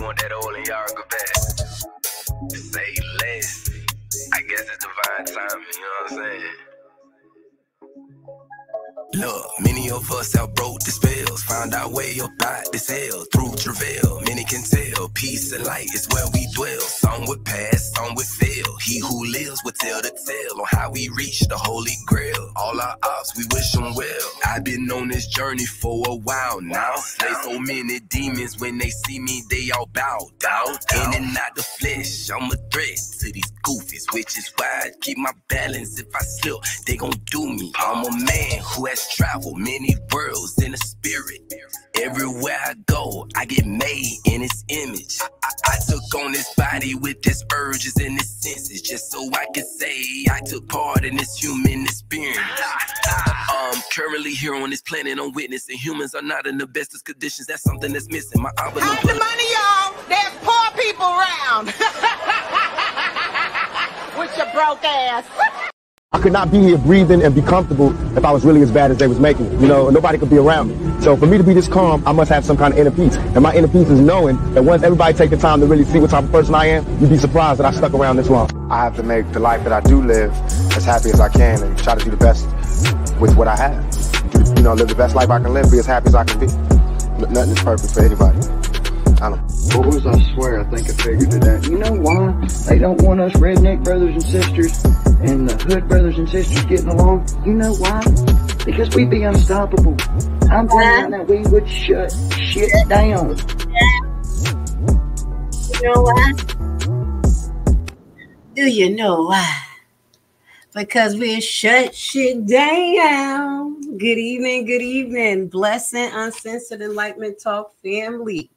want that old and Yarga back. Say less. I guess it's divine timing, you know what I'm saying? Look, many of us have broke the spells, found our way up out this hell through travail. Many can tell, peace and light is where we dwell. Some would pass, some would fail. He who lives will tell the tale on how we reach the holy grail. All our ops, we wish them well. I've been on this journey for a while now. Slay so many demons, when they see me, they all bow down. In and out the flesh, I'm a threat to these goofies, which is why I keep my balance. If I slip, they gon' do me. I'm a man who has traveled many worlds in the spirit. Everywhere I go, I get made in his image. I took on this body with his urges and his senses, just so I could say I took part in this human experience. Currently here on this planet, I'm witnessing humans are not in the bestest conditions. That's something that's missing. My Hide the money, y'all. There's poor people around. With your broke ass. I could not be here breathing and be comfortable if I was really as bad as they was making it. You know, nobody could be around me. So for me to be this calm, I must have some kind of inner peace. And my inner peace is knowing that once everybody take the time to really see what type of person I am, you'd be surprised that I stuck around this long. I have to make the life that I do live as happy as I can and try to do the best with what I have. You know, live the best life I can live, be as happy as I can be. Nothing is perfect for anybody. I don't know. Boys, I swear, I think I figured it out. You know why they don't want us redneck brothers and sisters and the hood brothers and sisters getting along? You know why? Because we'd be unstoppable. I'm telling you that we would shut shit down. You know why? Do you know why? Because we shut shit down. Good evening. Blessing, uncensored enlightenment talk family.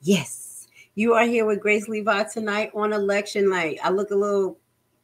Yes, you are here with Grace Levi tonight on election night. I look a little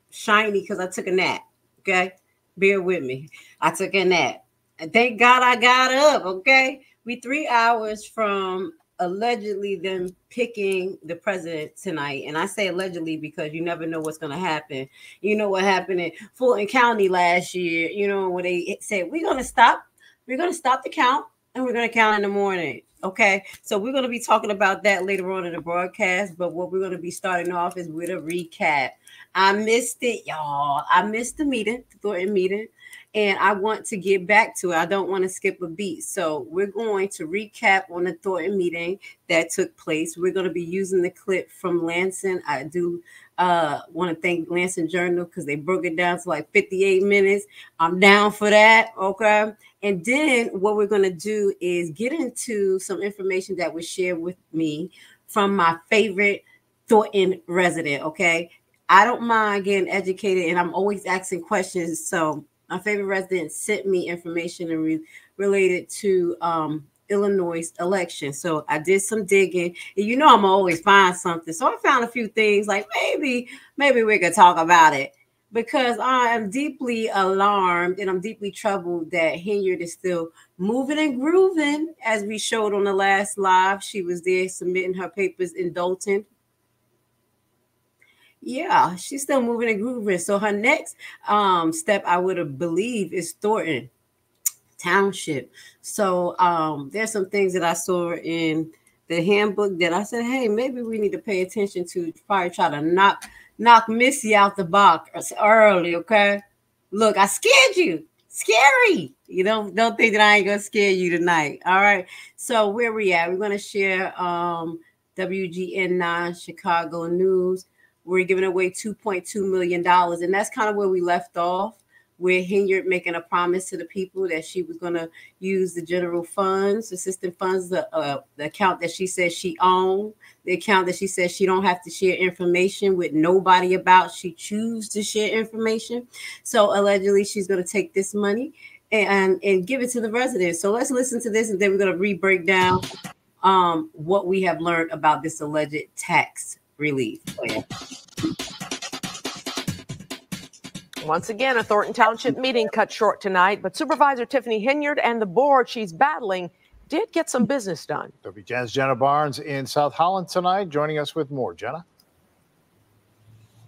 shiny because I took a nap. Okay, bear with me. I took a nap, and thank God I got up. Okay, we 3 hours from allegedly them picking the president tonight, and I say allegedly because you never know what's going to happen. You know what happened in Fulton County last year. You know when they said we're going to stop the count, and we're going to count in the morning. Okay, so we're going to be talking about that later on in the broadcast, but what we're going to be starting off is with a recap. I missed it, y'all. I missed the meeting, the Thornton meeting, and I want to get back to it. I don't want to skip a beat. So we're going to recap on the Thornton meeting that took place. We're going to be using the clip from Lansing. I do want to thank Lansing Journal because they broke it down to like 58 minutes. I'm down for that, okay? And then what we're going to do is get into some information that was shared with me from my favorite Thornton resident, okay? I don't mind getting educated, and I'm always asking questions. So my favorite resident sent me information related to Illinois election. So I did some digging, and you know I'm always find something. So I found a few things like maybe we could talk about it. Because I am deeply alarmed and I'm deeply troubled that Henyard is still moving and grooving, as we showed on the last live. She was there submitting her papers in Dalton. Yeah, she's still moving and grooving. So her next step, I would believe, is Thornton Township. So there's some things that I saw in the handbook that I said, hey, maybe we need to pay attention to, probably try to knock Missy out the box early, okay? Look, I scared you. Scary. You don't think that I ain't gonna scare you tonight. All right. So where we at? We're gonna share WGN9 Chicago News. We're giving away $2.2 million, and that's kind of where we left off, where Henyard making a promise to the people that she was gonna use the general funds, assistant funds, the account that she said she owned, the account that she says she don't have to share information with nobody about. She chooses to share information. So allegedly she's going to take this money and give it to the residents. So let's listen to this, and then we're going to re-break down what we have learned about this alleged tax relief plan. Once again, a Thornton Township meeting cut short tonight, but Supervisor Tiffany Henyard and the board she's battling did get some business done. WGN's Jenna Barnes in South Holland tonight, joining us with more. Jenna?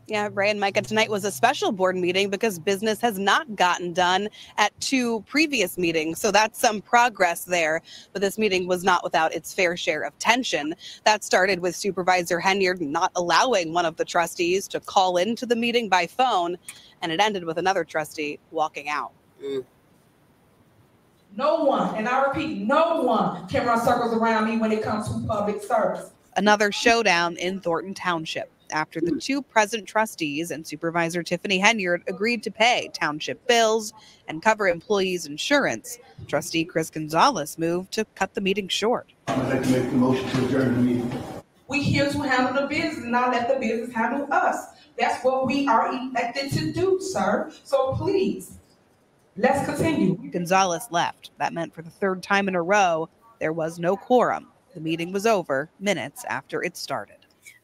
Yeah, Ray and Micah, tonight was a special board meeting because business has not gotten done at 2 previous meetings. So that's some progress there. But this meeting was not without its fair share of tension. That started with Supervisor Henyard not allowing one of the trustees to call into the meeting by phone. And it ended with another trustee walking out. No one, and I repeat, no one can run circles around me when it comes to public service. Another showdown in Thornton Township after the 2 present trustees and Supervisor Tiffany Henyard agreed to pay township bills and cover employees' insurance. Trustee Chris Gonzalez moved to cut the meeting short. I'd like to make the motion to adjourn the meeting. We here to handle the business and not let the business handle us. That's what we are elected to do, sir. So please, let's continue. Gonzalez left. That meant for the 3rd time in a row, there was no quorum. The meeting was over minutes after it started.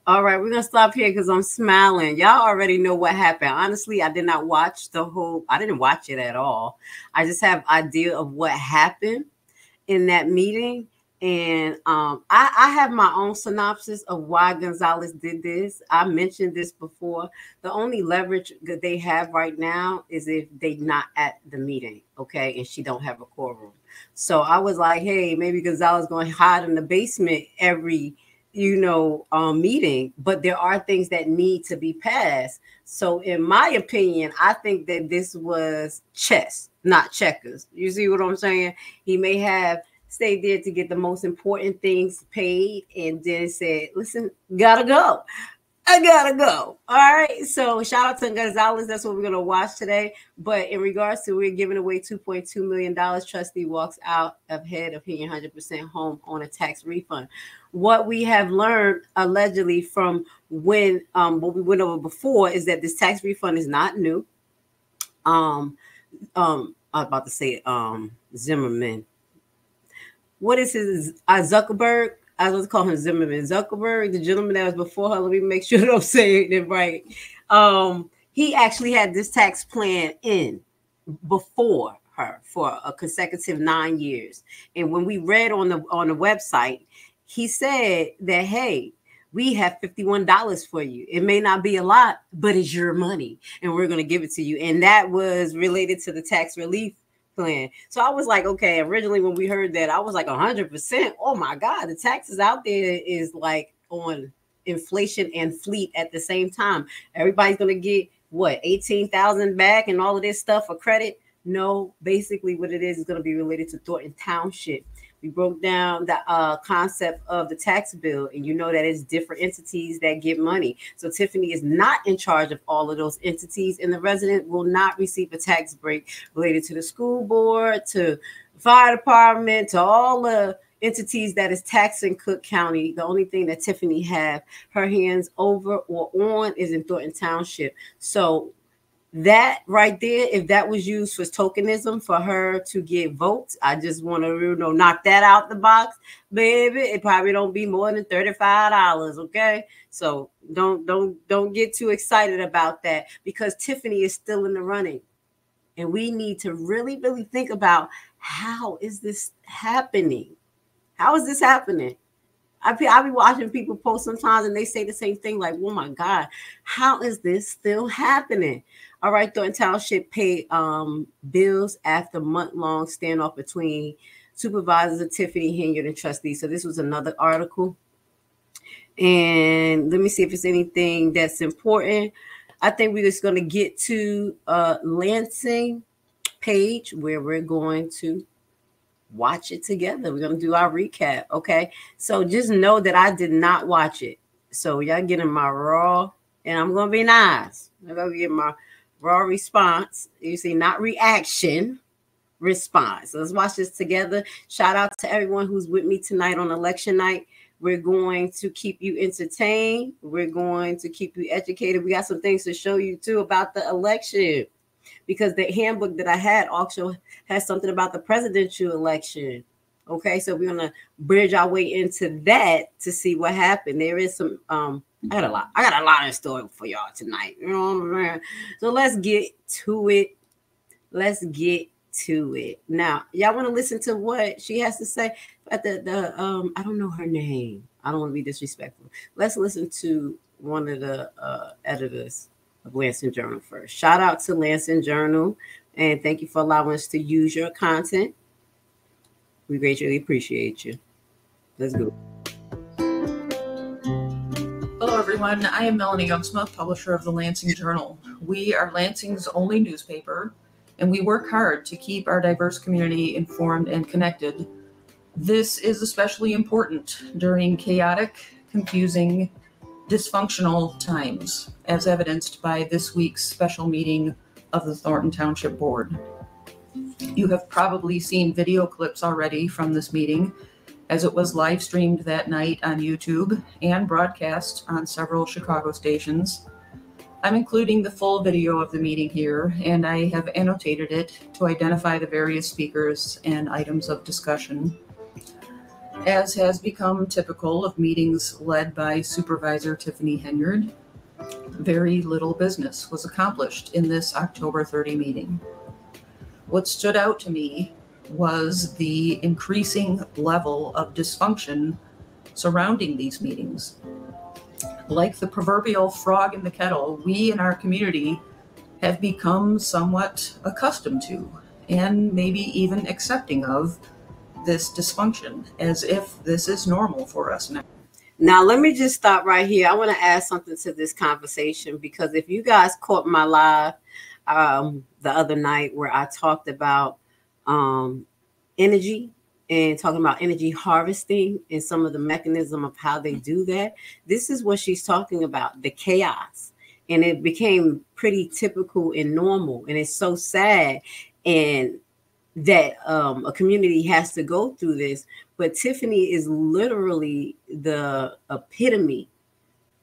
All right, we're going to stop here because I'm smiling. Y'all already know what happened. Honestly, I did not watch I didn't watch it at all. I just have idea of what happened in that meeting. And I have my own synopsis of why Gonzalez did this. I mentioned this before. The only leverage that they have right now is if they're not at the meeting, okay, and she don't have a quorum. So I was like, hey, maybe Gonzalez going to hide in the basement every, meeting. But there are things that need to be passed. So in my opinion, I think that this was chess, not checkers. You see what I'm saying? He may have stayed there to get the most important things paid and then said, listen, gotta go. I gotta go. All right. So shout out to Gonzalez. That's what we're going to watch today. But in regards to we're giving away $2.2 million, trustee walks out ahead of paying 100% home on a tax refund. What we have learned allegedly from when what we went over before is that this tax refund is not new. I was about to say Zimmerman. What is his Zuckerberg? I was call him Zimmerman. Zuckerberg, the gentleman that was before her. Let me make sure that I'm saying it right. He actually had this tax plan in before her for a consecutive 9 years. And when we read on the website, he said that, hey, we have $51 for you. It may not be a lot, but it's your money, and we're going to give it to you. And that was related to the tax relief plan. So I was like, okay, originally when we heard that, I was like 100%. Oh my God, the taxes out there is like on inflation and fleet at the same time. Everybody's going to get what, 18,000 back and all of this stuff for credit. No, basically what it is going to be related to Thornton Township. We broke down the concept of the tax bill, and you know that it's different entities that get money. So Tiffany is not in charge of all of those entities, and the resident will not receive a tax break related to the school board, to fire department, to all the entities that is taxing Cook County. The only thing that Tiffany have her hands over or on is in Thornton Township. So that right there, if that was used for tokenism for her to get votes, I just want to knock that out the box, baby. It probably don't be more than $35, okay? So don't get too excited about that, because Tiffany is still in the running, and we need to really, really think about, how is this happening? How is this happening? I be watching people post sometimes, and they say the same thing, like, oh my God, how is this still happening? All right, Thornton Township paid bills after month-long standoff between supervisors of Tiffany Henyard and trustees. So this was another article. And let me see if it's anything that's important. I think we're just going to get to Lansing page, where we're going to watch it together. We're going to do our recap, okay? So just know that I did not watch it. So y'all getting my raw, and I'm going to be nice. I'm going to get my raw response. You see, not reaction, response. So let's watch this together. Shout out to everyone who's with me tonight on election night. We're going to keep you entertained. We're going to keep you educated. We got some things to show you too about the election, because the handbook that I had also has something about the presidential election. Okay, so we're gonna bridge our way into that to see what happened. There is some I got a lot in store for y'all tonight. You know what I'm saying? So let's get to it. Let's get to it. Now, y'all want to listen to what she has to say at the I don't know her name. I don't want to be disrespectful. Let's listen to one of the editors of Lansing Journal first. Shout out to Lansing Journal, and thank you for allowing us to use your content. We greatly appreciate you. Let's go. Hello, everyone. I am Melanie Youngsmith, publisher of the Lansing Journal. We are Lansing's only newspaper, and we work hard to keep our diverse community informed and connected. This is especially important during chaotic, confusing, dysfunctional times, as evidenced by this week's special meeting of the Thornton Township Board. You have probably seen video clips already from this meeting, as it was live streamed that night on YouTube and broadcast on several Chicago stations. I'm including the full video of the meeting here, and I have annotated it to identify the various speakers and items of discussion. As has become typical of meetings led by Supervisor Tiffany Henyard, very little business was accomplished in this October 30 meeting. What stood out to me was the increasing level of dysfunction surrounding these meetings. Like the proverbial frog in the kettle, we in our community have become somewhat accustomed to, and maybe even accepting of, this dysfunction, as if this is normal for us now. Now, let me just stop right here. I want to add something to this conversation, because if you guys caught my live the other night where I talked about energy and talking about energy harvesting and some of the mechanism of how they do that, this is what she's talking about, the chaos. And it became pretty typical and normal. And it's so sad and that a community has to go through this. But Tiffany is literally the epitome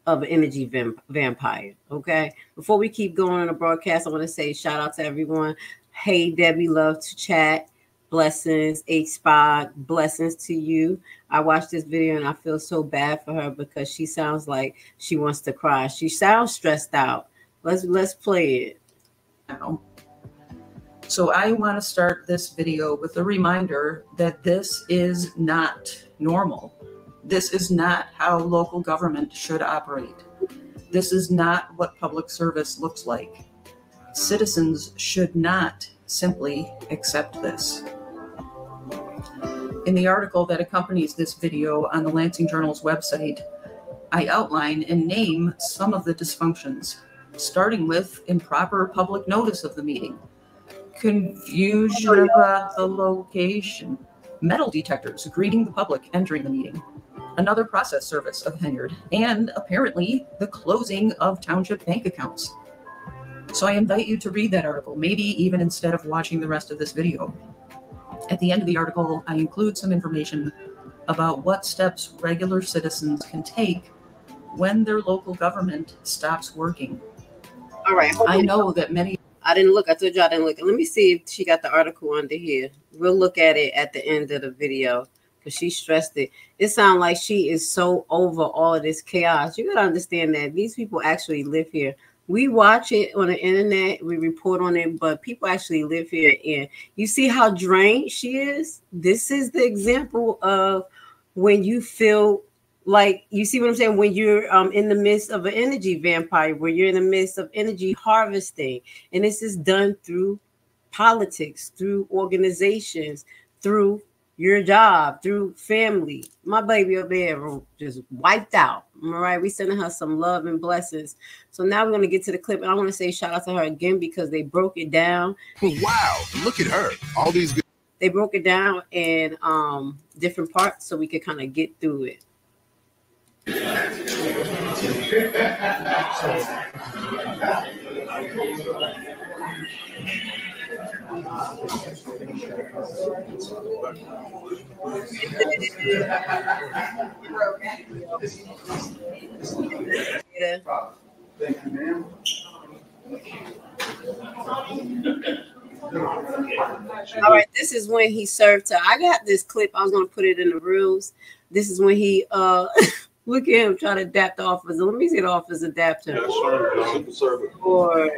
of an energy vampire. Okay. Before we keep going on the broadcast, I want to say shout out to everyone. Hey, Debbie, love to chat. Blessings. H-Spot, blessings to you. I watched this video and I feel so bad for her because she sounds like she wants to cry. She sounds stressed out. Let's play it. So I want to start this video with a reminder that this is not normal. This is not how local government should operate. This is not what public service looks like. Citizens should not simply accept this. In the article that accompanies this video on the Lansing Journal's website, I outline and name some of the dysfunctions, starting with improper public notice of the meeting, confusion about the location, metal detectors greeting the public entering the meeting, another process service of Henyard, and apparently the closing of township bank accounts. So I invite you to read that article, maybe even instead of watching the rest of this video. At the end of the article, I include some information about what steps regular citizens can take when their local government stops working. All right. I know that many... I didn't look. I told you I didn't look. Let me see if she got the article under here. We'll look at it at the end of the video because she stressed it. It sounds like she is so over all of this chaos. You got to understand that these people actually live here. We watch it on the internet. We report on it, but people actually live here. And you see how drained she is? This is the example of when you feel like, you see what I'm saying? When you're in the midst of an energy vampire, where you're in the midst of energy harvesting. And this is done through politics, through organizations, through your job, through family. My baby up there just wiped out. All right, we sending her some love and blessings. So now we're going to get to the clip. And I want to say shout out to her again because they broke it down. Wow, look at her. All these good. They broke it down in different parts so we could kind of get through it. Thank you, ma'am. All right, this is when he served her. I got this clip. I was going to put it in the rules. This is when he look at him trying to adapt the officer. Let me see the officer adapt him. Yes, sir. Or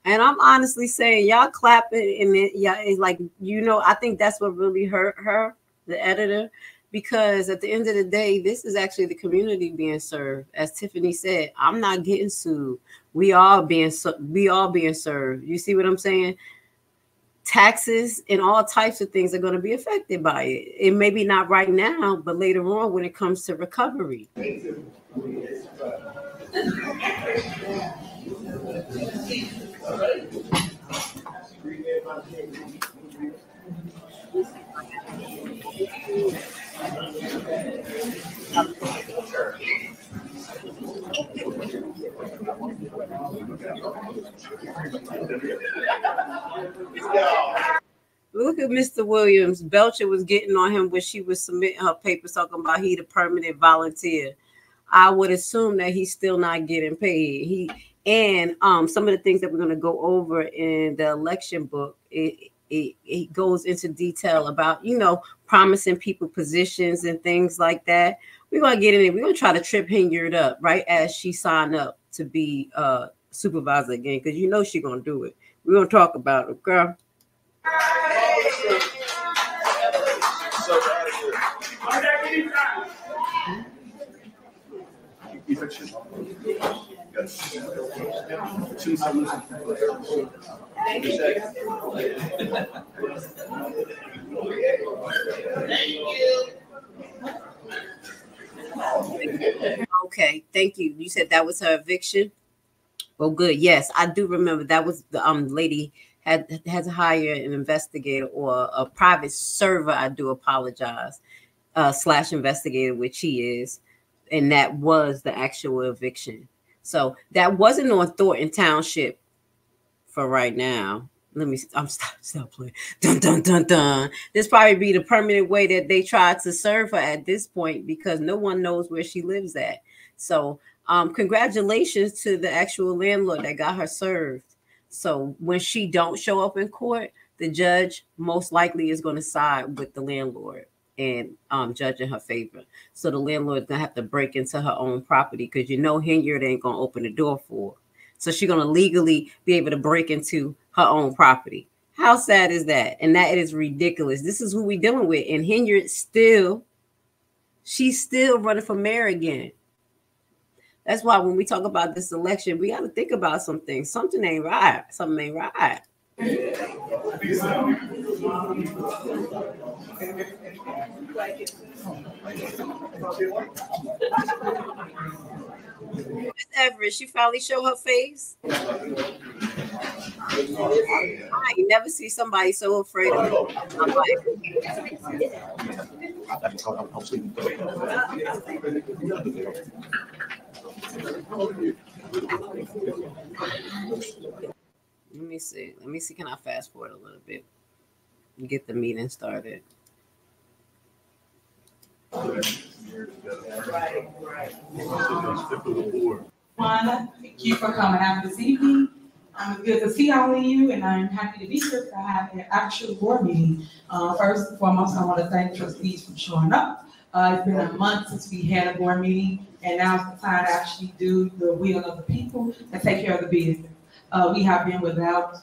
and I'm honestly saying, y'all clapping and it, yeah, it's like, you know, I think that's what really hurt her the editor, because at the end of the day, this is actually the community being served. As Tiffany said, I'm not getting sued. We all being served. You see what I'm saying? Taxes and all types of things are going to be affected by it. It may be not right now, but later on when it comes to recovery. Look at Mr. Williams. Belcher was getting on him when she was submitting her papers talking about he the permanent volunteer. I would assume that he's still not getting paid. Some of the things that we're going to go over in the election book, it goes into detail about, promising people positions and things like that. We're going to get in it. We're going to try to trip Henyard up right as she signed up to be supervisor again, because she's going to do it. We're going to talk about it, girl. Okay, thank you. You said that was her eviction? Oh, good. Yes, I do remember that was the lady had to hire an investigator or a private server. I do apologize. / investigator, which he is, and that was the actual eviction. So that wasn't on Thornton Township for right now. I'm stop playing. Dun dun dun dun. This probably be the permanent way that they tried to serve her at this point, because no one knows where she lives at. So congratulations to the actual landlord that got her served. So when she don't show up in court, the judge most likely is going to side with the landlord and judge in her favor. So the landlord's going to have to break into her own property, because Henyard ain't going to open the door for her. So she's going to legally be able to break into her own property. How sad is that? And that is ridiculous. This is who we dealing with. And Henyard she's still running for mayor again. That's why when we talk about this election, we got to think about some things. Something ain't right. Something ain't right. Miss Everett, she finally showed her face. I ain't never see somebody so afraid of me. I'm like, let me see. Can I fast forward a little bit and get the meeting started? Thank you for coming out this evening. It's good to see all of you, and I'm happy to be here to have an actual board meeting. First and foremost, I want to thank trustees for showing up. It's been a month since we had a board meeting, and now it's the time to actually do the will of the people and take care of the business. We have been without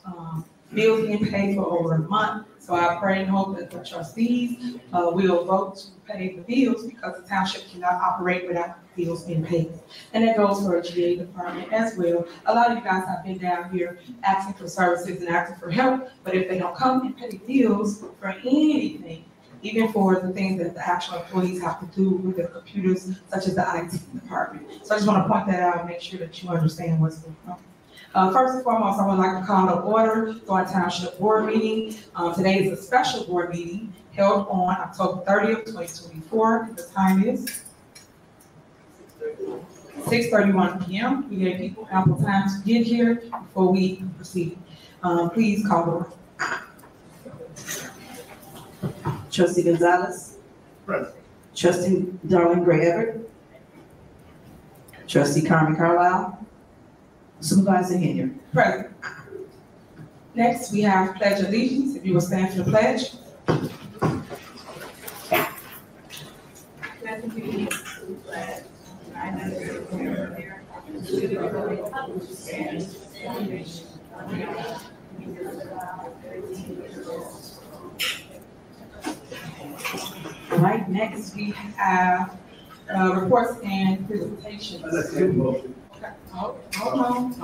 bills being paid for over a month, so I pray and hope that the trustees will vote to pay the bills, because the township cannot operate without bills being paid. And that goes for the GA department as well. A lot of you guys have been down here asking for services and asking for help, but if they don't come and pay bills for anything, even for the things that the actual employees have to do with the computers, such as the IT department. So I just want to point that out and make sure that you understand what's going on. First and foremost, I would like to call to order our Township Board meeting. Today is a special board meeting held on October 30th, 2024. The time is 6:31 p.m. We gave people ample time to get here before we proceed. Please call to order. Trustee Gonzalez. Present. Trustee Darlene Gray Everett. Trustee Carmen Carlisle. Supervisor Henyard. Present. Next, we have Pledge of Allegiance. If you will stand for the pledge. Next, we have reports and presentations. Okay. Hold on.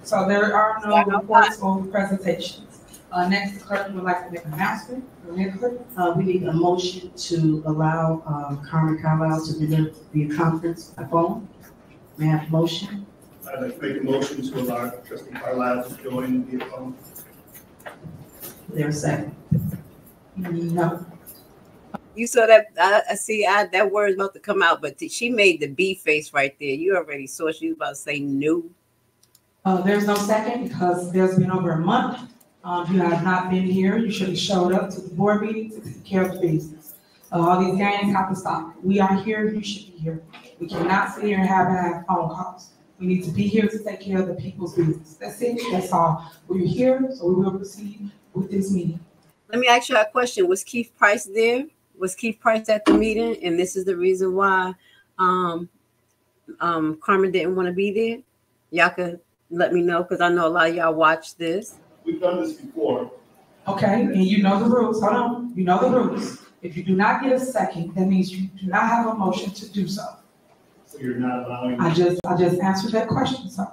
So there are no reports or presentations. Next, the clerk would like to make an announcement. Go ahead, clerk. We need a motion to allow Carmen Carlisle to deliver the conference by phone. May I have a motion? I'd like to make a motion to allow Trustee Carlisle to join via phone. There's a second. No. You saw that? I see. That word's about to come out, but she made the B face right there. You already saw she was about to say no. There's no second because there's been over a month. You have not been here. You should have showed up to the board meeting to take care of the business. All these games have to stop. We are here. You should be here. We cannot sit here and have phone calls. We need to be here to take care of the people's business. That's it. That's all. We're here, so we will proceed with this meeting. Let me ask you a question. Was Keith Price there? Was Keith Price at the meeting? And this is the reason why Carmen didn't want to be there? Y'all could let me know because I know a lot of y'all watch this. We've done this before. Okay, and you know the rules. Hold on. You know the rules. If you do not get a second, that means you do not have a motion to do so. So you're not allowing. I just answered that question. So,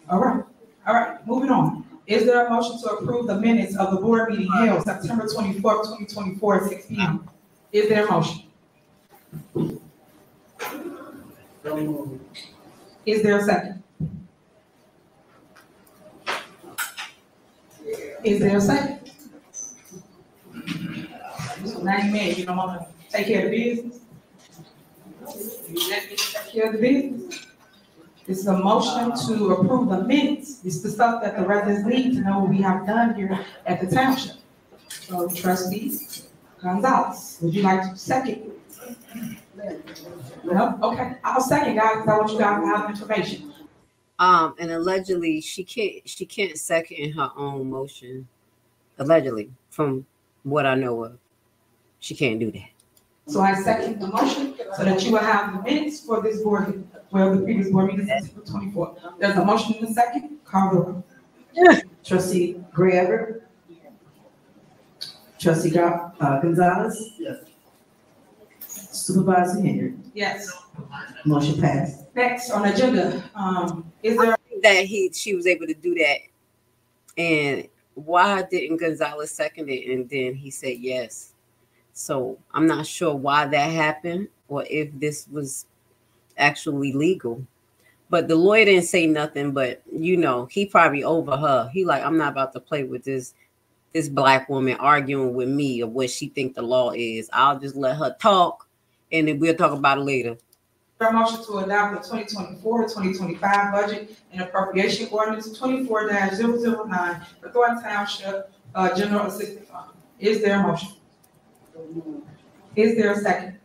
all right, moving on. Is there a motion to approve the minutes of the board meeting held September 24th, 2024 at 6 p.m.? Is there a motion? Is there a second? Is there a second? So now you mad, you don't want to take care of the business? You let me take care of the business? This is a motion to approve the minutes. It's the stuff that the residents need to know what we have done here at the township. So Trustee Gonzalez, would you like to second? No? Okay, I'll second, guys, because I want you guys to have information. And allegedly she can't second her own motion. Allegedly, from what I know of, she can't do that. So I second the motion so that you will have the minutes for this board, well, the previous board meeting is September 24th. There's a motion in the second. Call the roll. Trustee Gray Everett? Trustee Gonzalez? Yes. Supervisor Henyard? Yes. Motion passed. Next on the agenda, is there that she was able to do that, and why didn't Gonzalez second it and then he said yes? So I'm not sure why that happened or if this was actually legal. But the lawyer didn't say nothing, but you know, he probably over her. He like, I'm not about to play with this black woman arguing with me of what she think the law is. I'll just let her talk and then we'll talk about it later. a motion to adopt the 2024-2025 budget and appropriation ordinance 24-009 for Thornton Township General Assistance Fund? Is there a motion? Is there a second?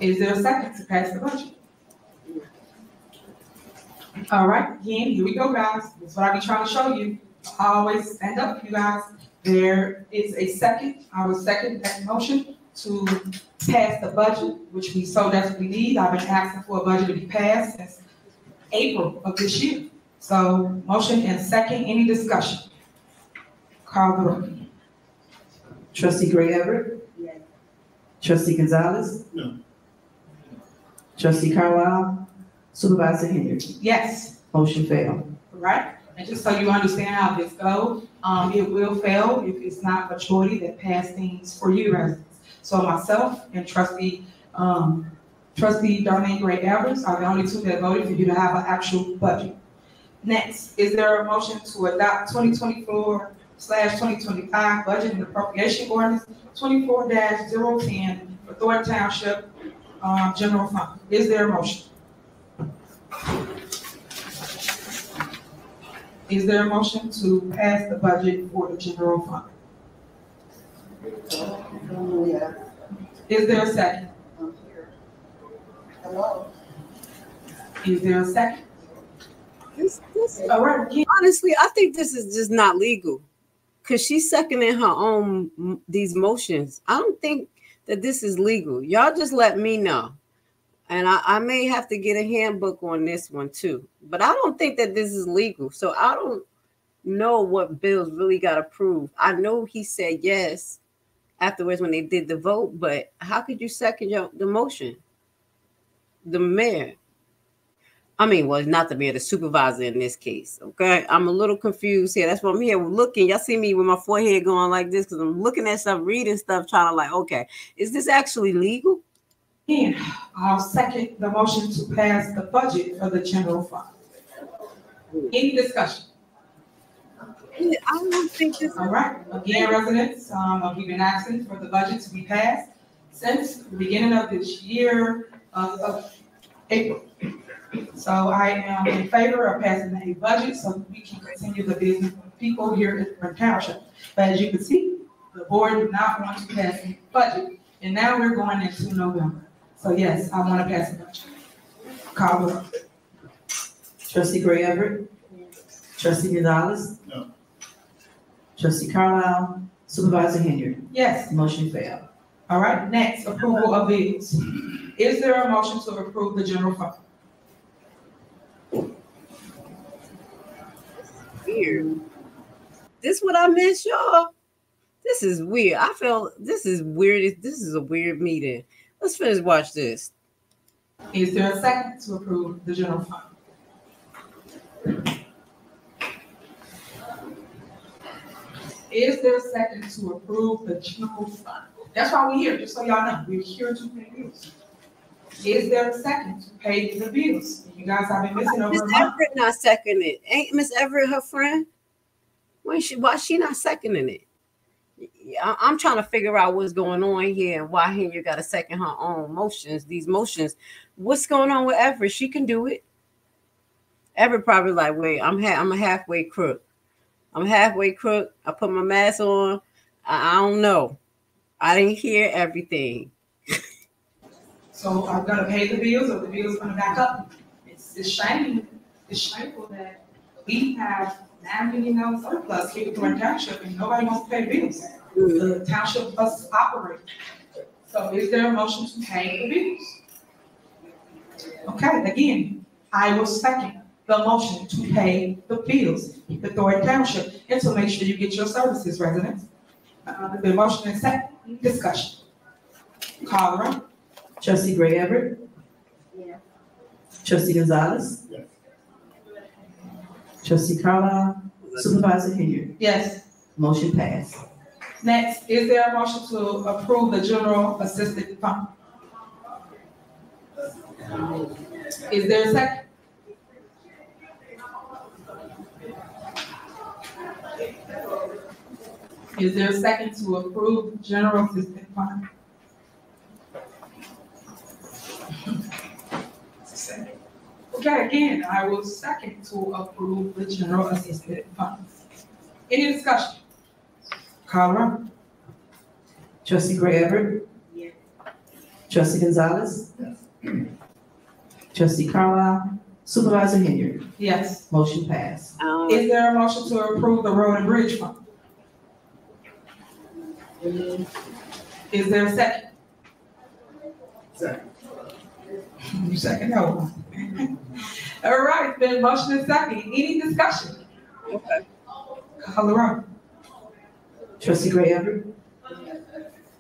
Is there a second to pass the budget? All right, again, here we go, guys. That's what I be trying to show you. I always stand up, you guys. There is a second. I will second that motion to pass the budget, which we so desperately need. I've been asking for a budget to be passed since April of this year. So motion and second, any discussion? Call the roll. Trustee Gray Everett? Yes. Trustee Gonzalez? No. Trustee Carlisle? Supervisor Henyard? Yes. Motion failed. Right? And just so you understand how this goes, it will fail if it's not majority that pass things for you residents. So myself and Trustee Darlene Gray Evers are the only two that voted for you to have an actual budget. Next, is there a motion to adopt 2024/2025 budget and appropriation ordinance 24-010 for Thornton Township General Fund? Is there a motion? Is there a motion to pass the budget for the general fund? Is there a second? Hello. Is there a second? All right. Honestly, I think this is just not legal because she's seconding her own these motions. I don't think that this is legal. Y'all just let me know. And I may have to get a handbook on this one too, but I don't think that this is legal. So I know what bills really got approved. I know he said yes afterwards when they did the vote, but how could you second the motion? The mayor. I mean, well, not the mayor, the supervisor in this case. Okay, I'm a little confused here. That's why I'm here looking. Y'all see me with my forehead going like this because I'm looking at stuff, reading stuff, trying to like, okay, is this actually legal? And I'll second the motion to pass the budget for the general fund. Any discussion? I don't think this. All right. Again, residents, we've been asking for the budget to be passed since the beginning of this year of April. So I am in favor of passing a budget so we can continue the business of people here at the Township. But as you can see, the board did not want to pass a budget, and now we're going into November. So yes, I want to pass the budget. Call the roll. Trustee Gray Everett? Trustee Gonzalez? No. Trustee Carlisle? Supervisor Henyard? Yes. Motion failed. All right, next, approval of bills. Is there a motion to approve the general fund? Weird. This what I missed, y'all. This is weird. I feel this is weird. This is a weird meeting. Let's finish watch this. Is there a second to approve the general fund? Is there a second to approve the general fund? That's why we're here, just so y'all know. We're here to pay bills. Is there a second to pay the bills? You guys have been missing over Miss a month. Everett not seconding it. Ain't Miss Everett her friend? Why she not seconding it? I'm trying to figure out what's going on here and why Henyard got to second her own motions. These motions, what's going on with Everett? She can do it. Everett probably like, wait, I'm a halfway crook. I'm halfway crook. I put my mask on. I don't know. I didn't hear everything. So I'm gonna pay the bills, or the bills gonna back up. It's shameful that we have $9 million surplus here in Township and nobody wants to pay bills. The township must operate. So is there a motion to pay the bills? Okay, again, I will second the motion to pay the bills, the Thornton Township, and to make sure you get your services, residents. The motion is second. Discussion. Call the roll. Trustee Gray Everett? Yeah. Trustee Gonzalez? Yes. Trustee Carlisle? Supervisor Henyard? Yes. Motion passed. Next, is there a motion to approve the general assistance fund? Is there a second? Is there a second to approve general assistance fund? Okay, again, I will second to approve the general assistance funds. Any discussion? Call the roll. Trustee Gray Everett? Yeah. Trustee Gonzalez? Yes. Trustee Carlisle? Supervisor Henyard? Yes. Motion passed. Is there a motion to approve the road and bridge fund? Is there a second? Second. You second, no. All right, then motion is second. Any discussion? Okay. Call the roll. Trustee Gray Everett?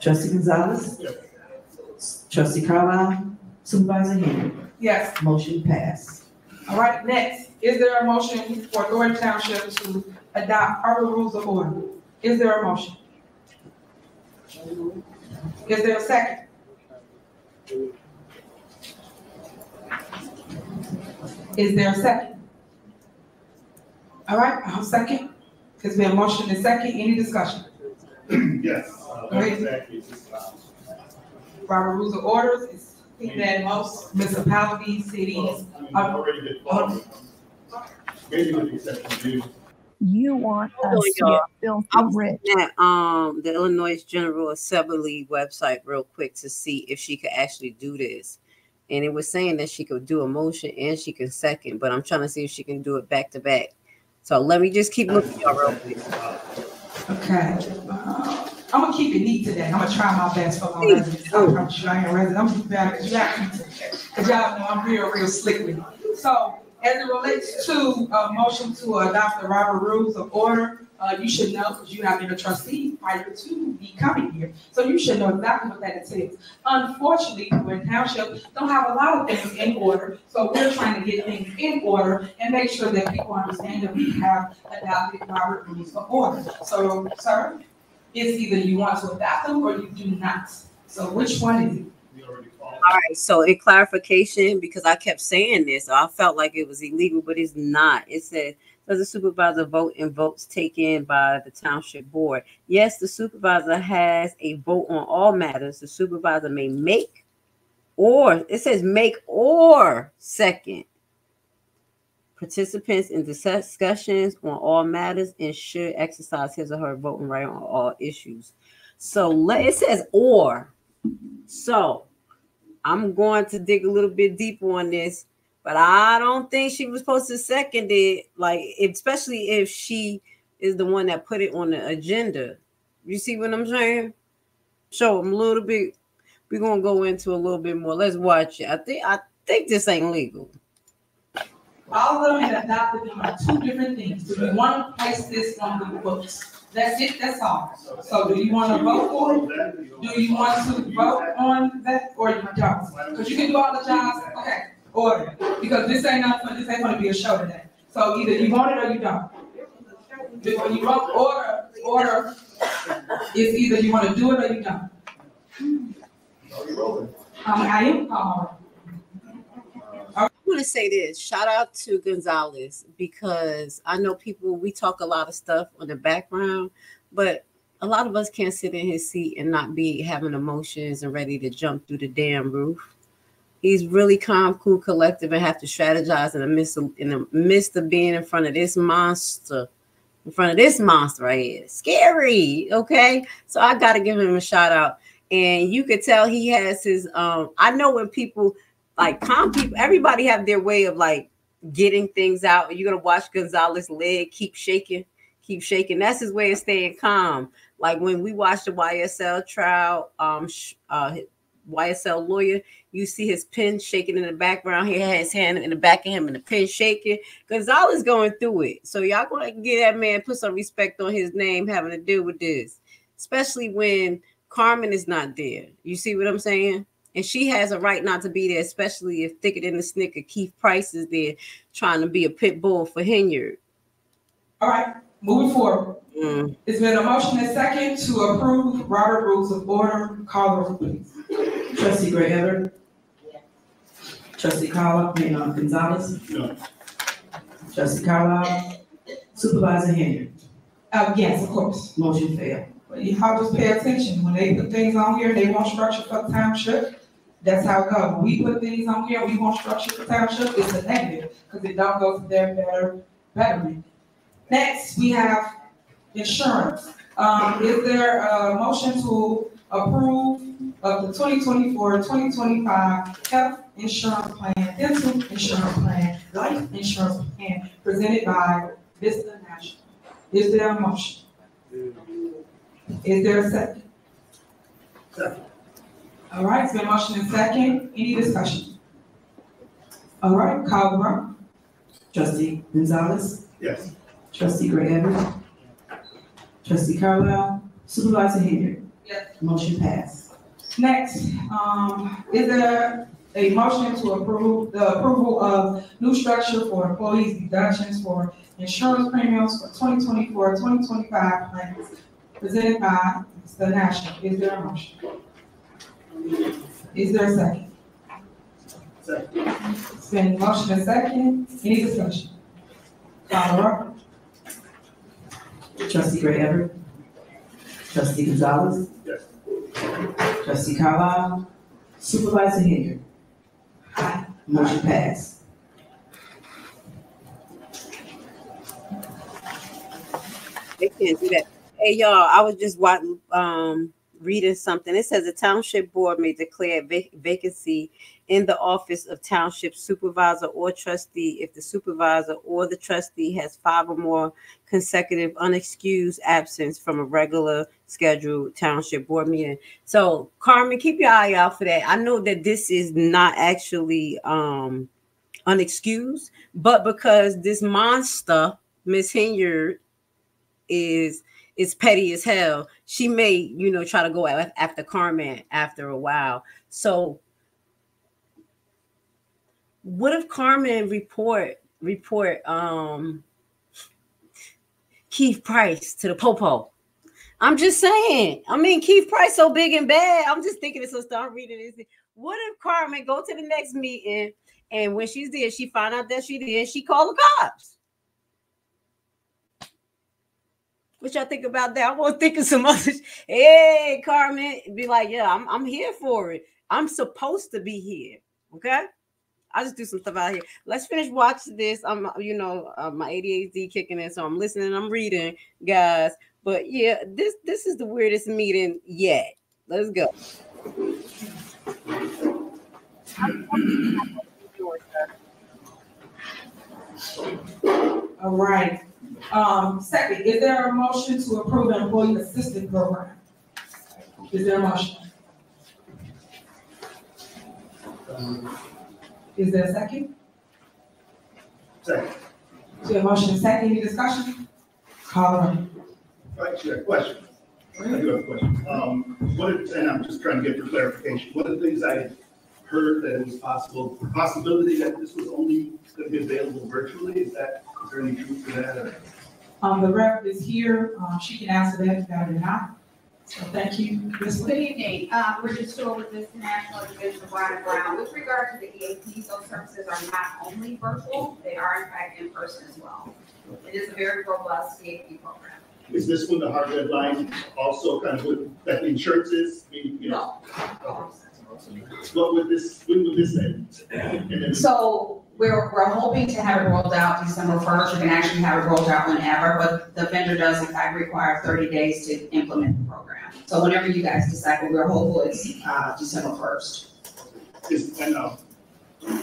Trustee Gonzalez? Yes. Trustee Carlisle? Supervisor Henyard? Yes. Motion passed. All right, next, is there a motion for Thornton Township to adopt proper rules of order? Is there a motion? Is there a second? Is there a second? All right, I'll second. There's been a motion and second. Any discussion? Yes. What exactly is this about? Robert Rules of Orders is something that most municipalities, cities. Already been followed. Maybe with the exception of you. You want us to get filthy rich. At the Illinois General Assembly website real quick to see if she could actually do this. And it was saying that she could do a motion and she can second, but I'm trying to see if she can do it back to back. So let me just keep looking y'all real quick. Okay. I'm gonna keep it neat today. I'm gonna try my best for my residents. I promise you I ain't a resident. I'm gonna be better because you have to, because y'all know I'm real slick with it. So As it relates to a motion to adopt the Robert Rules of Order, you should know because you have been a trustee prior to me coming here. So you should know exactly what that entails. Unfortunately, we're in Township, don't have a lot of things in order. So we're trying to get things in order and make sure that people understand that we have adopted Robert Rules of Order. So, sir, it's either you want to adopt them or you do not. So which one is it? All right, so in clarification, because I kept saying this, I felt like it was illegal, but it's not. It said, does the supervisor vote in votes taken by the township board? Yes, the supervisor has a vote on all matters. The supervisor may make or, it says make or second participants in discussions on all matters and should exercise his or her voting right on all issues. So it says or. So I'm going to dig a little bit deeper on this, but I don't think she was supposed to second it, like, especially if she is the one that put it on the agenda. You see what I'm saying? So I'm a little bit, we're going to go into a little bit more. Let's watch it. I think this ain't legal. All of them and adopted them are two different things. Do you want to place this on the books? That's it, that's all. So do you want to vote for it? Do you want to vote on that or you don't? Because you can do all the jobs, okay, order. Because this ain't going to be a show today. So either you want it or you don't. When you vote order is either you want to do it or you don't. I am calling. I want to say this. Shout out to Gonzalez, because I know people, we talk a lot of stuff on the background, but a lot of us can't sit in his seat and not be having emotions and ready to jump through the damn roof. He's really calm, cool, collective, and have to strategize in the midst of being in front of this monster. In front of this monster right here. Scary, okay? So I got to give him a shout out. And you could tell he has his, I know when people, like calm people, everybody have their way of like getting things out. You're gonna watch Gonzalez's leg keep shaking. That's his way of staying calm. Like when we watched the YSL trial, YSL lawyer, you see his pen shaking in the background. He had his hand in the back of him and the pen shaking. Gonzalez going through it. So y'all gonna get that man, put some respect on his name having to deal with this, especially when Carmen is not there. You see what I'm saying? And she has a right not to be there, especially if thicker than the snicker Keith Price is there trying to be a pit bull for Henyard. All right, moving forward. It's been a motion and second to approve Robert Rules of Order. Call the roll, please. Trustee Gray Everett. Trustee Gonzalez. No. Trustee Carlisle. Supervisor Henyard. Yes, of course. Motion failed. But y'all just pay attention. When they put things on here, they want structure for the township. That's how it goes. When we put things on here, we want structure for township. It's a negative because it don't go for their betterment. Next, we have insurance. Is there a motion to approve of the 2024-2025 health insurance plan, dental insurance plan, life insurance plan presented by Vista National? Is there a motion? Is there a second? Second. All right, it's been motion and second. Any discussion? All right, call the roll. Trustee Gonzalez. Yes. Trustee Gray Everett. Trustee Carlisle. Supervisor Henyard. Yes. Motion passed. Next, is there a motion to approve the approval of new structure for employees' deductions for insurance premiums for 2024-2025 plans presented by the National? Is there a motion? Is there a second? Second. It's been motion and second. Any discussion? Call the roll. Trustee Gray Everett. Trustee Gonzalez. Yes. Trustee Carlisle. Supervisor Henyard. Aye. Motion passed. They can't do that. Hey, y'all, I was just reading something. It says the township board may declare vacancy in the office of township supervisor or trustee if the supervisor or the trustee has 5 or more consecutive unexcused absence from a regular scheduled township board meeting. So, Carmen, keep your eye out for that. I know that this is not actually unexcused, but because this monster, Miss Henyard, is petty as hell, she may, you know, try to go after Carmen after a while. So what if Carmen report Keith Price to the Popo? I'm just saying. I mean, Keith Price so big and bad. I'm just thinking of some stuff. I'm reading this. What if Carmen go to the next meeting and when she's there, she find out that she did, she call the cops? What y'all think about that? I won't think of some others. Hey, Carmen, be like, yeah, I'm here for it. I'm supposed to be here. Okay. I'll just do some stuff out here. Let's finish watching this. I'm, you know, my ADHD kicking in, so I'm listening, I'm reading, guys. But yeah, this is the weirdest meeting yet. Let's go. All right. Second, is there a motion to approve the employee assistance program? Is there a motion? Is there a second? Second. Is there a motion second? Any discussion? Call roll. Actually, a question. I do have a question. And I'm just trying to get for clarification. One of the things I heard that it was the possibility that this was only going to be available virtually. Is there any truth to that? Or? The rep is here. She can answer that if that or not. So thank you. Good evening. Richard Stewart with this National Division of Brown & Brown. With regard to the EAPs, those services are not only virtual, they are in fact in person as well. It is a very robust EAP program. Is this when the hard deadline also kind of that the insurance is? You know, No. When would this end? So we're hoping to have it rolled out December 1st. You can actually have it rolled out whenever, but the vendor does in fact require 30 days to implement the program. So whenever you guys decide, but we're hopeful it's December 1st.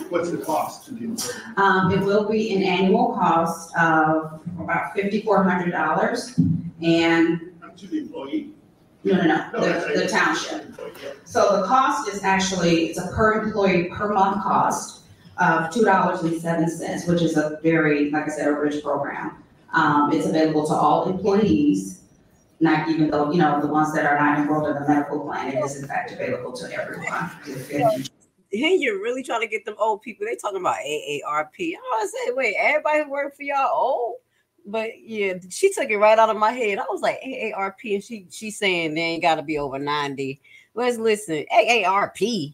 What's the cost to the employee? It will be an annual cost of about $5,400 and. To the employee? No, the township. So the cost is actually, it's a per employee per month cost of $2.07, which is a very, like I said, a rich program. It's available to all employees, not even though, you know, the ones that are not enrolled in the medical plan, it is in fact available to everyone. Hey, you're really trying to get them old people. They talking about AARP. I say, wait, everybody who work for y'all old? But yeah, she took it right out of my head. I was like, AARP, and she's saying they ain't got to be over 90. Let's listen. AARP.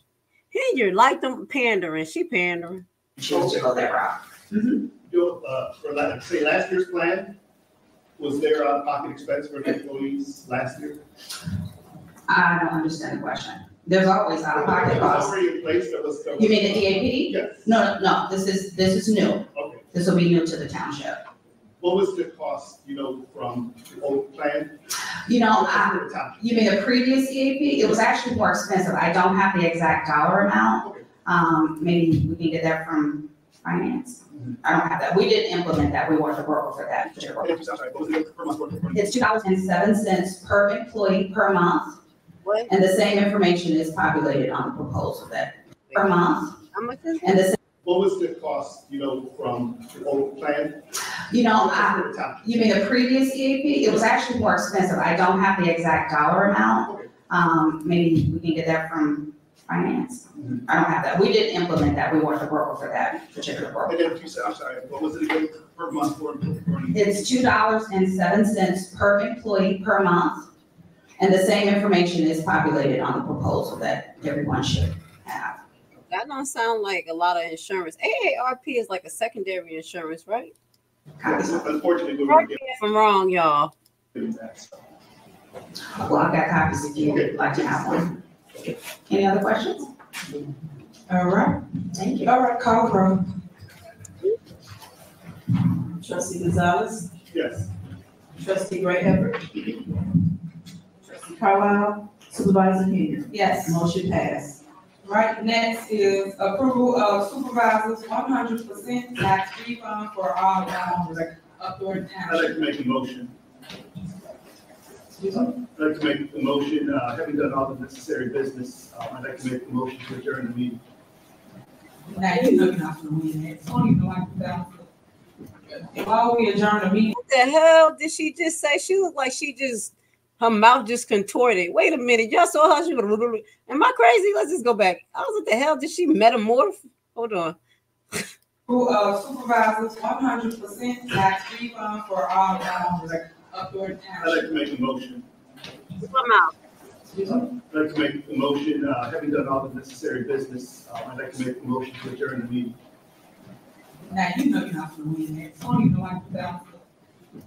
Hey, you're like them pandering. She pandering. She wants to go that route. For say last year's plan, was there out-of-pocket expense for the employees last year? I don't understand the question. There's always out-of-pocket costs. Already in place that was covered. You mean the EAP? Yes. No. This is new. Okay. This will be new to the township. What was the cost, from the old plan? You mean the previous EAP? It was actually more expensive. I don't have the exact dollar amount. Okay. Maybe we can get that from finance. I don't have that. We didn't implement that. We weren't the broker for that. It's $2.07 per employee per month. What? And the same information is populated on the proposal that per month. How much is And the what was the cost, from the old plan? you mean the previous EAP? It was actually more expensive. I don't have the exact dollar amount. Okay. Maybe we can get that from finance. I don't have that. We didn't implement that. We weren't the broker for that particular program. And then you said, I'm sorry, what was it again per month for It's $2.07 per employee per month. And the same information is populated on the proposal that everyone should have. that? Don't sound like a lot of insurance. AARP is like a secondary insurance, right? Unfortunately, we Correct me if I'm wrong, y'all. Well, I've got copies if you would like to have one. Any other questions? All right. Thank you. All right, call roll. Trustee Gonzalez. Yes. Trustee Gray Everett. Trustee Carlisle. Supervisor Henyard. Yes. Motion passed. Right, next is approval of supervisors 100% tax refund for all rounds of Thornton I'd like to Township. make a motion. Excuse me? I'd like to make a motion, having done all the necessary business, I'd like to make a motion to adjourn the meeting. Now you looking out for me, man. I don't even like that. While we adjourn the meeting. What the hell did she just say? She looked like she just, her mouth just contorted. Wait a minute, y'all saw her? She was, am I crazy? Let's just go back. I was, what the hell? Did she metamorph? Hold on. Who supervises 100% tax refund for all rounds of Thornton Township. I'd like to make a motion. Come out. I'd like to make a motion, having done all the necessary business, I'd like to make a motion to adjourn the meeting. Now you looking out for me, man. I don't even like that.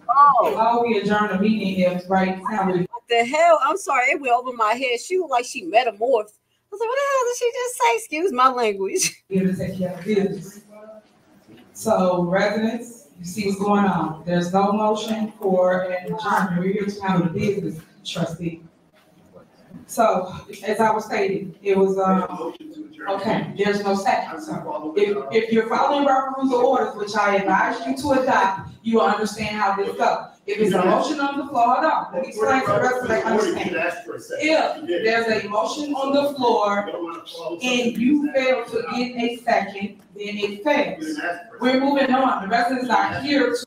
Oh. While we adjourn the meeting, if right now we. What the hell? I'm sorry, it went over my head. She was like she metamorphed. I was like, what the hell did she just say? Excuse my language. Give us a business. So residents, you see what's going on. There's no motion for an adjournment. We're here to handle the business, trustee. So as I was stating, it was okay. There's no second. So if you're following our rules of orders, which I advise you to adopt, you will understand how this goes. If it's a motion on the floor, no. Let me explain to the rest of the understand. If there's a motion on the floor and you fail to get a second, then it fails. We're moving on. The residents are here to.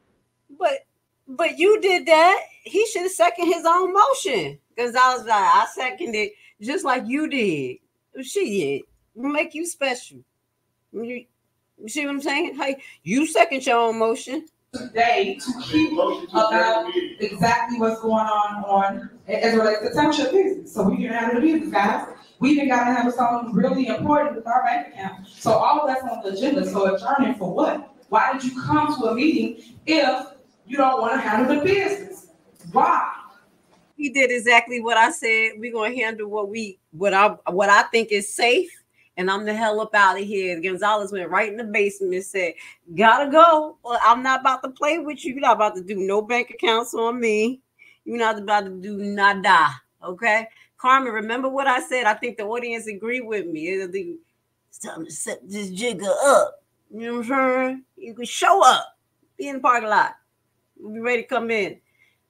But you did that. He should have seconded his own motion. Because I was like, I seconded just like you did. She did. Make you special. You see what I'm saying? Hey, you second your own motion. Today to keep about exactly what's going on as it relates to township business. So we can handle the business, guys. We even got to have something really important with our bank account. So all that's on the agenda. So adjourning for what? Why did you come to a meeting if you don't want to handle the business? Why? He did exactly what I said. We're gonna handle what I think is safe, and I'm the hell up out of here. Gonzalez went right in the basement and said, "Gotta go. Well, I'm not about to play with you. You're not about to do no bank accounts on me. You're not about to do nada." Okay, Carmen, remember what I said? I think the audience agreed with me. It's time to set this jigger up. You know what I'm saying? You can show up, be in the parking lot. We'll be ready to come in.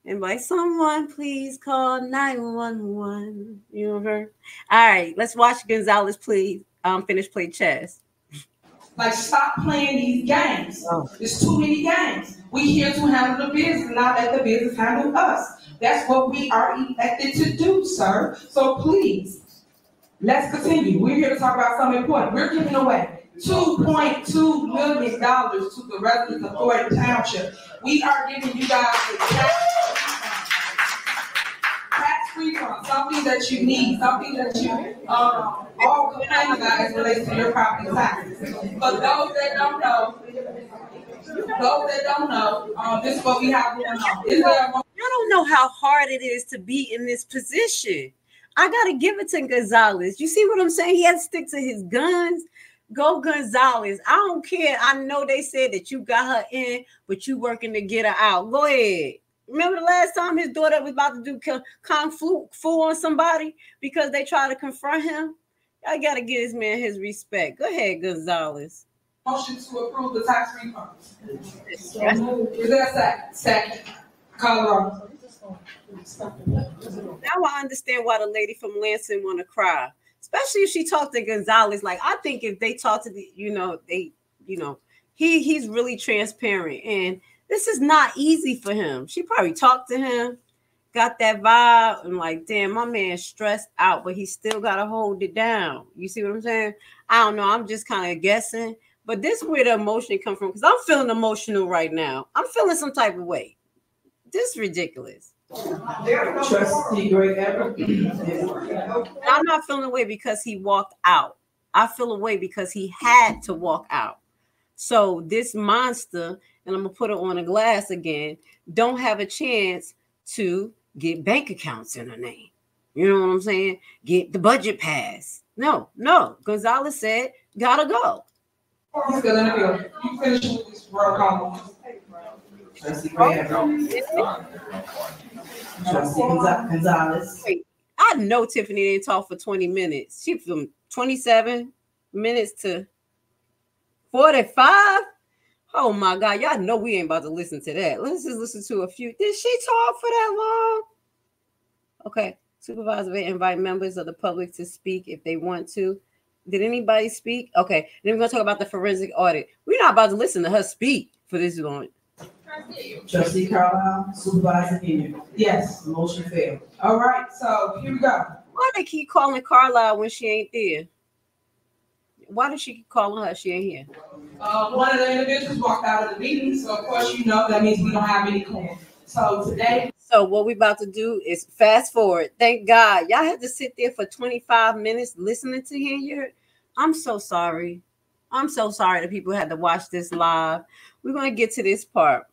And like, someone please call 911. You know her. All right, let's watch Gonzalez please finish play chess. Like, stop playing these games. There's too many games. We here to handle the business, not let the business handle us. That's what we are elected to do, sir. So please, let's continue. We're here to talk about something important. We're giving away $2.2 million to the residents of Thornton Township. We are giving you guys a tax refund, something that you need, something that you all complain about as relates to your property taxes. But those that don't know, this is what we have going on. I don't know how hard it is to be in this position. I gotta give it to Gonzalez. You see what I'm saying? He had to stick to his guns. Go Gonzalez. I don't care. I know they said that you got her in, but you working to get her out. Go ahead. Remember the last time his daughter was about to do kung fu on somebody because they tried to confront him? I got to give this man his respect. Go ahead, Gonzalez. Motion to approve the tax refunds. Is there a second? Call Now I understand why the lady from Lansing want to cry. Especially if she talked to Gonzalez. Like, I think if they talk to he's really transparent. And this is not easy for him. She probably talked to him, got that vibe, and like, damn, my man's stressed out, but he still got to hold it down. You see what I'm saying? I don't know. I'm just kind of guessing. But this is where the emotion comes from, because I'm feeling emotional right now. I'm feeling some type of way. This is ridiculous. Trustee Greg Everett. I'm not feeling away because he walked out. I feel away because he had to walk out. So this monster, and I'm gonna put it on a glass again, don't have a chance to get bank accounts in her name. You know what I'm saying? Get the budget passed. No. Gonzalez said, gotta go. He's still in the building. You finish with this roll call. Trustee Greg Everett. Trustee Gonzalez. Wait, I know Tiffany didn't talk for 20 minutes. She from 27 minutes to 45. Oh my God, y'all know we ain't about to listen to that. Let's just listen to a few. Did she talk for that long? Okay, supervisor may invite members of the public to speak if they want to. Did anybody speak? Okay, then we're gonna talk about the forensic audit. We're not about to listen to her speak for this long. Trustee Carlisle, Supervisor Henyard. Yes. Motion failed. All right, so here we go. Why they keep calling Carlisle when she ain't there? Why does she keep calling her? She ain't here. One of the individuals walked out of the meeting, so of course you know that means we don't have any clear. So today. So what we about to do is fast forward. Thank God. Y'all had to sit there for 25 minutes listening to Henyard. I'm so sorry. I'm so sorry that people had to watch this live. We're going to get to this part.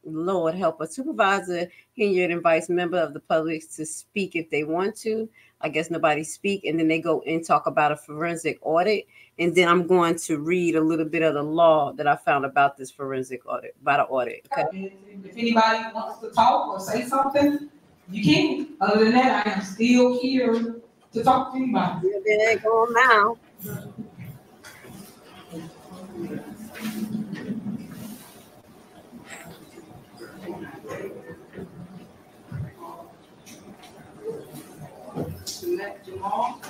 Lord help us. Supervisor Henyard invites member of the public to speak if they want to. I guess nobody speak, and then they go and talk about a forensic audit. And then I'm going to read a little bit of the law that I found about this forensic audit, about an audit. Okay. If anybody wants to talk or say something, you can. Other than that, I am still here to talk to anybody. Then they go now. Jamal.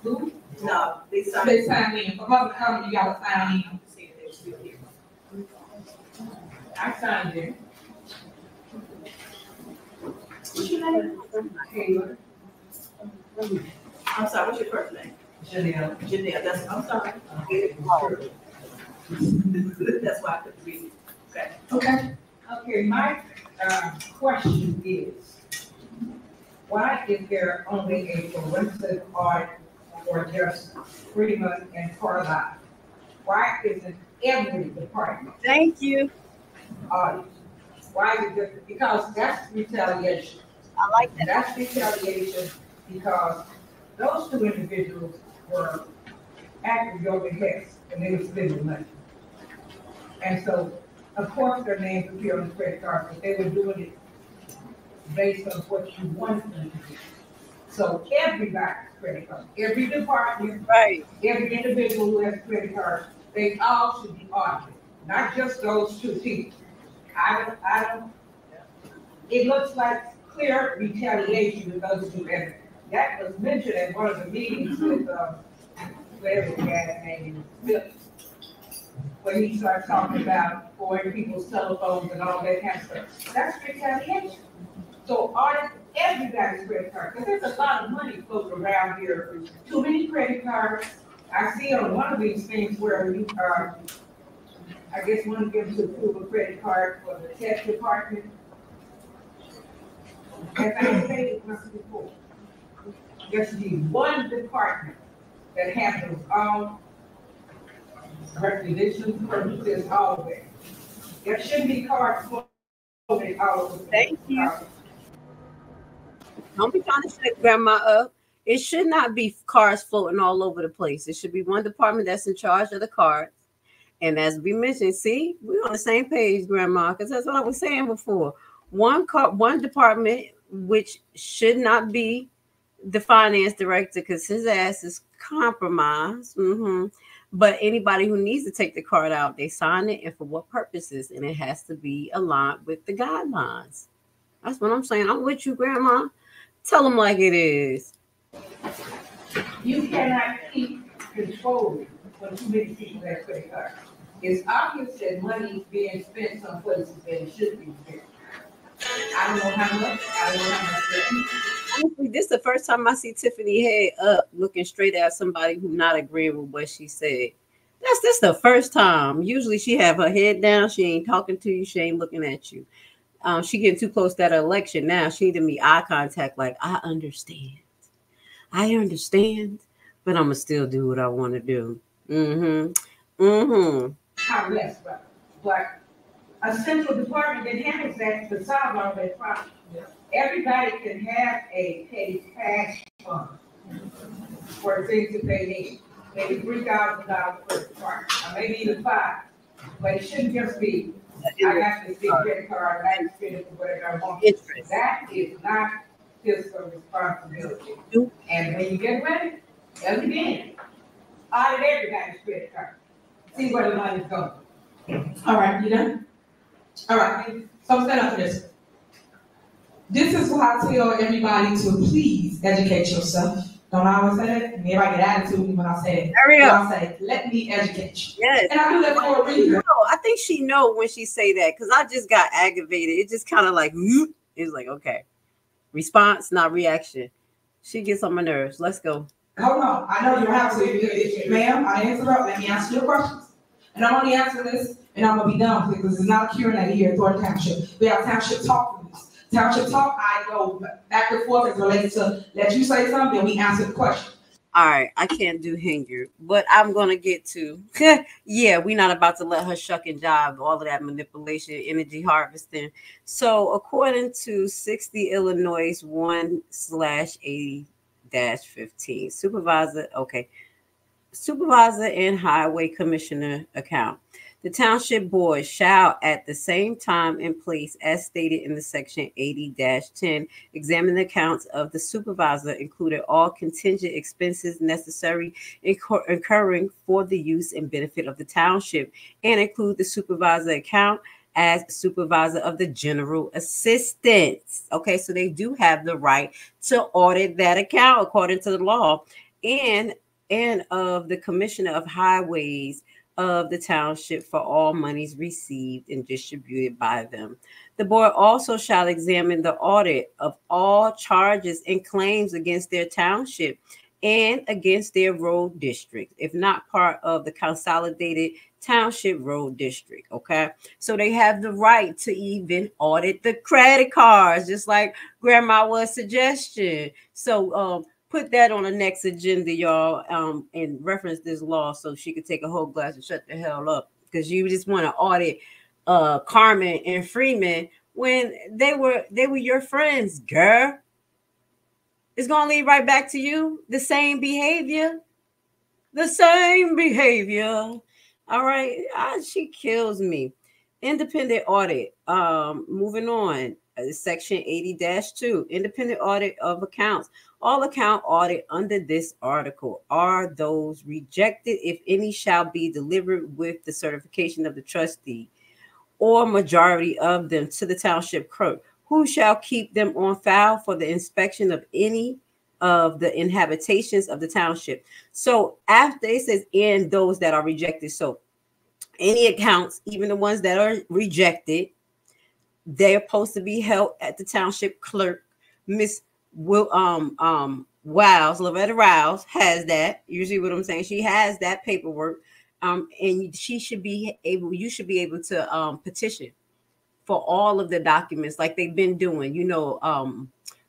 Who? No, they signed. They signed in. For public comment, you gotta sign in. I signed in. What's your name? Taylor. I'm sorry, what's your first name? Janelle. Janelle, that's, I'm sorry. That's why I couldn't read it. Okay. Okay. Okay, my question is, why is there only a forensic audit for just Freeman and Carlisle? Why isn't every department? Thank you. Audit? Why is it just, because that's retaliation. I like that. That's retaliation because those two individuals were acting your behest and they were spending money. And so, of course, their names appear on the credit card, but they were doing it based on what you wanted them to do. So everybody's credit card, every department, right, every individual who has a credit card, they all should be audited, not just those two people. I don't, it looks like clear retaliation with those two entities. That was mentioned at one of the meetings with, whatever the guy's name is, when he started talking about foreign people's telephones and all that kind of stuff. That's retaliation. So audit everybody's credit card, because there's a lot of money floating around here. Too many credit cards. I see on one of these things where you are, I guess one of them to approve a credit card for the tech department. As I stated once before, there should be one department that handles all requisitions, purchases, all of that. There shouldn't be cards floating all over. Thank you. Don't be trying to set grandma up. It should not be cars floating all over the place. It should be one department that's in charge of the cards. And as we mentioned, see, we're on the same page, grandma, because that's what I was saying before. One department, which should not be the finance director, because his ass is compromised. But anybody who needs to take the card out, they sign it, and for what purposes? And it has to be aligned with the guidelines. That's what I'm saying. I'm with you, grandma. Tell them like it is. You cannot keep controlling when too many people have credit cards. It's obvious that money is being spent some places that it should be spent. I don't know how much. I don't know how much. Honestly, this is the first time I see Tiffany head up looking straight at somebody who's not agreeing with what she said. That's the first time. Usually she have her head down. She ain't talking to you. She ain't looking at you. She getting too close to that election now. She need to make eye contact like, I understand, but I'm going to still do what I want to do. How less, but a central department that handles that to solve all that problem. Everybody can have a petty cash fund for things that they need. Maybe $3,000 per department, or maybe even $5,000. But it shouldn't just be, I got this big credit card, I can spend it for whatever I want. That is not fiscal responsibility. And when you get ready, again, audit everybody's credit card. See where the money's going. All right, you done? All right, so stand up for this. This is why I tell everybody to please educate yourself. Don't I always say that? Everybody get attitude when I say it. Hurry up. I say, let me educate you. Yes. And I do that for a reason. No, I think she know when she say that, because I just got aggravated. It just kind of like, it's like, okay. Response, not reaction. She gets on my nerves. Let's go. Hold on. I know you don't have to. Ma'am, I interrupt. Let me answer your questions. And I'm only answering this, and I'm going to be done because it's not a Q&A here at Thornton Township. We have Township Talk for this. Township Talk, I go back and forth as related to let you say something, and we answer the question. All right, I can't do Henyard, but I'm going to get to, yeah, we're not about to let her shuck and jive, all of that manipulation, energy harvesting. So according to 60 Illinois 1/80-15, supervisor and highway commissioner account. The Township Board shall, at the same time and place as stated in the section 80-10, examine the accounts of the supervisor, including all contingent expenses necessary incurring for the use and benefit of the township, and include the supervisor account as supervisor of the general assistants. Okay, so they do have the right to audit that account according to the law, and of the commissioner of highways of the township for all monies received and distributed by them. The board also shall examine the audit of all charges and claims against their township and against their road district, if not part of the consolidated township road district. Okay, so they have the right to even audit the credit cards, just like Grandma was suggestion. So put that on the next agenda, y'all, and reference this law so she could take a whole glass and shut the hell up, because you just want to audit Carmen and Freeman when they were your friends, girl. It's gonna lead right back to you. The same behavior. All right, she kills me. Independent audit. Moving on. Section 80-2, independent audit of accounts. All account audit under this article are those rejected, if any, shall be delivered with the certification of the trustee or majority of them to the township clerk, who shall keep them on file for the inspection of any of the inhabitations of the township. So after it says, and those that are rejected, so any accounts, even the ones that are rejected, they're supposed to be held at the township clerk. Miss Lavetta Rouse has that. You see what I'm saying? She has that paperwork. And she should be able, you should be able to petition for all of the documents like they've been doing. You know,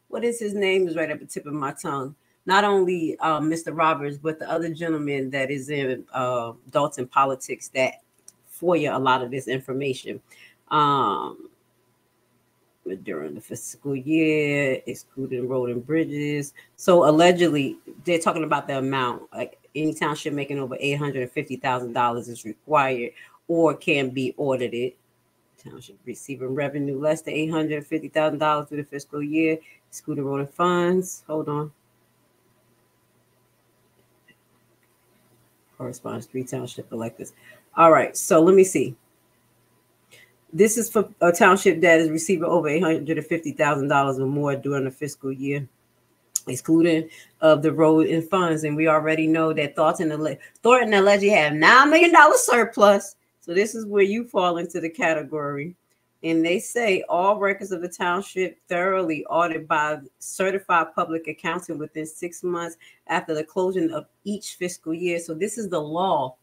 what is his name is right at the tip of my tongue. Not only Mr. Roberts, but the other gentleman that is in Dalton politics that FOIA a lot of this information. During the fiscal year, excluding road and bridges. So allegedly, they're talking about the amount. Like any township making over $850,000 is required or can be audited. Township receiving revenue less than $850,000 through the fiscal year, excluding road and funds. Hold on. Corresponds 3 township electors. All right, so let me see. This is for a township that is receiving over $850,000 or more during the fiscal year, excluding of the road and funds. And we already know that Thornton allegedly have $9 million surplus. So this is where you fall into the category. And they say all records of the township thoroughly audited by certified public accountant within 6 months after the closing of each fiscal year. So this is the law.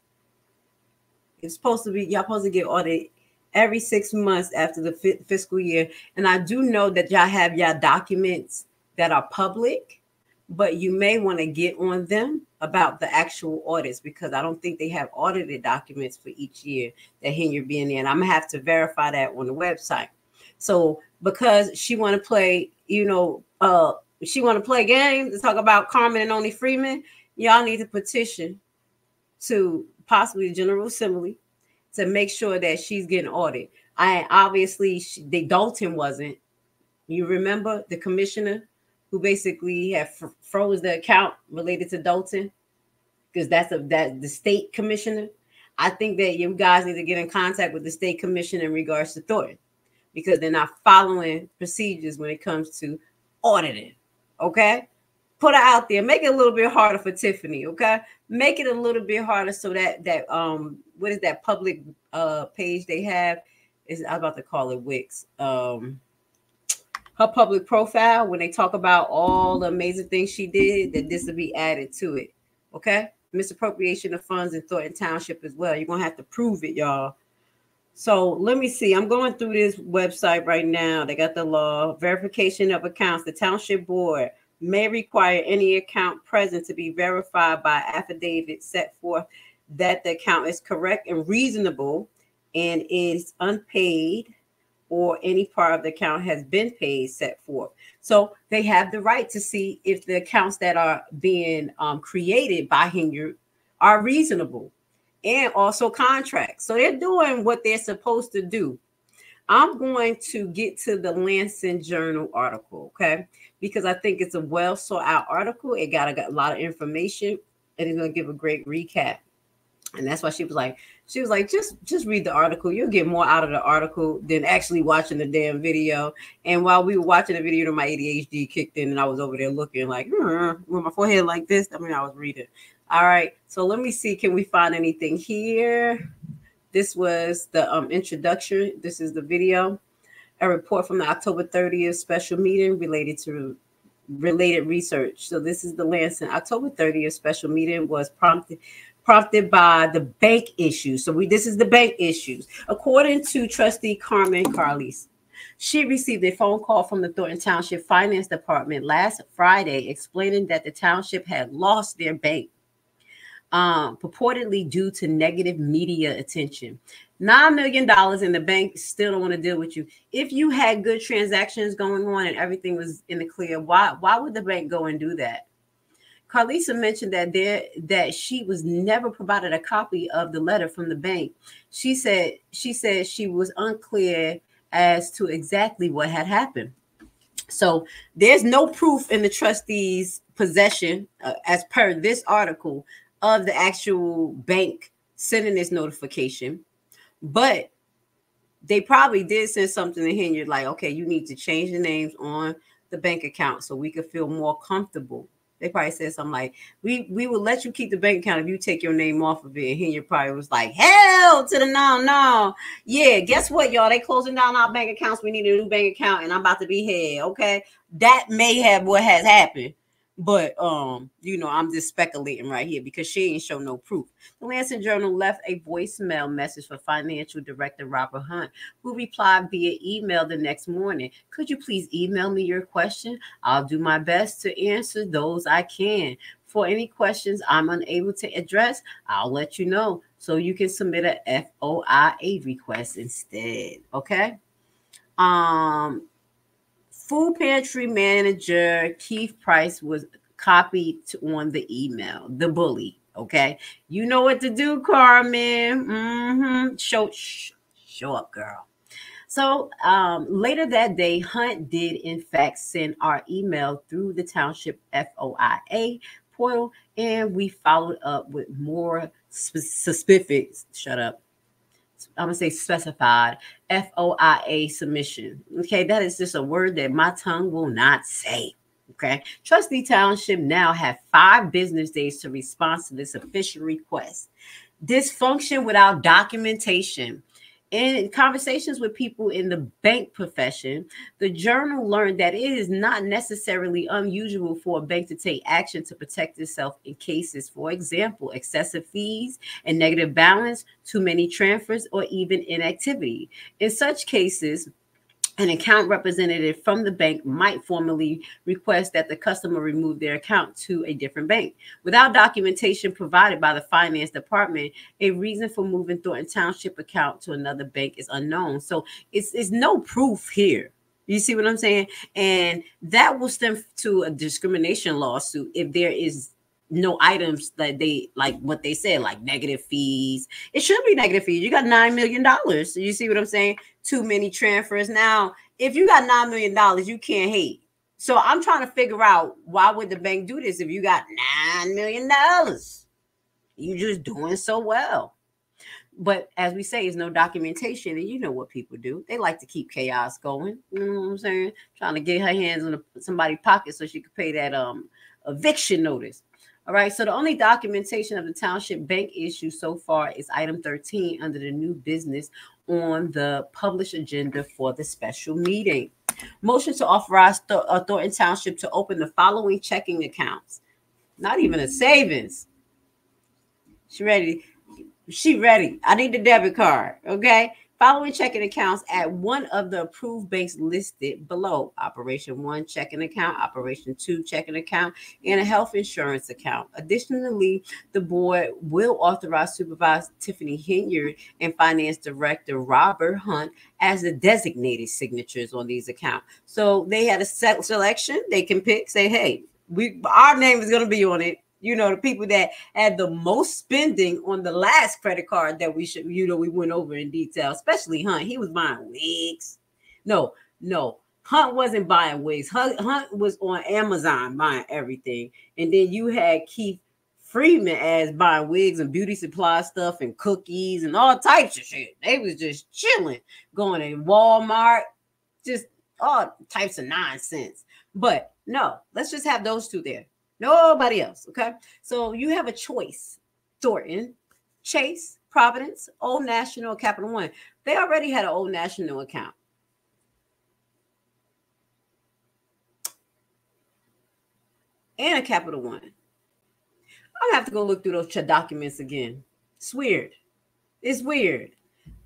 It's supposed to be, y'all supposed to get audited every 6 months after the fiscal year. And I do know that y'all have y'all documents that are public, but you may want to get on them about the actual audits, because I don't think they have audited documents for each year that Henyard being in. I'm gonna have to verify that on the website. So because she want to play, you know, she want to play games and talk about Carmen and only Freeman, y'all need to petition to possibly the General Assembly to make sure that she's getting audited. Obviously Dalton wasn't. You remember the commissioner who basically had froze the account related to Dalton, because that's the state commissioner. I think that you guys need to get in contact with the state commissioner in regards to Thornton, because they're not following procedures when it comes to auditing. Okay, put her out there, make it a little bit harder for Tiffany. Okay, make it a little bit harder so that what is that public page they have? I'm about to call it Wix. Her public profile, when they talk about all the amazing things she did, that this will be added to it. Okay, misappropriation of funds in Thornton Township as well. You're gonna have to prove it, y'all. So let me see. I'm going through this website right now. They got the law, verification of accounts. The Township Board may require any account present to be verified by affidavit set forth that the account is correct and reasonable and is unpaid, or any part of the account has been paid, set forth. So they have the right to see if the accounts that are being created by Henyard are reasonable, and also contracts. So they're doing what they're supposed to do. I'm going to get to the Lansing Journal article, okay? Because I think it's a well sought out article. It got a lot of information, and it's going to give a great recap. And that's why she was like, just read the article. You'll get more out of the article than actually watching the damn video. And while we were watching the video, my ADHD kicked in, and I was over there looking like, with my forehead like this. I mean, I was reading. All right. So let me see. Can we find anything here? This was the introduction. This is the video. A report from the October 30th special meeting related research. So this is the Lansing October 30th special meeting was prompted by the bank issues. So this is the bank issues. According to Trustee Carmen Carlis, she received a phone call from the Thornton Township Finance Department last Friday explaining that the township had lost their bank, purportedly due to negative media attention. $9 million in the bank still don't want to deal with you. If you had good transactions going on and everything was in the clear, why would the bank go and do that? Carlisa mentioned that she was never provided a copy of the letter from the bank. She said she was unclear as to exactly what had happened. So there's no proof in the trustee's possession, as per this article, of the actual bank sending this notification. But they probably did send something to Henyard like, okay, you need to change the names on the bank account so we could feel more comfortable. They probably said something like, we will let you keep the bank account if you take your name off of it. And Henyard probably was like, hell to the no. Yeah, guess what, y'all? They closing down our bank accounts. We need a new bank account, and I'm about to be here, okay? That may have what has happened. But, I'm just speculating right here because she ain't show no proof. The Lansing Journal left a voicemail message for Financial Director Robert Hunt, who replied via email the next morning. Could you please email me your question? I'll do my best to answer those I can. For any questions I'm unable to address, I'll let you know so you can submit a FOIA request instead. Okay? Food pantry manager Keith Price was copied on the email. The bully, okay? You know what to do, Carmen. Show up, girl. So later that day, Hunt did in fact send our email through the Township FOIA portal, and we followed up with more specific. Shut up. I'm going to say specified FOIA submission. Okay, that is just a word that my tongue will not say. Okay, Trustee Township now have 5 business days to respond to this official request. Dysfunction without documentation. In conversations with people in the bank profession, the Journal learned that it is not necessarily unusual for a bank to take action to protect itself in cases, for example, excessive fees and negative balance, too many transfers, or even inactivity. In such cases, an account representative from the bank might formally request that the customer remove their account to a different bank. Without documentation provided by the finance department, a reason for moving Thornton Township account to another bank is unknown. So it's no proof here. You see what I'm saying? And that will stem to a discrimination lawsuit if there is no items that they, like what they said, like negative fees. It should be negative fees. You got $9 million. So you see what I'm saying? Too many transfers. Now, if you got $9 million, you can't hate. So I'm trying to figure out, why would the bank do this if you got $9 million? You just doing so well. But as we say, there's no documentation, and you know what people do. They like to keep chaos going. You know what I'm saying? Trying to get her hands on somebody's pocket so she could pay that eviction notice. All right. So the only documentation of the township bank issue so far is item 13 under the new business on the published agenda for the special meeting. Motion to authorize Thornton Township to open the following checking accounts. Not even a savings. She ready. She ready. I need the debit card. Okay. Following checking accounts at one of the approved banks listed below: Operation 1 checking account, Operation 2 checking account, and a health insurance account. Additionally, the board will authorize Supervisor Tiffany Henyard and Finance Director Robert Hunt as the designated signatures on these accounts. So they had a selection. They can pick, say, hey, our name is going to be on it. You know, the people that had the most spending on the last credit card that we went over in detail, especially Hunt. He was buying wigs. No, Hunt wasn't buying wigs. Hunt was on Amazon buying everything. And then you had Keith Freeman as buying wigs and beauty supply stuff and cookies and all types of shit. They was just chilling, going to Walmart, just all types of nonsense. But no, let's just have those two there. Nobody else. Okay. So you have a choice: Thornton, Chase, Providence, Old National, Capital One. They already had an Old National account. And a Capital One. I'm gonna have to go look through those documents again. It's weird. It's weird.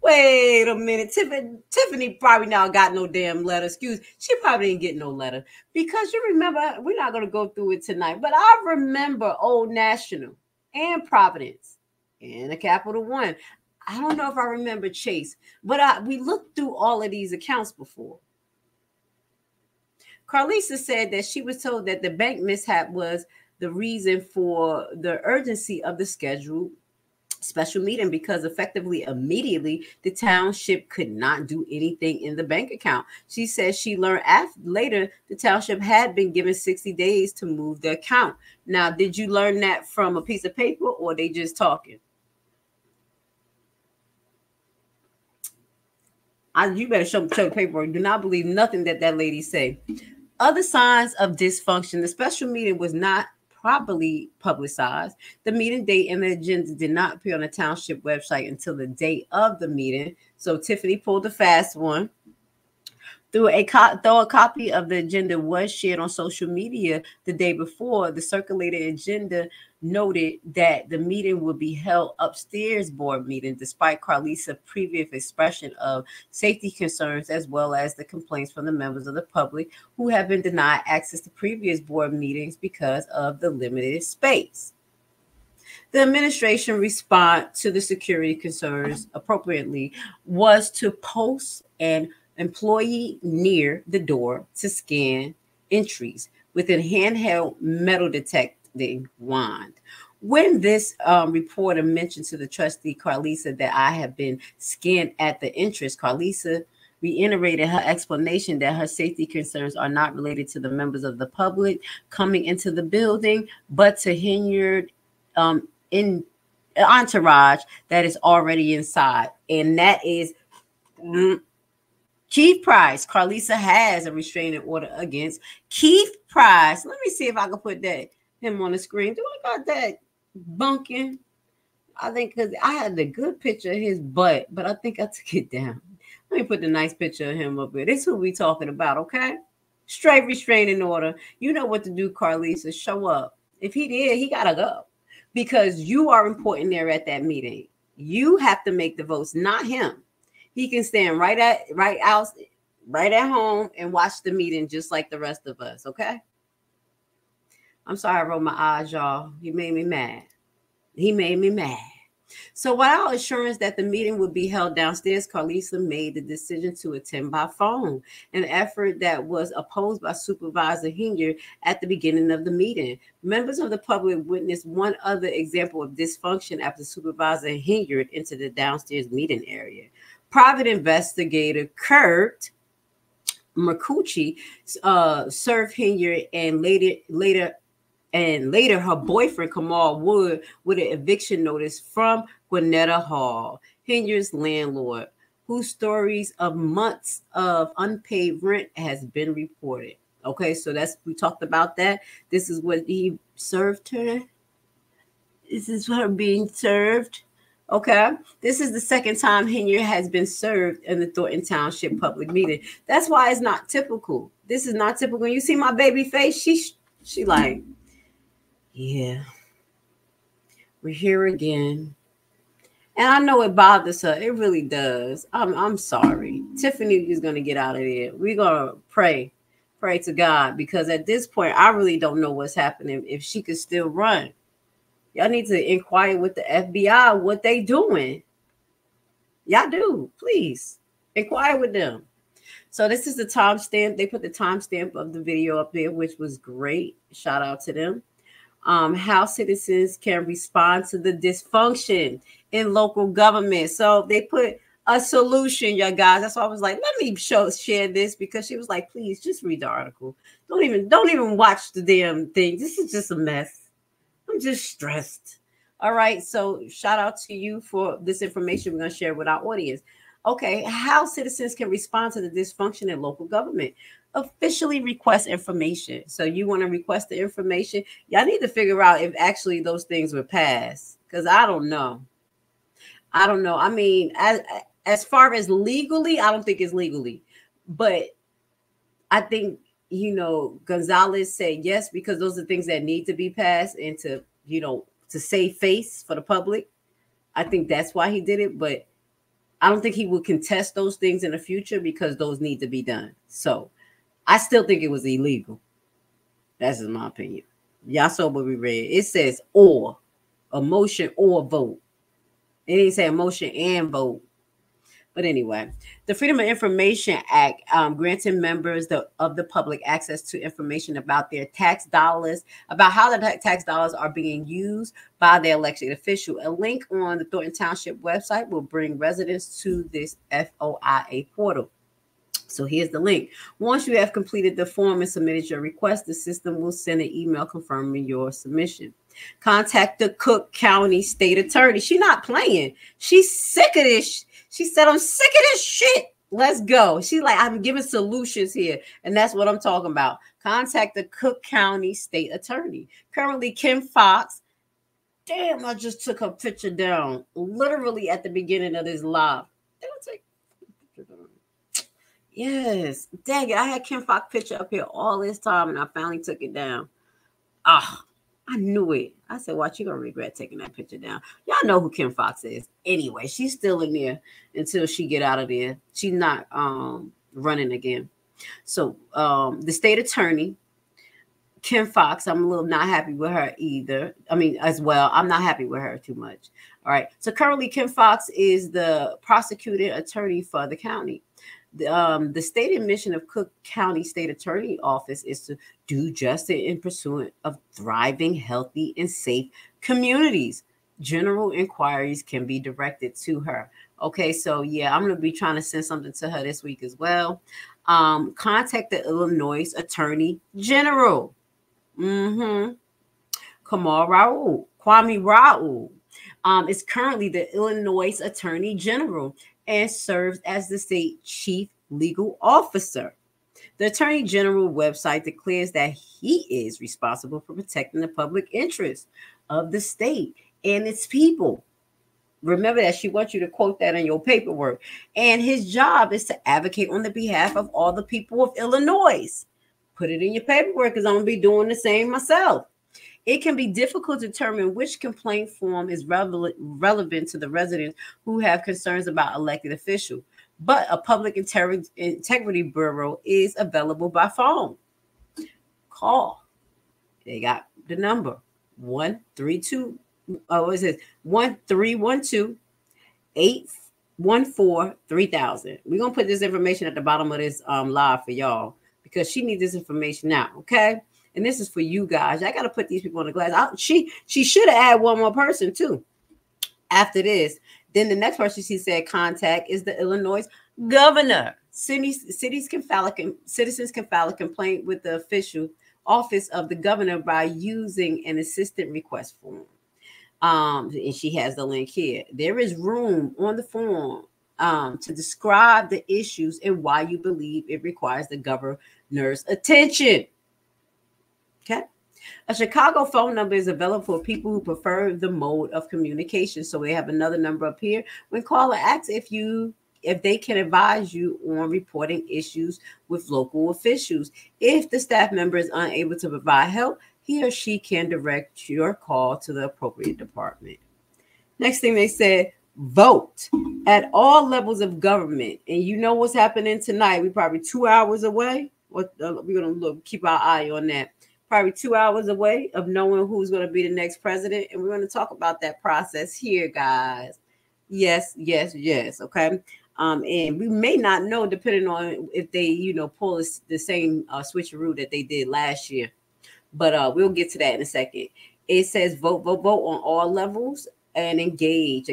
Wait a minute. Tiffany probably now got no damn letter. She probably didn't get no letter. Because you remember, we're not going to go through it tonight, but I remember Old National and Providence and a Capital One. I don't know if I remember Chase, but we looked through all of these accounts before. Carlisa said that she was told that the bank mishap was the reason for the urgency of the scheduled special meeting, because effectively immediately the township could not do anything in the bank account. She says she learned later the township had been given 60 days to move the account. Now, did you learn that from a piece of paper, or they just talking? You better show the paper. Do not believe nothing that lady say. Other signs of dysfunction: the special meeting was not properly publicized. The meeting date and the agenda did not appear on the township website until the day of the meeting. So Tiffany pulled a fast one. Though a copy of the agenda was shared on social media the day before, the circulated agenda noted that the meeting would be held upstairs board meeting, despite Carlisa's previous expression of safety concerns, as well as the complaints from the members of the public who have been denied access to previous board meetings because of the limited space. The administration response to the security concerns appropriately was to post an employee near the door to scan entries with a handheld metal detecting wand. When this reporter mentioned to the trustee Carlisa that I have been scanned at the entrance, Carlisa reiterated her explanation that her safety concerns are not related to the members of the public coming into the building, but to Henyard in entourage that is already inside. And that is Keith Price. Carlisa has a restraining order against Keith Price. Let me see if I can put him on the screen. Do I got that bunking? I think because I had the good picture of his butt, but I think I took it down. Let me put the nice picture of him up here. This is who we talking about, okay? Straight restraining order. You know what to do, Carlisa. Show up. If he did, he gotta go, because you are important there at that meeting. You have to make the votes, not him. He can stand right at home and watch the meeting just like the rest of us, okay? I'm sorry I rolled my eyes, y'all. He made me mad. So without assurance that the meeting would be held downstairs, Carlisa made the decision to attend by phone, an effort that was opposed by Supervisor Henyard at the beginning of the meeting. Members of the public witnessed one other example of dysfunction after Supervisor Henyard entered the downstairs meeting area. Private investigator Kurt Mercucci served Henyard and later her boyfriend Kamal Wood with an eviction notice from Gwinnett Hall. Henyard's landlord, whose stories of months of unpaid rent has been reported. Okay, so we talked about that. This is what he served her. This is her being served. Okay, this is the second time Henyard has been served in the Thornton Township public meeting. That's why it's not typical. This is not typical. When you see my baby face, she like, yeah, we're here again. And I know it bothers her. It really does. I'm sorry. Tiffany is going to get out of there. We're going to pray to God, because at this point, I really don't know what's happening, if she could still run. Y'all need to inquire with the FBI what they doing. Y'all do. Please inquire with them. So this is the timestamp. They put the timestamp of the video up there, which was great. Shout out to them. How citizens can respond to the dysfunction in local government. So they put a solution, y'all guys. That's why I was like, let me share this, because she was like, please just read the article. Don't even watch the damn thing. This is just a mess. I'm just stressed. All right. So shout out to you for this information we're going to share with our audience. Okay. How citizens can respond to the dysfunction in local government. Officially request information. So you want to request the information. Y'all need to figure out if actually those things were passed, because I don't know. I mean, as far as legally, I don't think it's legally, but I think, Gonzalez said yes, because those are things that need to be passed, and to save face for the public. I think that's why he did it, but I don't think he would contest those things in the future, because those need to be done. So I still think it was illegal. That's just my opinion. Y'all saw what we read. It says or, a motion or vote. It didn't say a motion and vote. But anyway, the Freedom of Information Act granting members of the public access to information about their tax dollars, about how the tax dollars are being used by the elected official. A link on the Thornton Township website will bring residents to this FOIA portal. So here's the link. Once you have completed the form and submitted your request, the system will send an email confirming your submission. Contact the Cook County State Attorney. She's not playing. She's sick of this. She said, I'm sick of this shit. Let's go. She's like, I'm giving solutions here. And that's what I'm talking about. Contact the Cook County State Attorney. Currently, Kim Fox. Damn, I just took her picture down. Literally at the beginning of this live. Yes. Dang it. I had Kim Fox picture up here all this time, and I finally took it down. Ah, I knew it. I said, watch, you're going to regret taking that picture down. Y'all know who Kim Fox is. Anyway, she's still in there until she get out of there. She's not running again. So the state attorney, Kim Fox, I'm a little not happy with her either. I mean, as well, I'm not happy with her too much. All right. So currently, Kim Fox is the prosecuting attorney for the county. The stated mission of Cook County State Attorney Office is to do justice in pursuit of thriving, healthy, and safe communities. General inquiries can be directed to her. Okay, so yeah, I'm going to be trying to send something to her this week as well. Contact the Illinois Attorney General. Kwame Raoul is currently the Illinois Attorney General and serves as the state chief legal officer. The Attorney General website declares that he is responsible for protecting the public interest of the state and its people. Remember that. She wants you to quote that in your paperwork. And his job is to advocate on the behalf of all the people of Illinois. Put it in your paperwork, because I'm going to be doing the same myself. It can be difficult to determine which complaint form is relevant to the residents who have concerns about elected officials, but a public integrity bureau is available by phone. Call. They got the number 132. What is it? 1312-814-3000. We're gonna put this information at the bottom of this live for y'all, because she needs this information now. Okay. And this is for you guys. I got to put these people on the glass. She should have added one more person too. After this, then the next person she said contact is the Illinois governor. Citizens can file a complaint with the official office of the governor by using an assistant request form. And she has the link here. There is room on the form to describe the issues and why you believe it requires the governor's attention. Okay. A Chicago phone number is available for people who prefer the mode of communication. So we have another number up here. When caller asks if they can advise you on reporting issues with local officials. If the staff member is unable to provide help, he or she can direct your call to the appropriate department. Next thing they said, vote at all levels of government. And you know what's happening tonight. We're probably 2 hours away. We're going to keep our eye on that. Probably 2 hours away of knowing who's going to be the next president. And we're going to talk about that process here, guys. Yes, yes, yes. Okay. And we may not know, depending on if they, pull the same switcheroo that they did last year. But we'll get to that in a second. It says vote on all levels and engage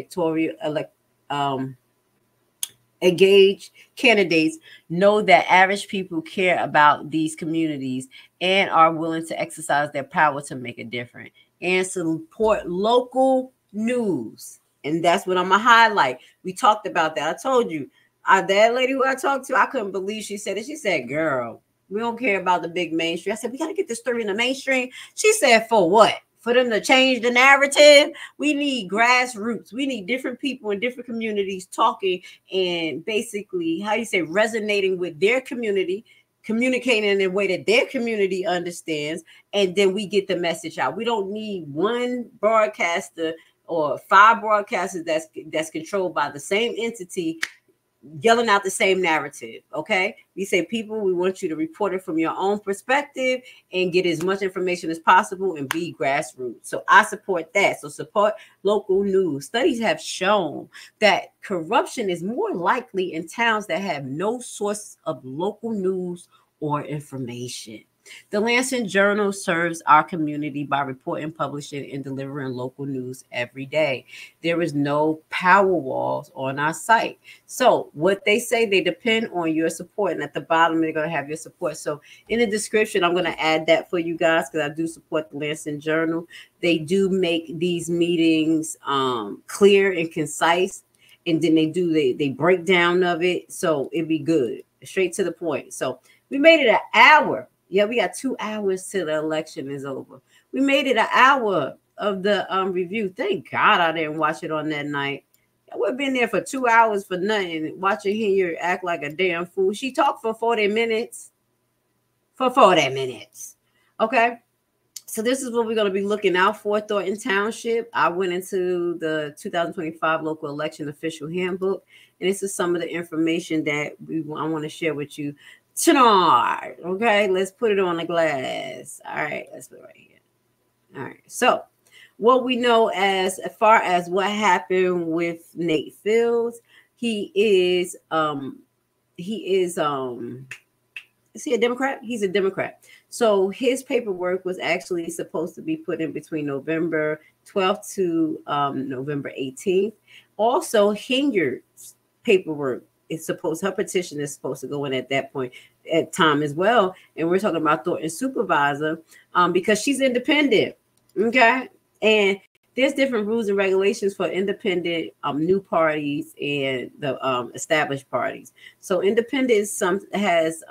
engage candidates. Know that average people care about these communities and are willing to exercise their power to make a difference and support local news. And that's what I'm gonna highlight. We talked about that. I told you, that lady who I talked to, I couldn't believe she said it. She said, "Girl, we don't care about the big mainstream." I said, "We got to get this story in the mainstream." She said, "For what? For them to change the narrative? We need grassroots. We need different people in different communities talking and basically, resonating with their community, communicating in a way that their community understands, and then we get the message out. We don't need one broadcaster or 5 broadcasters that's controlled by the same entity yelling out the same narrative. Okay, we say, people, we want you to report it from your own perspective and get as much information as possible and be grassroots. So I support that. So support local news. Studies have shown that corruption is more likely in towns that have no source of local news or information. The Lansing Journal serves our community by reporting, publishing, and delivering local news every day. There is no power walls on our site. So what they say, they depend on your support. And at the bottom, they're going to have your support. So in the description, I'm going to add that for you guys because I do support the Lansing Journal. They do make these meetings clear and concise. And then they break down of it. So it'd be good. Straight to the point. So we made it an hour. Yeah, we got 2 hours till the election is over. We made it an hour of the review. Thank God I didn't watch it on that night. I would have been there for 2 hears for nothing, watching Henyard act like a damn fool. She talked for 40 minutes. Okay. So this is what we're going to be looking out for, Thornton Township. I went into the 2025 local election official handbook, and this is some of the information that I want to share with you tonight. Okay, let's put it on the glass. All right, let's put it right here. All right, so what we know as far as what happened with Nate Fields, is he a Democrat? He's a Democrat. So his paperwork was actually supposed to be put in between November 12th to November 18th. Also, Henyard's paperwork her petition is supposed to go in at that point at time as well. And we're talking about Thornton's supervisor because she's independent. Okay. And there's different rules and regulations for independent new parties and the established parties. So independent has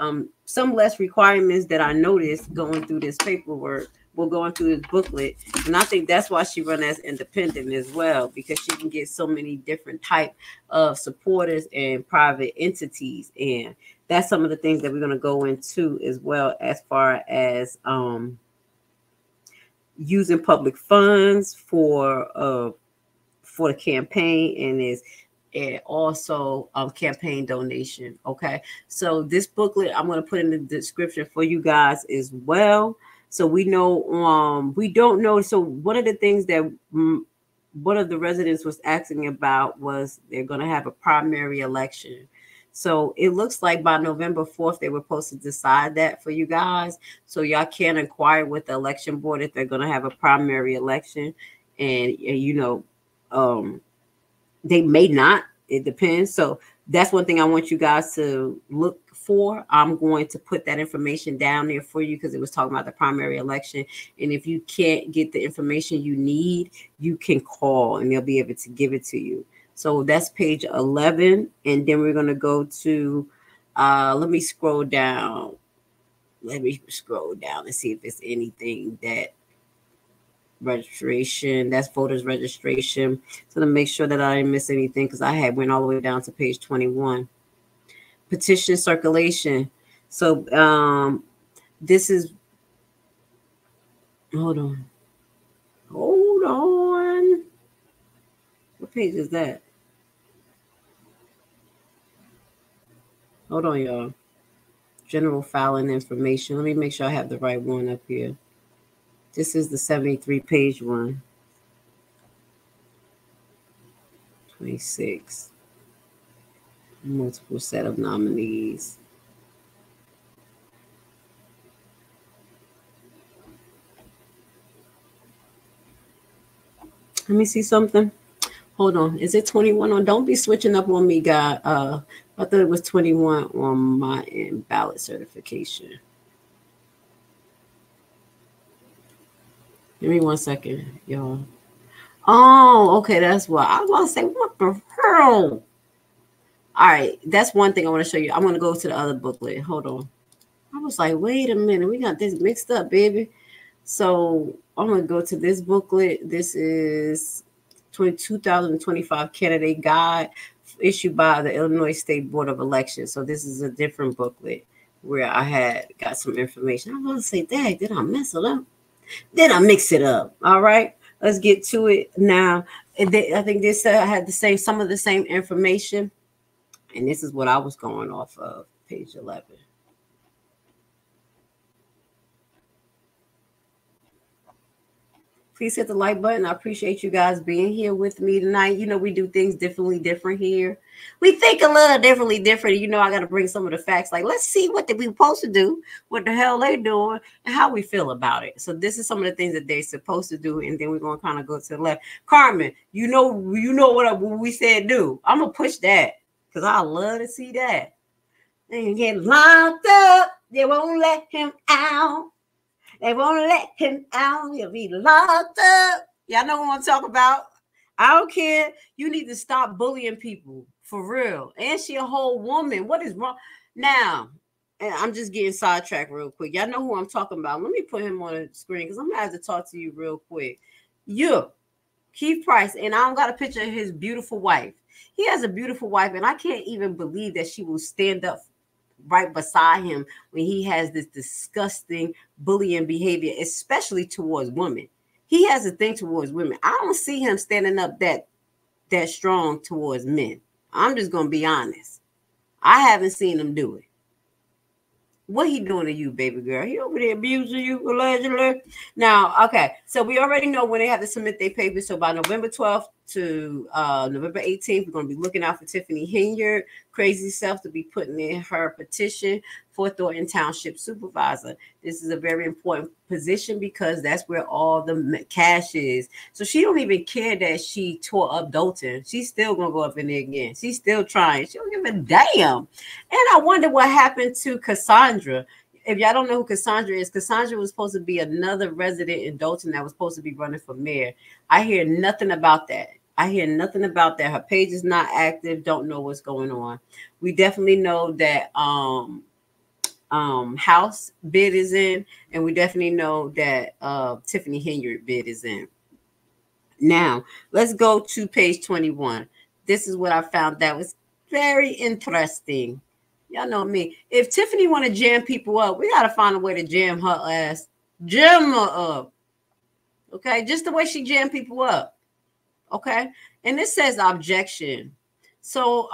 some less requirements that I noticed going through this paperwork. We're going through this booklet. And I think that's why she run as independent as well, because she can get so many different type of supporters and private entities. And that's some of the things that we're going to go into as well, as far as using public funds for the campaign and also campaign donation. Okay. So this booklet I'm going to put in the description for you guys as well. So we know, we don't know. So one of the things that one of the residents was asking about was they're going to have a primary election. So it looks like by November 4th, they were supposed to decide that for you guys. So y'all can inquire with the election board if they're going to have a primary election. And, they may not. It depends. So that's one thing I want you guys to look for. I'm going to put that information down there for you because it was talking about the primary election. And if you can't get the information you need, you can call and they'll be able to give it to you. So that's page 11. And then we're going to go to, let me scroll down. Let me scroll down and see if there's anything that registration, that's voters registration. So to make sure that I didn't miss anything, because I had went all the way down to page 21. Petition circulation. So this is, hold on. What page is that? Hold on, y'all. General filing information. Let me make sure I have the right one up here. This is the 73-page one. 26. Multiple set of nominees. Let me see something. Hold on. Is it 21 on? Don't be switching up on me, God. I thought it was 21 on my end, ballot certification. Give me 1 second, y'all. Oh, okay. That's why. I was going to say, what the hell? All right. That's one thing I want to show you. I'm going to go to the other booklet. Hold on. I was like, wait a minute. We got this mixed up, baby. So I'm going to go to this booklet. This is 2025 Candidate Guide issued by the Illinois State Board of Elections. So this is a different booklet where I had got some information. I was going to say, dang, did I mess it up? Did I mix it up? All right. Let's get to it now. I think this had some of the same information. And this is what I was going off of, page 11. Please hit the like button. I appreciate you guys being here with me tonight. You know, we do things different here. We think a little different. You know, I got to bring some of the facts. Like, let's see what we supposed to do, what the hell they doing, and how we feel about it. So this is some of the things that they're supposed to do. And then we're going to kind of go to the left. Carmen, you know what we said do. I'm going to push that because I love to see that. They get locked up. They won't let him out. They won't let him out. He'll be locked up. Y'all know what I'm talking about. I don't care. You need to stop bullying people for real. And she a whole woman. What is wrong? Now, and I'm just getting sidetracked real quick. Y'all know who I'm talking about. Let me put him on the screen because I'm going to have to talk to you real quick. Keith Price. And I don't got a picture of his beautiful wife. He has a beautiful wife. And I can't even believe that she will stand up right beside him when he has this disgusting bullying behavior, especially towards women. He has a thing towards women. I don't see him standing up that strong towards men. I'm just going to be honest. I haven't seen him do it. What he doing to you, baby girl? He over there abusing you, allegedly. Now, okay, so we already know when they have to submit their papers. So by November 12th to November 18th, we're going to be looking out for Tiffany Henyard, crazy self, to be putting in her petition for Thornton Township supervisor. This is a very important position because that's where all the cash is. So she don't even care that she tore up Dalton. She's still going to go up in there again. She's still trying. She don't give a damn. And I wonder what happened to Cassandra. If y'all don't know who Cassandra is, Cassandra was supposed to be another resident in Dalton that was supposed to be running for mayor. I hear nothing about that. Her page is not active. Don't know what's going on. We definitely know that House bid is in, and we definitely know that Tiffany Henyard bid is in. Now, let's go to page 21. This is what I found that was very interesting. Y'all know me. If Tiffany want to jam people up, we got to find a way to jam her ass. Jam her up. Okay? Just the way she jammed people up. Okay? And this says objection. So,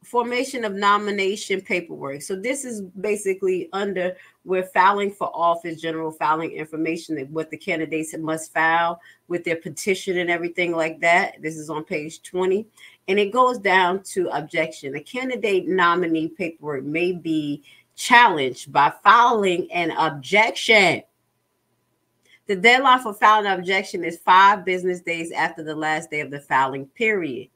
formation of nomination paperwork. So this is basically under we're filing for office, general filing information, that what the candidates must file with their petition and everything like that. This is on page 20. And it goes down to objection. The candidate nominee paperwork may be challenged by filing an objection. The deadline for filing an objection is 5 business days after the last day of the filing period.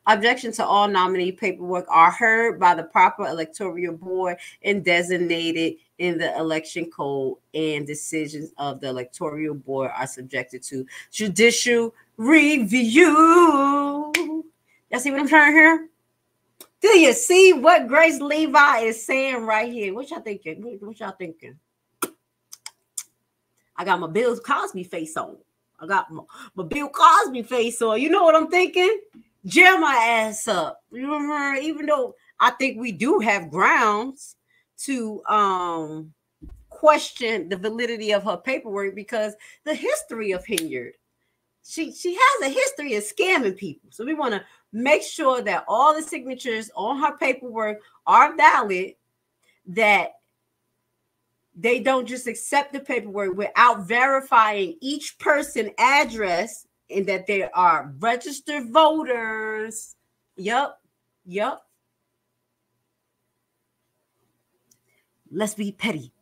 Objections to all nominee paperwork are heard by the proper electoral board and designated in the election code, and decisions of the electoral board are subjected to judicial review. Y'all see what I'm trying here? Do you see what Grace Levi is saying right here? What y'all thinking? What y'all thinking? I got my Bill Cosby face on. I got my Bill Cosby face on. You know what I'm thinking? Jam my ass up. You remember, even though I think we do have grounds to question the validity of her paperwork, because the history of Henyard, she has a history of scamming people. So we want to make sure that all the signatures on her paperwork are valid, that they don't just accept the paperwork without verifying each person's address, and that they are registered voters. Yup. Let's be petty.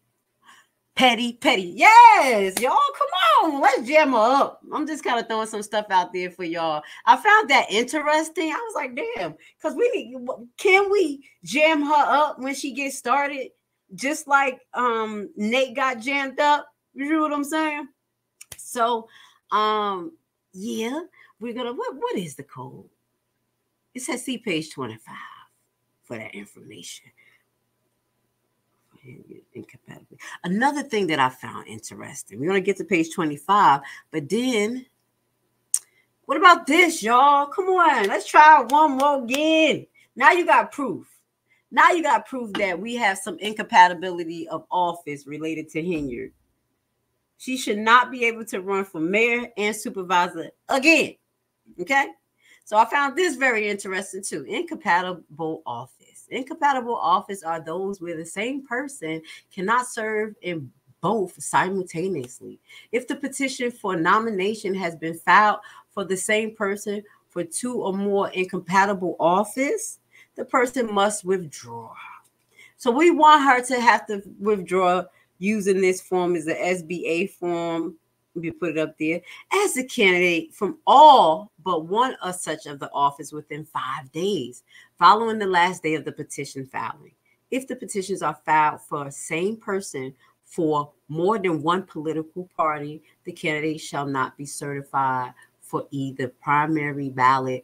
Petty. Yes, y'all, come on. Let's jam her up. I'm just kind of throwing some stuff out there for y'all. I found that interesting. I was like, damn, because can we jam her up when she gets started? Just like Nate got jammed up. You know what I'm saying? So, yeah, we're gonna. What is the code? It says see page 25 for that information. Incompatible. Another thing that I found interesting. We're gonna get to page 25, but then what about this, y'all? Come on, let's try one more again. Now you got proof. Now you got proof that we have some incompatibility of office related to Henyard. She should not be able to run for mayor and supervisor again. Okay. So I found this very interesting too. Incompatible office. Incompatible office are those where the same person cannot serve in both simultaneously. If the petition for nomination has been filed for the same person for 2 or more incompatible office, the person must withdraw. So we want her to have to withdraw using this form as the SBA form. We put it up there as a candidate from all but one or such of the office within 5 days following the last day of the petition filing. If the petitions are filed for the same person for more than one political party, the candidate shall not be certified for either primary ballot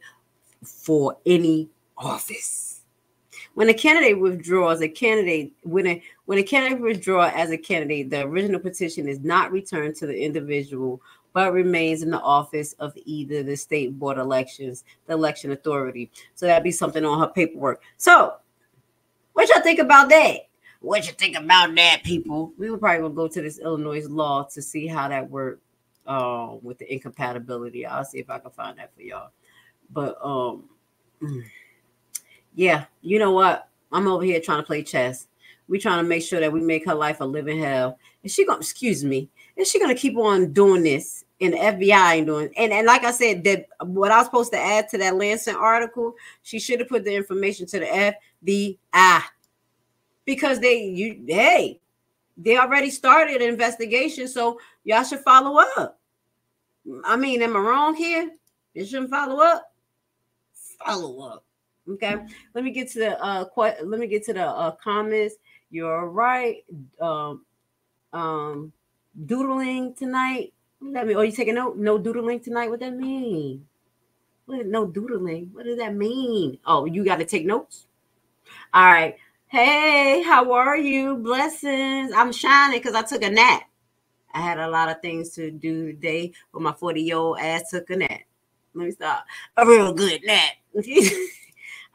for any office. When a candidate withdraws, when a candidate withdraws as a candidate, the original petition is not returned to the individual, but remains in the office of either the state board elections, the election authority. So that'd be something on her paperwork. So what y'all think about that? What you think about that, people? We were probably gonna go to this Illinois law to see how that worked with the incompatibility. I'll see if I can find that for y'all. But yeah, you know what? I'm over here trying to play chess. We're trying to make sure that we make her life a living hell. And she gonna, excuse me, is she gonna keep on doing this? And the FBI ain't doing. And like I said, that what I was supposed to add to that Lancet article, she should have put the information to the FBI, because they already started an investigation. So y'all should follow up. I mean, am I wrong here? You shouldn't follow up. Follow up. Okay, let me get to the comments. You're right. Doodling tonight. What does that mean? Oh, you take a note? No doodling tonight. What that mean? No doodling. What does that mean? Oh, you got to take notes. All right. Hey, how are you? Blessings. I'm shining because I took a nap. I had a lot of things to do today, but my 40-year-old ass took a nap. Let me stop. A real good nap.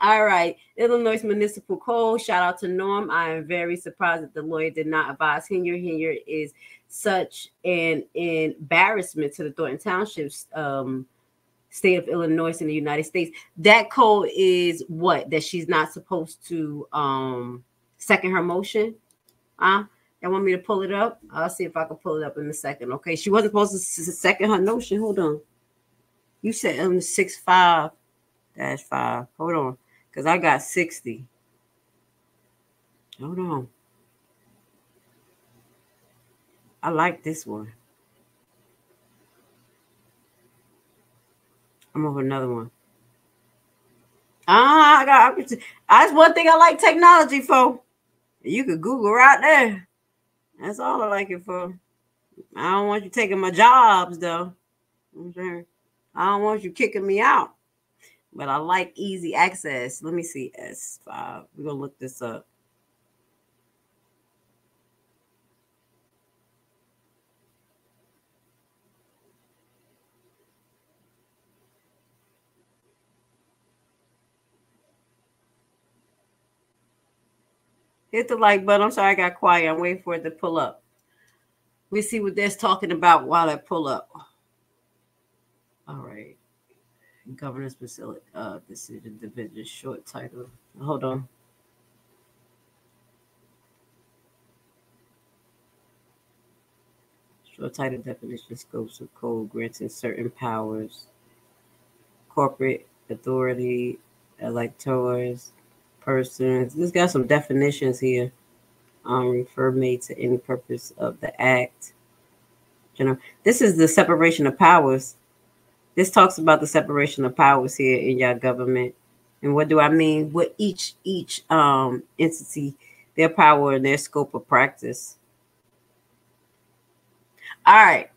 All right. Illinois Municipal Code. Shout out to Norm. I am very surprised that the lawyer did not advise Henyard. Henyard is such an embarrassment to the Thornton Township state of Illinois in the United States. That code is what? That she's not supposed to second her motion? Y'all want me to pull it up? I'll see if I can pull it up in a second. Okay. She wasn't supposed to second her motion. Hold on. You said 65-5. Hold on. Because I got 60. Hold on. I like this one. I'm over another one. That's one thing I like technology for. You could Google right there. That's all I like it for. I don't want you taking my jobs, though. Okay. I don't want you kicking me out. But I like easy access. Let me see. S5. We're going to look this up. Hit the like button. I'm sorry I got quiet. I'm waiting for it to pull up. We see what that's talking about while I pull up. All right. Governor's facility decision division short title. Hold on. Short title definition scopes of code granting certain powers. Corporate authority, electors, persons. This got some definitions here. Refer made to any purpose of the act. This is the separation of powers. This talks about the separation of powers here in your government. And what do I mean? What each entity, their power and their scope of practice. All right.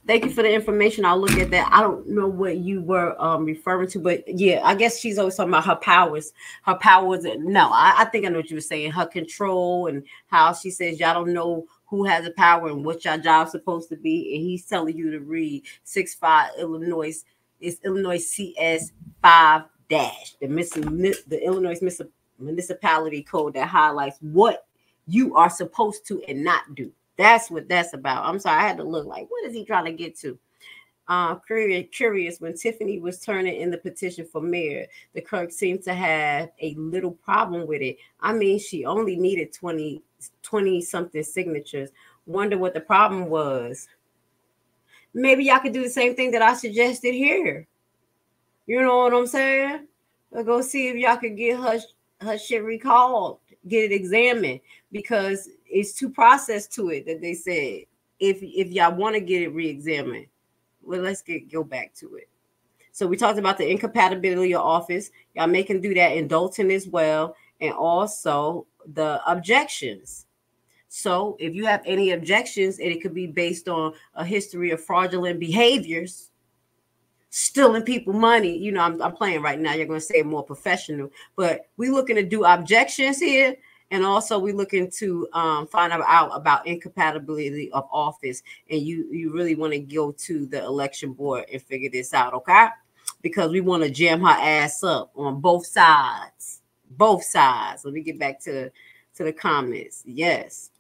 Thank you for the information. I'll look at that. I don't know what you were referring to, but yeah, I guess she's always talking about her powers. Her powers. No, I think I know what you were saying. Her control and how she says y'all don't know who has the power and what your job's supposed to be. And he's telling you to read 6.5 Illinois. It's Illinois CS 5-, the Illinois Municipality Code that highlights what you are supposed to and not do. That's what that's about. I'm sorry, I had to look like, what is he trying to get to? Curious, when Tiffany was turning in the petition for mayor, the clerk seemed to have a little problem with it. I mean, she only needed 20 something signatures. Wonder what the problem was. Maybe y'all could do the same thing that I suggested here. You know what I'm saying? We'll go see if y'all could get her shit recalled, get it examined, because it's two process to it that they said. If y'all want to get it re-examined, well, let's go back to it. So we talked about the incompatibility of office. Y'all may can do that in Dalton as well, and also the objections. So if you have any objections, and it could be based on a history of fraudulent behaviors, stealing people money. You know, I'm playing right now. You're going to say more professional, but we're looking to do objections here. And also we're looking to find out about incompatibility of office. And you really want to go to the election board and figure this out, okay? Because we want to jam her ass up on both sides. Both sides. Let me get back to the comments. Yes.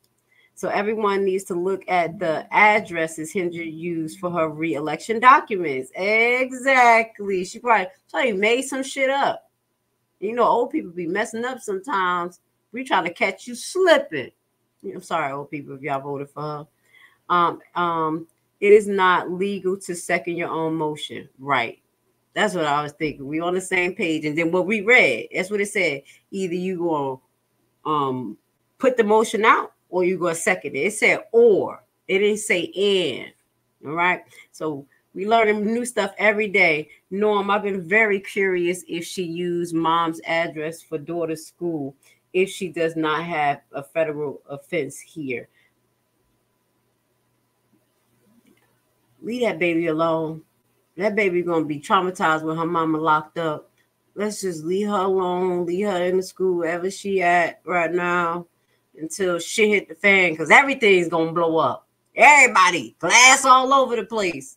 So everyone needs to look at the addresses Henyard used for her re-election documents. Exactly. She probably made some shit up. You know, old people be messing up sometimes. We trying to catch you slipping. I'm sorry, old people, if y'all voted for her. It is not legal to second your own motion. Right. That's what I was thinking. We on the same page. And then what we read, that's what it said. Either you going put the motion out or you going to second it. It said or. It didn't say and. All right. So we learning new stuff every day. Norm, I've been very curious if she used mom's address for daughter's school if she does not have a federal offense here. Leave that baby alone. That baby going to be traumatized with her mama locked up. Let's just leave her alone. Leave her in the school wherever she at right now until shit hit the fan, because everything's going to blow up. Everybody, glass all over the place.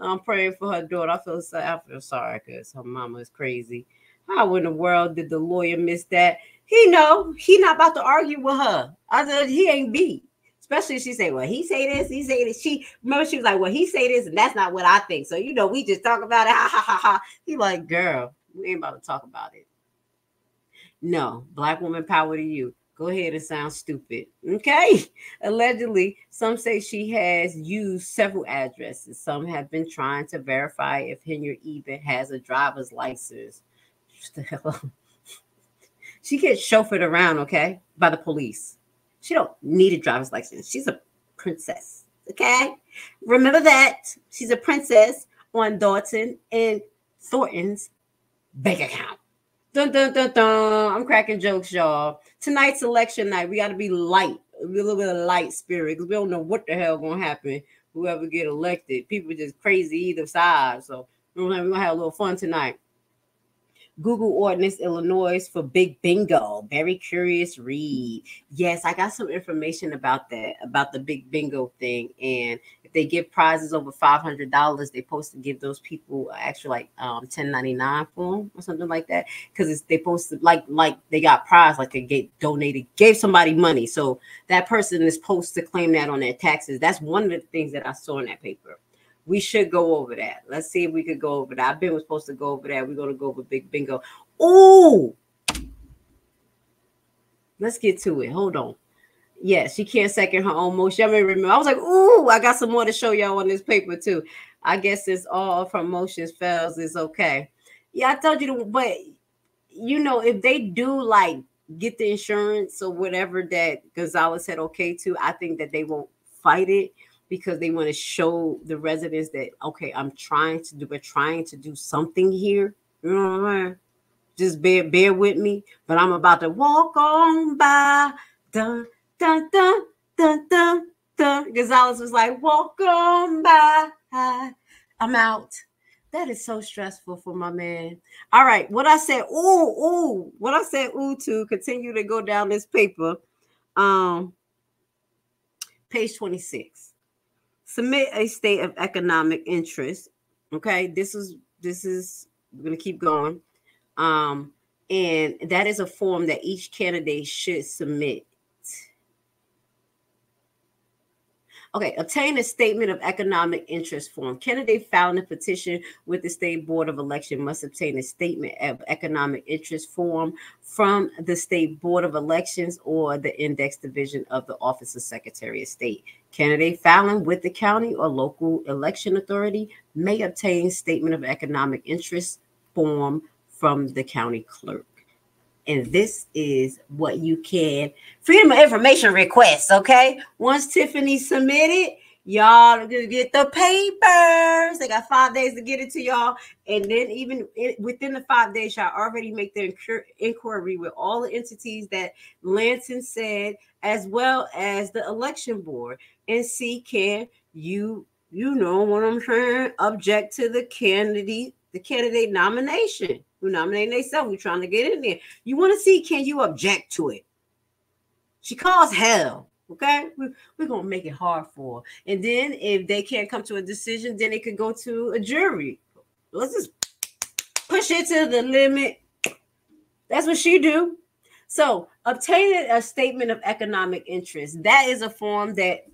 I'm praying for her daughter. I feel sorry because her mama is crazy. How in the world did the lawyer miss that? He not about to argue with her. I said he ain't beat. Especially if she say, well, he say this, he say this. Remember she was like, well, he say this, and that's not what I think. So, you know, we just talk about it. Ha, ha, ha, ha. He like, girl, we ain't about to talk about it. No, black woman power to you. Go ahead and sound stupid. Okay. Allegedly, some say she has used several addresses. Some have been trying to verify if Henyard even has a driver's license. What the hell? She gets chauffeured around, okay, by the police. She don't need a driver's license. She's a princess, okay? Remember that. She's a princess on Thornton's bank account. Dun, dun, dun, dun. I'm cracking jokes, y'all. Tonight's election night. We got to be light, a little bit of light spirit, because we don't know what the hell going to happen. Whoever get elected, people just crazy either side. So we're going to have a little fun tonight. Google Ordinance, Illinois for Big Bingo. Very curious read. Yes, I got some information about that, about the Big Bingo thing. And if they give prizes over $500, they're supposed to give those people actually like 1099 form or something like that. Because they supposed to like they got prize, like they gave somebody money. So that person is supposed to claim that on their taxes. That's one of the things that I saw in that paper. We should go over that. Let's see if we could go over that. I've been supposed to go over that. We're going to go over Big Bingo. Ooh. Let's get to it. Hold on. Yeah, she can't second her own motion. I remember. I was like, ooh, I got some more to show y'all on this paper too. I guess it's all from motions fails is okay. Yeah, I told you to, but you know, if they do like get the insurance or whatever that Gonzalez said okay to, I think that they won't fight it, because they want to show the residents that, okay, we're trying to do something here. You know what I mean? Just bear with me. But I'm about to walk on by. Dun, dun, dun, dun, dun, dun. Gonzalez was like, walk on by. I'm out. That is so stressful for my man. All right. What I said, what I said, to continue to go down this paper. Page 26. Submit a state of economic interest. Okay, this is we're gonna keep going. And that is a form that each candidate should submit. Okay, obtain a statement of economic interest form. Candidate filing a petition with the State Board of Election must obtain a statement of economic interest form from the State Board of Elections or the Index Division of the Office of Secretary of State. Candidate filing with the county or local election authority may obtain statement of economic interest form from the county clerk. And this is what you can, Freedom of Information request, okay? Once Tiffany submitted, y'all get the papers. They got 5 days to get it to y'all. And then even within the 5 days, y'all already make the inquiry with all the entities that Lansing said, as well as the election board, and see, can you know what I'm saying, object to the candidate nomination. Who nominating themselves? We're trying to get in there. You want to see, can you object to it? She calls hell. Okay, we're gonna make it hard for her. And then if they can't come to a decision, then it could go to a jury. Let's just push it to the limit. That's what she do. So obtaining a statement of economic interest, that is a form that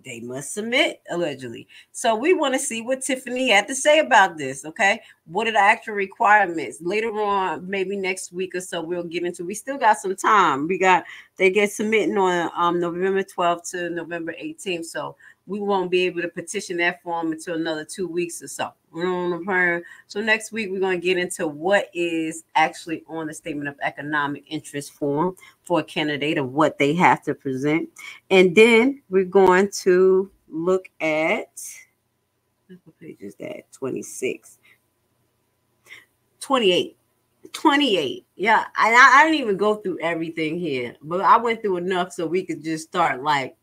they must submit, allegedly. So we want to see what Tiffany had to say about this, okay? What are the actual requirements? Later on, maybe next week or so, we'll get into. We still got some time. They get submitting on November 12th to November 18th. So we won't be able to petition that form until another 2 weeks or so. You know what I'm saying? So next week, we're going to get into what is actually on the statement of economic interest form for a candidate, of what they have to present. And then we're going to look at, what page is that? 26. 28. Yeah, I didn't even go through everything here, but I went through enough so we could just start like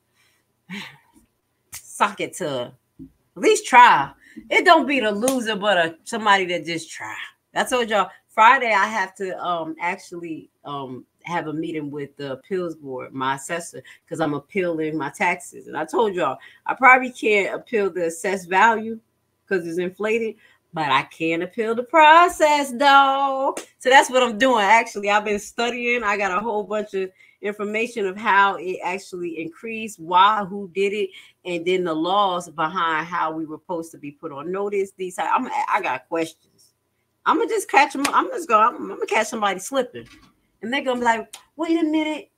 sock it to at least try. It don't be the loser, but somebody that just try. I told y'all Friday I have to actually have a meeting with the appeals board, my assessor, because I'm appealing my taxes. And I told y'all I probably can't appeal the assessed value because it's inflated, but I can appeal the process though. So that's what I'm doing. Actually, I've been studying. I got a whole bunch of information of how it actually increased, why, who did it, and then the laws behind how we were supposed to be put on notice. I got questions. I'm gonna just catch them. I'm gonna catch somebody slipping, and they're gonna be like, "Wait a minute,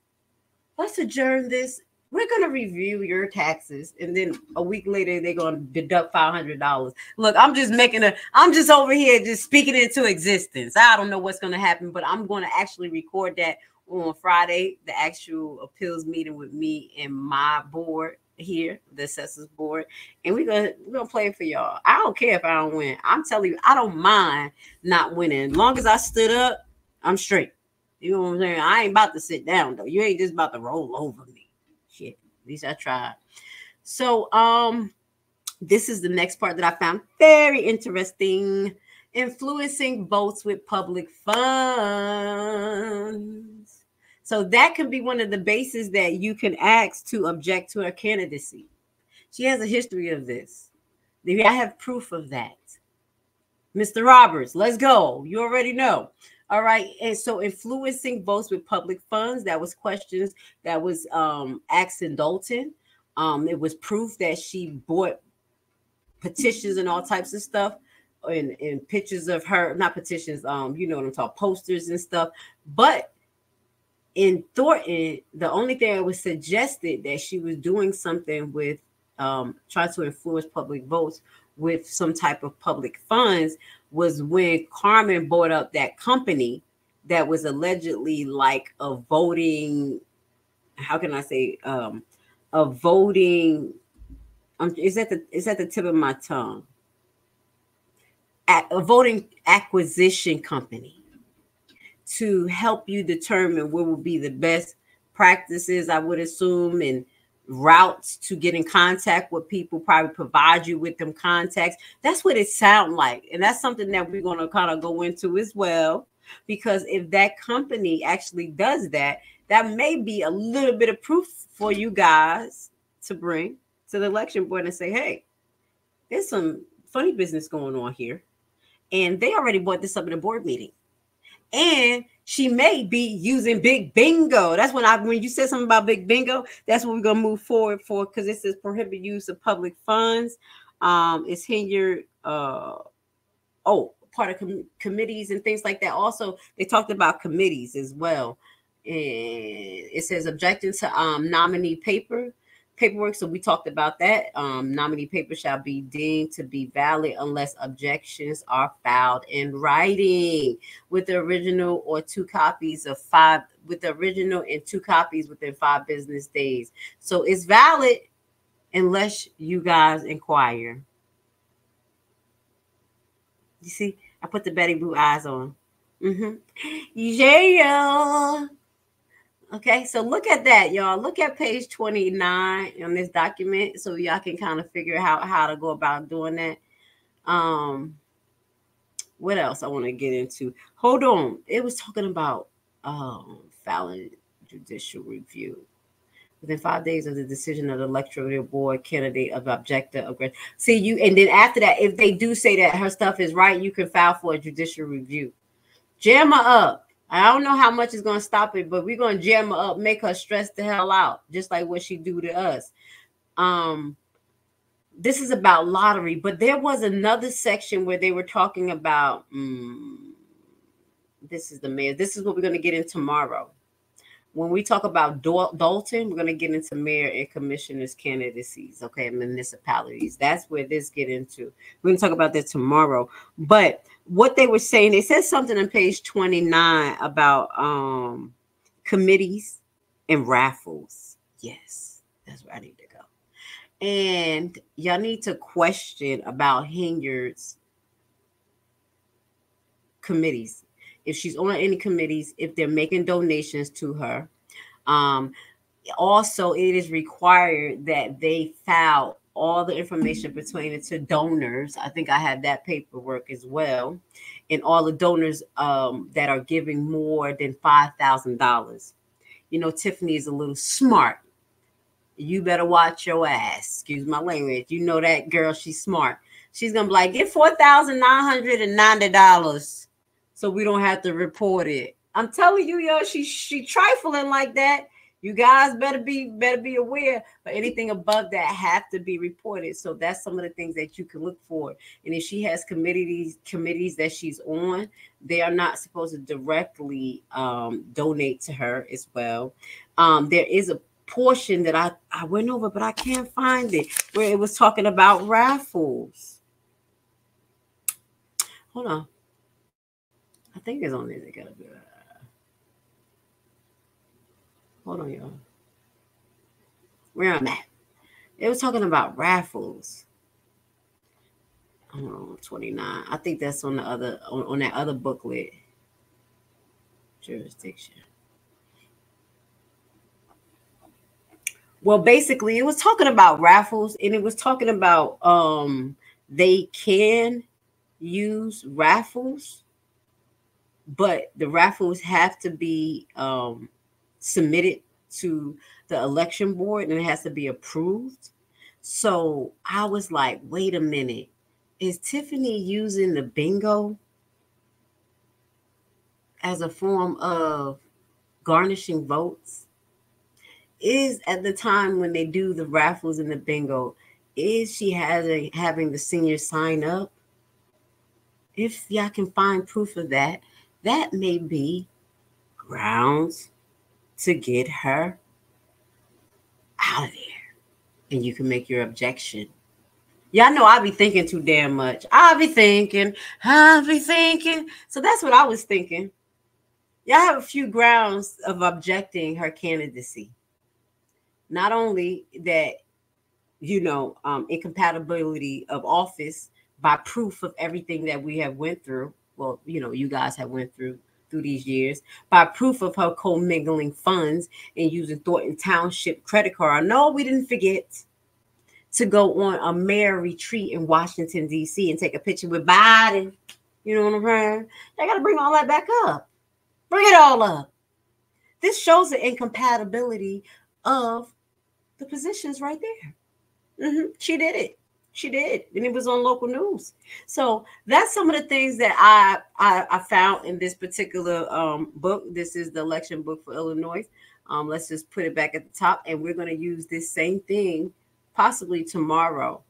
let's adjourn this. We're gonna review your taxes," and then a week later they're gonna deduct $500. Look, I'm just over here just speaking into existence. I don't know what's gonna happen, but I'm gonna actually record that on Friday, the actual appeals meeting with me and my board here, the assessors board, and we're gonna play it for y'all. I don't care if I don't win. I'm telling you, I don't mind not winning. As long as I stood up, I'm straight. You know what I'm saying? I ain't about to sit down though. You ain't just about to roll over me. Shit. At least I tried. So this is the next part that I found very interesting. Influencing votes with public funds. So that could be one of the bases that you can ask to object to her candidacy. She has a history of this. I have proof of that. Mr. Roberts, let's go. You already know. All right. And so influencing votes with public funds, that was questions that was asked in Dalton. It was proof that she bought petitions and all types of stuff and pictures of her, not petitions, you know what I'm talking, posters and stuff. But in Thornton, the only thing that was suggested that she was doing something with trying to influence public votes with some type of public funds was when Carmen bought up that company that was allegedly like a voting, how can I say, a voting, it's at the tip of my tongue, a voting acquisition company to help you determine what will be the best practices, I would assume, and routes to get in contact with people, probably provide you with them contacts. That's what it sounds like. And that's something that we're going to kind of go into as well, because if that company actually does that, that may be a little bit of proof for you guys to bring to the election board and say, hey, there's some funny business going on here. And they already brought this up in a board meeting. And she may be using Big Bingo. That's when you said something about Big Bingo, that's what we're going to move forward for, because it says prohibit use of public funds. It's Henyard, part of committees and things like that. Also, they talked about committees as well. And it says objecting to nominee paperwork. So we talked about that. Nominee paper shall be deemed to be valid unless objections are filed in writing with the original or 2 copies of 5 with the original and 2 copies within 5 business days. So it's valid unless you guys inquire. You see, I put the Betty Boo eyes on. Yeah. Okay, so look at that, y'all. Look at page 29 on this document so y'all can kind of figure out how to go about doing that. What else I want to get into? Hold on. It was talking about filing judicial review. Within 5 days of the decision of the electoral board candidate of objector. See you, and then after that, if they do say that her stuff is right, you can file for a judicial review. Jam her up. I don't know how much is going to stop it, but we're going to jam her up, make her stress the hell out, just like what she do to us. This is about lottery, but there was another section where they were talking about, this is the mayor. This is what we're going to get in tomorrow. When we talk about Dalton, we're going to get into mayor and commissioners' candidacies, okay, municipalities. That's where this get into. We're going to talk about that tomorrow. But what they were saying, they said something on page 29 about committees and raffles. Yes, that's where I need to go. And y'all need to question about Henyard's committees. If she's on any committees, if they're making donations to her. Also, it is required that they file all the information pertaining to donors. I think I have that paperwork as well. And all the donors that are giving more than $5,000. You know, Tiffany is a little smart. You better watch your ass. Excuse my language. You know that girl, she's smart. She's going to be like, get $4,990. So we don't have to report it. I'm telling you, yo, she trifling like that. You guys better be aware. But anything above that have to be reported. So that's some of the things that you can look for. And if she has committees that she's on, they are not supposed to directly donate to her as well. There is a portion that I went over, but I can't find it, where it was talking about raffles. Hold on. I think it's on there. They gotta be. Hold on, y'all. Where am I? It was talking about raffles. 29. I think that's on the other on that other booklet. jurisdiction. Well, basically, it was talking about raffles, and it was talking about they can use raffles, but the raffles have to be submitted to the election board, and it has to be approved. So I was like, wait a minute, is Tiffany using the bingo as a form of garnishing votes? Is at the time when they do the raffles and the bingo, is she having the seniors sign up? If y'all can find proof of that, that may be grounds to get her out of there. And you can make your objection. Y'all know I be thinking too damn much. I'll be thinking. So that's what I was thinking. Y'all have a few grounds of objecting her candidacy. Not only that, you know, incompatibility of office by proof of everything that we have went through. Well, you know, you guys have went through these years, by proof of her commingling funds and using Thornton Township credit card. No, we didn't forget to go on a mayor retreat in Washington, D.C. and take a picture with Biden. You know what I'm saying? I got to bring all that back up. Bring it all up. This shows the incompatibility of the positions right there. She did it. She did. And it was on local news. So that's some of the things that I found in this particular book. This is the election book for Illinois. Let's just put it back at the top. And we're going to use this same thing possibly tomorrow.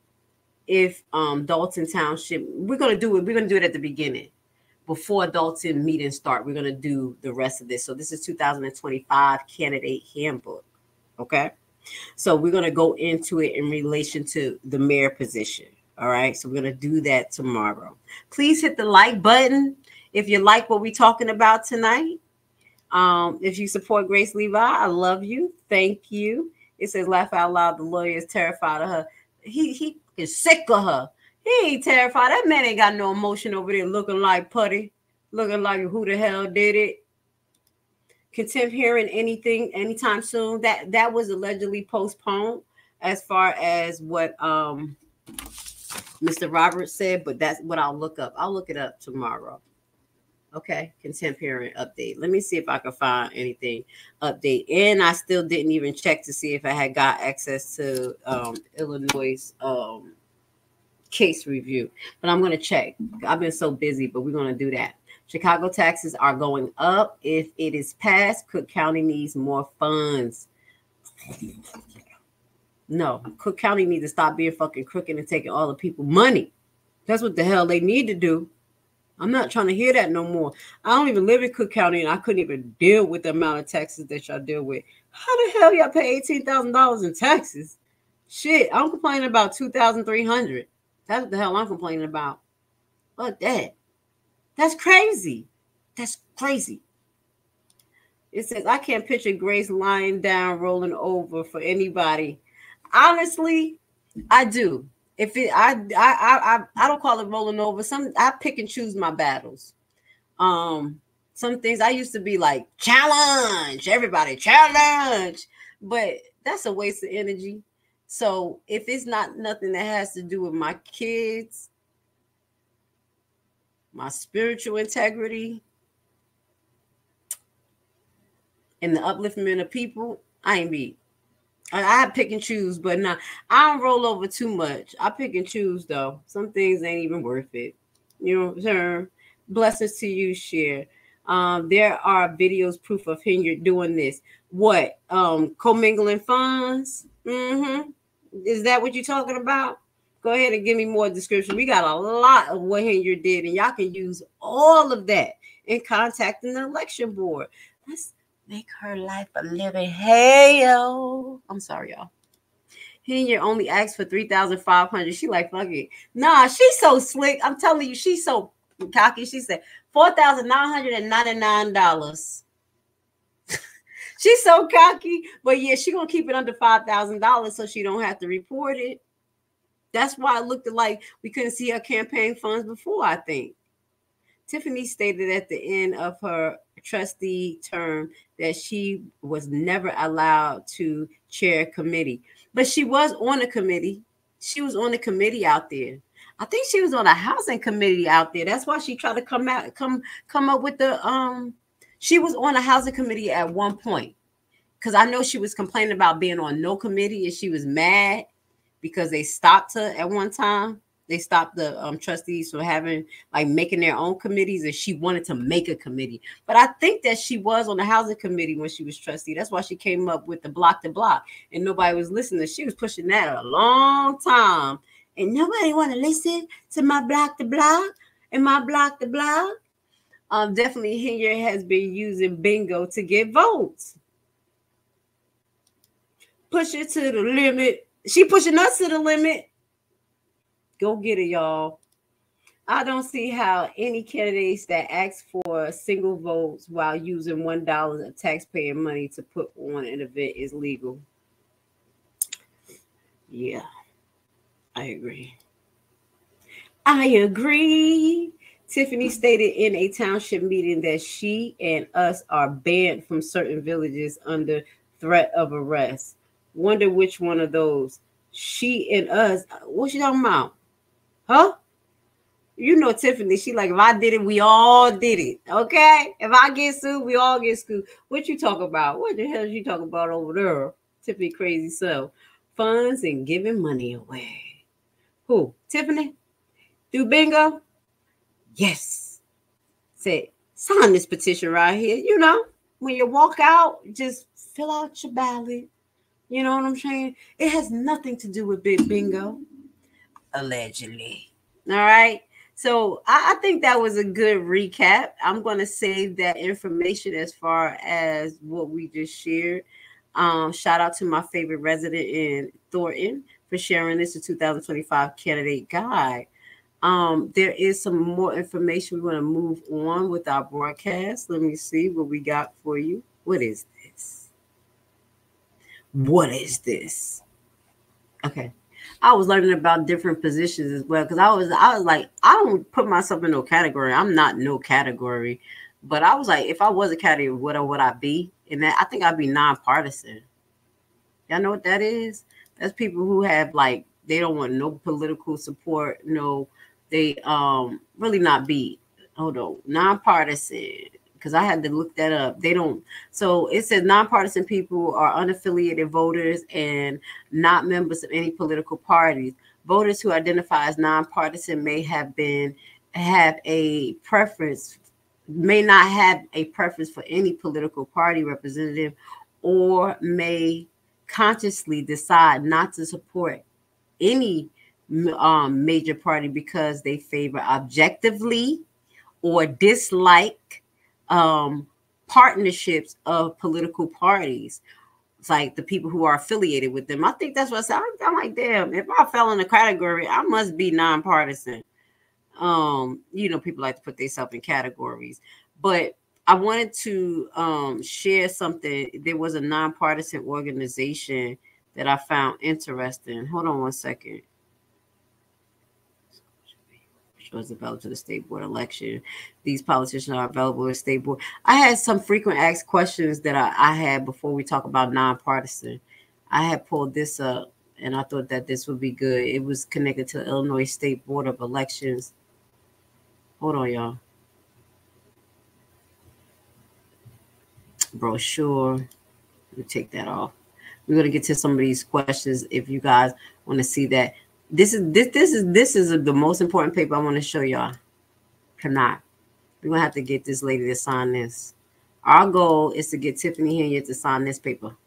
If Dalton Township, we're going to do it at the beginning. Before Dalton meetings start, we're going to do the rest of this. So this is 2025 candidate handbook. Okay. So we're going to go into it in relation to the mayor position. All right. So we're going to do that tomorrow. Please hit the like button if you like what we're talking about tonight. If you support Grace Levi, I love you. Thank you. It says, laugh out loud. The lawyer is terrified of her. He is sick of her. He ain't terrified. That man ain't got no emotion over there looking like putty, looking like who the hell did it. Contempt hearing anything anytime soon. That was allegedly postponed as far as what Mr. Roberts said, but that's what I'll look up. I'll look it up tomorrow. Okay, contempt hearing update. Let me see if I can find anything update. And I still didn't even check to see if I had got access to Illinois' case review, but I'm going to check. I've been so busy, but we're going to do that. Chicago taxes are going up. If it is passed, Cook County needs more funds. No, Cook County needs to stop being fucking crooked and taking all the people's money. That's what the hell they need to do. I'm not trying to hear that no more. I don't even live in Cook County, and I couldn't even deal with the amount of taxes that y'all deal with. How the hell y'all pay $18,000 in taxes? Shit, I'm complaining about $2,300. That's what the hell I'm complaining about. Fuck that. That's crazy. That's crazy. It says, I can't picture Grace lying down, rolling over for anybody. Honestly, I do. If it, I don't call it rolling over. I pick and choose my battles. Some things I used to be like, challenge, everybody, challenge. But that's a waste of energy. So if it's not nothing that has to do with my kids, my spiritual integrity, and the upliftment of people, I ain't beat. I pick and choose, but nah, I don't roll over too much. I pick and choose, though. Some things ain't even worth it. You know what I'm saying? Blessings to you, Share. There are videos, proof of Henyard doing this. What? Commingling funds? Is that what you're talking about? Go ahead and give me more description. We got a lot of what Henyard did, and y'all can use all of that in contacting the election board. Let's make her life a living hell. I'm sorry, y'all. Henyard only asked for $3,500. She like, fuck it. Nah, she's so slick. I'm telling you, she's so cocky. She said $4,999. She's so cocky, but yeah, she gonna keep it under $5,000 so she don't have to report it. That's why it looked like we couldn't see her campaign funds before, I think. Tiffany stated at the end of her trustee term that she was never allowed to chair a committee, but she was on a committee. She was on a committee out there. I think she was on a housing committee out there. That's why she tried to come up with the she was on a housing committee at one point, because I know she was complaining about being on no committee, and she was mad because they stopped her at one time. They stopped the trustees from having, like, making their own committees, and she wanted to make a committee. But I think that she was on the housing committee when she was trustee. That's why she came up with the block to block, and nobody was listening. She was pushing that a long time, and nobody want to listen to my block to block and my block to block. Definitely Henyard has been using bingo to get votes. Push it to the limit. She pushing us to the limit. Go get it, y'all. I don't see how any candidates that ask for single votes while using $1 of taxpayer money to put on an event is legal. Yeah, I agree. I agree. Tiffany stated in a township meeting that she and us are banned from certain villages under threat of arrest. Wonder which one of those. She and us. What she talking about? Huh? You know Tiffany, she like, if I did it, we all did it. Okay? If I get sued, we all get sued. What you talk about? What the hell is you talking about over there? Tiffany crazy self. Funds and giving money away. Who? Tiffany? Do bingo? Yes. Say, sign this petition right here. You know, when you walk out, just fill out your ballot. You know what I'm saying? It has nothing to do with big bingo. Allegedly. All right. So I think that was a good recap. I'm going to save that information as far as what we just shared. Shout out to my favorite resident in Thornton for sharing this 2025 candidate guide. There is some more information. We want to move on with our broadcast. Let me see what we got for you. What is this? What is this? Okay. I was learning about different positions as well, because I was like, I don't put myself in no category. I'm not no category, but I was like, if I was a category, what would I be? And that, I think I'd be nonpartisan. Y'all know what that is? That's people who have, like, they don't want no political support. No, they really not be. Hold on, nonpartisan. Because I had to look that up. They don't. So it says nonpartisan people are unaffiliated voters and not members of any political parties. Voters who identify as nonpartisan may have a preference, may not have a preference for any political party representative, or may consciously decide not to support any major party because they favor objectively or dislike partnerships of political parties. It's like the people who are affiliated with them. I think that's what I said. I'm like, damn, if I fell in a category, I must be nonpartisan. You know, people like to put themselves in categories, but I wanted to share something. There was a nonpartisan organization that I found interesting. Hold on one second. Was available to the state board election. These politicians are available to the state board. I had some frequent asked questions that I had before we talk about nonpartisan. I had pulled this up and I thought that this would be good. It was connected to the Illinois State Board of Elections. Hold on, y'all. Brochure. Let me take that off. We're gonna get to some of these questions if you guys want to see that. This is the most important paper I want to show y'all. Cannot. We're gonna have to get this lady to sign this. Our goal is to get Tiffany Henyard to sign this paper.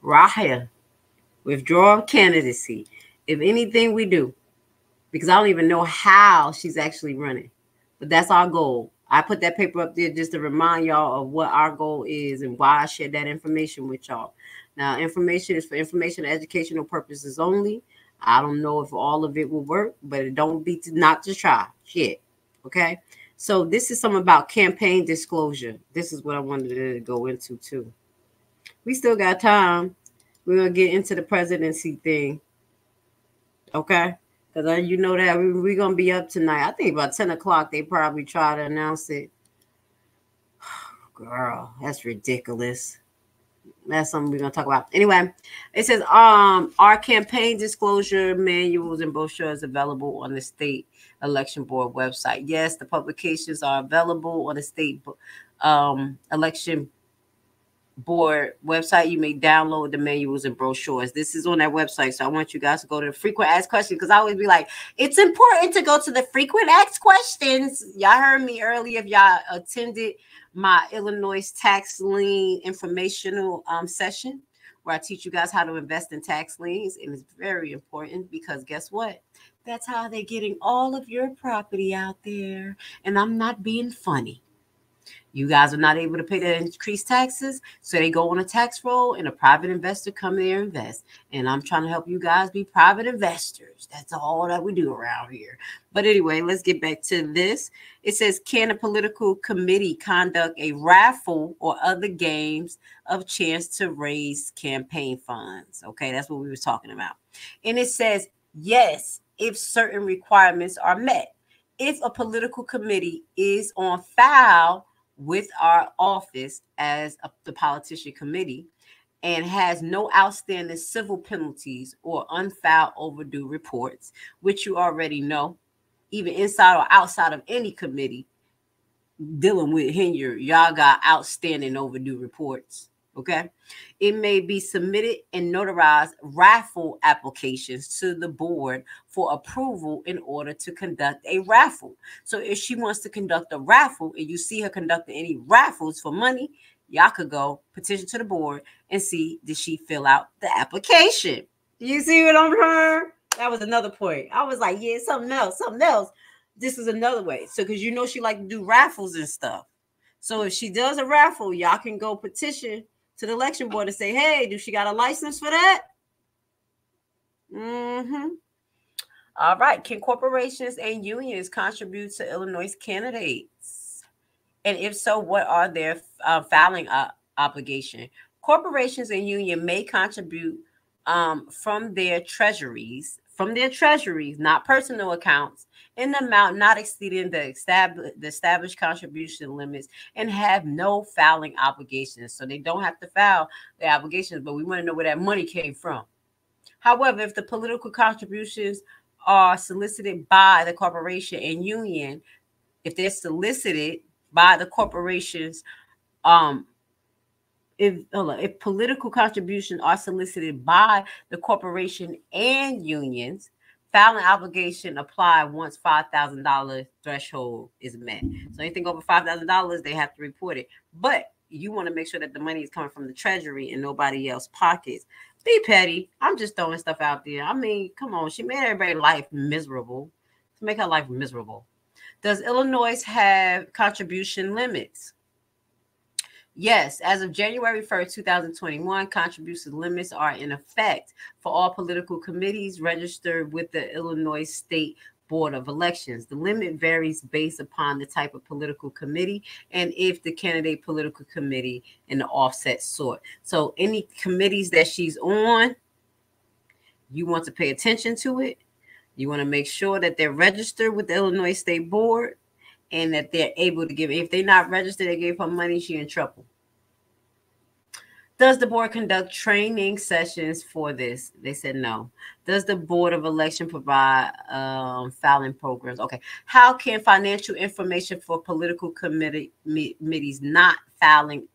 Right here. Withdraw candidacy. If anything we do, because I don't even know how she's actually running. But that's our goal. I put that paper up there just to remind y'all of what our goal is and why I shared that information with y'all. Now, information is for information and educational purposes only. I don't know if all of it will work, but it don't be not to try. Shit. Okay. So this is something about campaign disclosure. This is what I wanted to go into too. We still got time. We're going to get into the presidency thing. Okay. Because you know that we're going to be up tonight. I think about 10 o'clock, they probably try to announce it. Girl, that's ridiculous. That's something we're going to talk about. Anyway, it says our campaign disclosure manuals and brochures available on the state election board website. Yes, the publications are available on the state election board website. You may download the manuals and brochures. This is on that website. So I want you guys to go to the frequent asked questions, because I always be like, it's important to go to the frequent asked questions. Y'all heard me earlier if y'all attended my Illinois tax lien informational session where I teach you guys how to invest in tax liens. And it's very important because guess what? That's how they're getting all of your property out there. And I'm not being funny. You guys are not able to pay the increased taxes, so they go on a tax roll and a private investor come there and invest. And I'm trying to help you guys be private investors. That's all that we do around here. But anyway, let's get back to this. It says, can a political committee conduct a raffle or other games of chance to raise campaign funds? Okay, that's what we were talking about. And it says, yes, if certain requirements are met. If a political committee is on file with our office as the politician committee and has no outstanding civil penalties or unfiled overdue reports, which you already know, even inside or outside of any committee dealing with Henyard, y'all got outstanding overdue reports. Okay, it may be submitted and notarized raffle applications to the board for approval in order to conduct a raffle. So if she wants to conduct a raffle and you see her conducting any raffles for money, y'all could go petition to the board and see, did she fill out the application? You see what I'm saying? That was another point. I was like, yeah, something else. This is another way. So because you know she like to do raffles and stuff. So if she does a raffle, y'all can go petition to the election board and say, hey, do she got a license for that? All right. Can corporations and unions contribute to Illinois candidates? And if so, what are their filing obligation? Corporations and union may contribute from their treasuries, not personal accounts, in the amount not exceeding the established contribution limits, and have no filing obligations. So they don't have to file their obligations, but we want to know where that money came from. However, if the political contributions are solicited by the corporation and union, if they're solicited by the corporations, if political contributions are solicited by the corporation and unions, filing obligation apply once $5,000 threshold is met. So anything over $5,000, they have to report it. But you want to make sure that the money is coming from the treasury and nobody else's pockets. Be petty. I'm just throwing stuff out there. I mean, come on. She made everybody's life miserable. To make her life miserable. Does Illinois have contribution limits? Yes, as of January 1st, 2021, contribution limits are in effect for all political committees registered with the Illinois State Board of Elections. The limit varies based upon the type of political committee and if the candidate political committee and the offset sort. So any committees that she's on, you want to pay attention to it. You want to make sure that they're registered with the Illinois State Board and that they're able to give. If they're not registered, they gave her money, she in trouble. Does the board conduct training sessions for this? They said no. Does the Board of Election provide filing programs? Okay. How can financial information for political committees not filing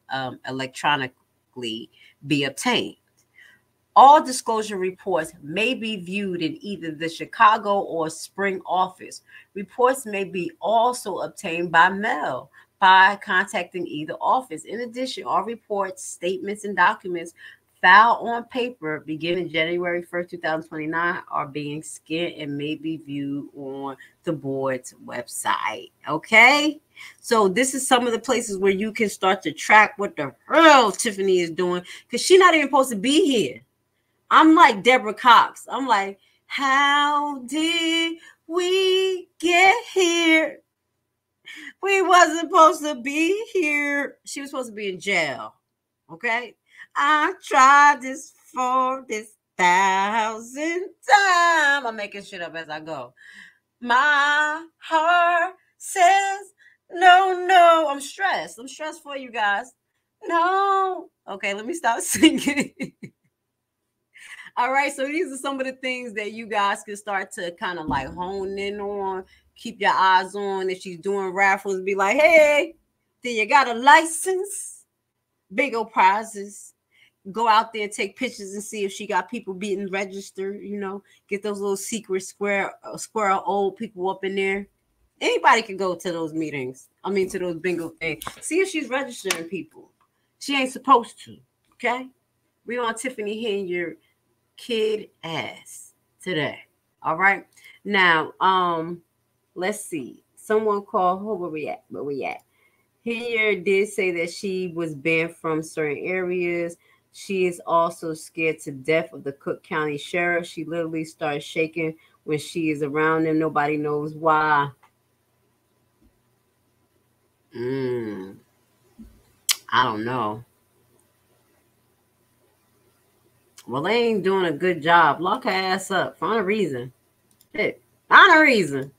electronically be obtained? All disclosure reports may be viewed in either the Chicago or Spring office. Reports may be also obtained by mail by contacting either office. In addition, all reports, statements, and documents filed on paper beginning January 1st, 2029 are being scanned and may be viewed on the board's website. Okay? So this is some of the places where you can start to track what the hell Tiffany is doing, because she's not even supposed to be here. I'm like Deborah Cox. I'm like, how did we get here? We wasn't supposed to be here. She was supposed to be in jail. Okay? I tried this for this 1,000 times. I'm making shit up as I go. My heart says no, no. I'm stressed. I'm stressed for you guys. No. Okay, let me stop singing. All right, so these are some of the things that you guys can start to kind of like hone in on, keep your eyes on. If she's doing raffles, be like, hey, do you got a license? Big old prizes. Go out there and take pictures and see if she got people being registered, you know, get those little secret square old people up in there. Anybody can go to those meetings. I mean, to those bingo things. See if she's registering people. She ain't supposed to, okay? We on Tiffany Henyard kid ass today. All right. Now, let's see. Someone called. Where we at? Where we at? Henyard did say that she was banned from certain areas. She is also scared to death of the Cook County Sheriff. She literally starts shaking when she is around him. Nobody knows why. I don't know. Well, they ain't doing a good job. Lock her ass up. Find a reason. Shit. Find a reason.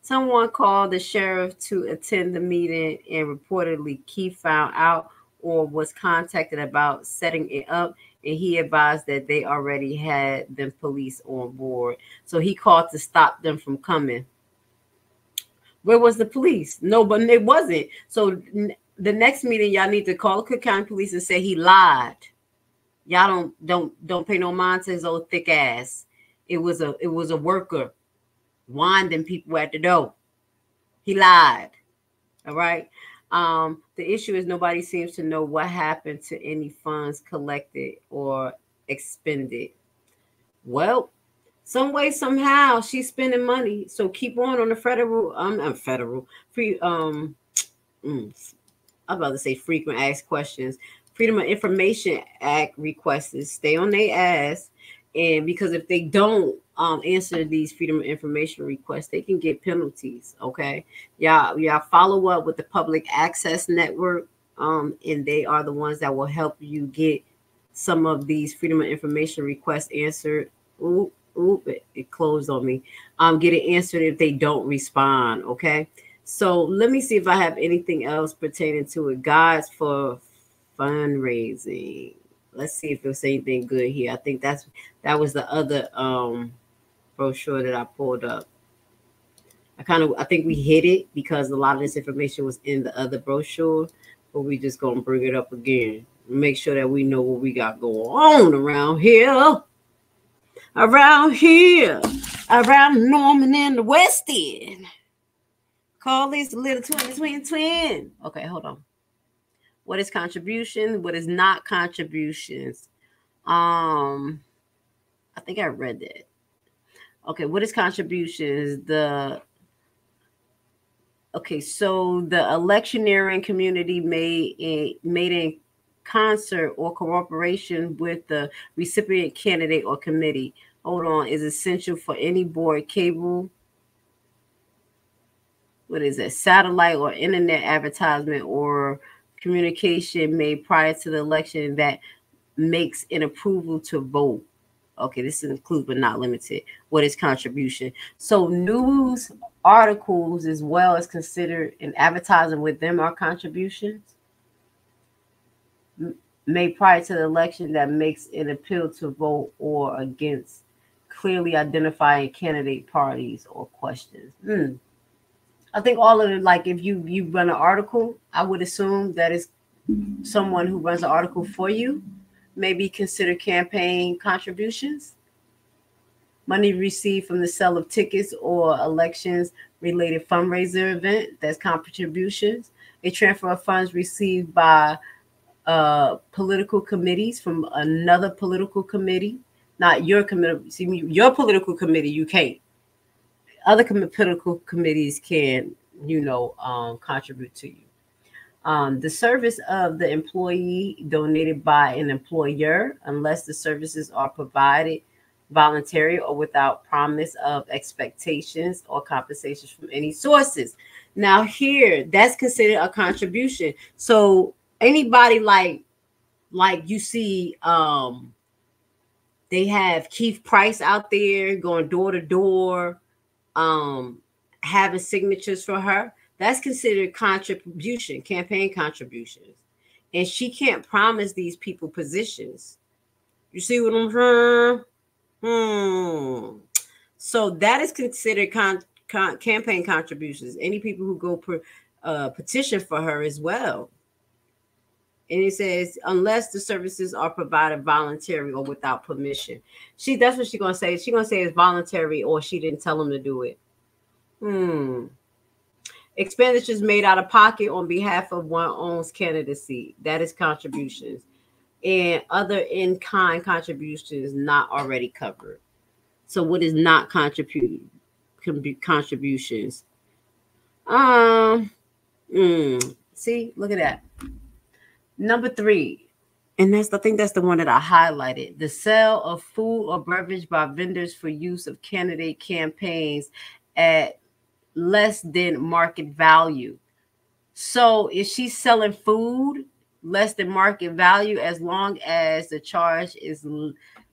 Someone called the sheriff to attend the meeting, and reportedly Keith found out or was contacted about setting it up, and he advised that they already had the police on board. So he called to stop them from coming. Where was the police? No, but it wasn't. So the next meeting, y'all need to call the Cook County Police and say he lied. Y'all don't pay no mind to his old thick ass. It was a worker winding people at the door. He lied. All right. The issue is nobody seems to know what happened to any funds collected or expended. Well, some way, somehow, she's spending money. So keep on the federal, free, I'm about to say frequent asked questions. Freedom of Information Act requests stay on their ass. And because if they don't answer these Freedom of Information requests, they can get penalties. Okay. Y'all follow up with the Public Access Network. And they are the ones that will help you get some of these Freedom of Information requests answered. It closed on me. Get it answered if they don't respond. Okay. So let me see if I have anything else pertaining to it. Guides for fundraising. Let's see if there's anything good here. I think that was the other brochure that I pulled up. I think we hit it because a lot of this information was in the other brochure, but we just gonna bring it up again. Make sure that we know what we got going on around here. Around Norman and the West End. Call this little twin. Okay, hold on. What is contribution? What is not contributions? I think I read that. Okay, what is contributions? So the electioneering community made in concert or cooperation with the recipient candidate or committee. Hold on, is essential for any board, cable, what is it, satellite or internet advertisement or communication made prior to the election that makes an approval to vote. Okay, this includes but not limited. What is contribution? So news articles as well as considered in advertising with them are contributions made prior to the election that makes an appeal to vote or against clearly identifying candidate parties or questions. I think all of it, like if you run an article, I would assume that is someone who runs an article for you, maybe consider campaign contributions. Money received from the sale of tickets or elections related fundraiser event, that's contributions. A transfer of funds received by political committees from another political committee, not your committee. See, your political committee, you can't. Other political committees can, contribute to you. The service of the employee donated by an employer, unless the services are provided voluntary or without promise of expectations or compensations from any sources. Now here, that's considered a contribution. So anybody like you see They have Keith Price out there going door to door, having signatures for her. That's considered contribution, campaign contributions. And she can't promise these people positions. You see what I'm saying? So that is considered campaign contributions. Any people who go petition for her as well. And it says, unless the services are provided voluntary or without permission. That's what she's going to say. She's going to say it's voluntary or she didn't tell them to do it. Expenditures made out of pocket on behalf of one's own candidacy. That is contributions. And other in-kind contributions not already covered. So what is not contributions? See, look at that. Number 3, and I think that's the one that I highlighted. The sale of food or beverage by vendors for use of candidate campaigns at less than market value. So if she's selling food less than market value, as long as the charge is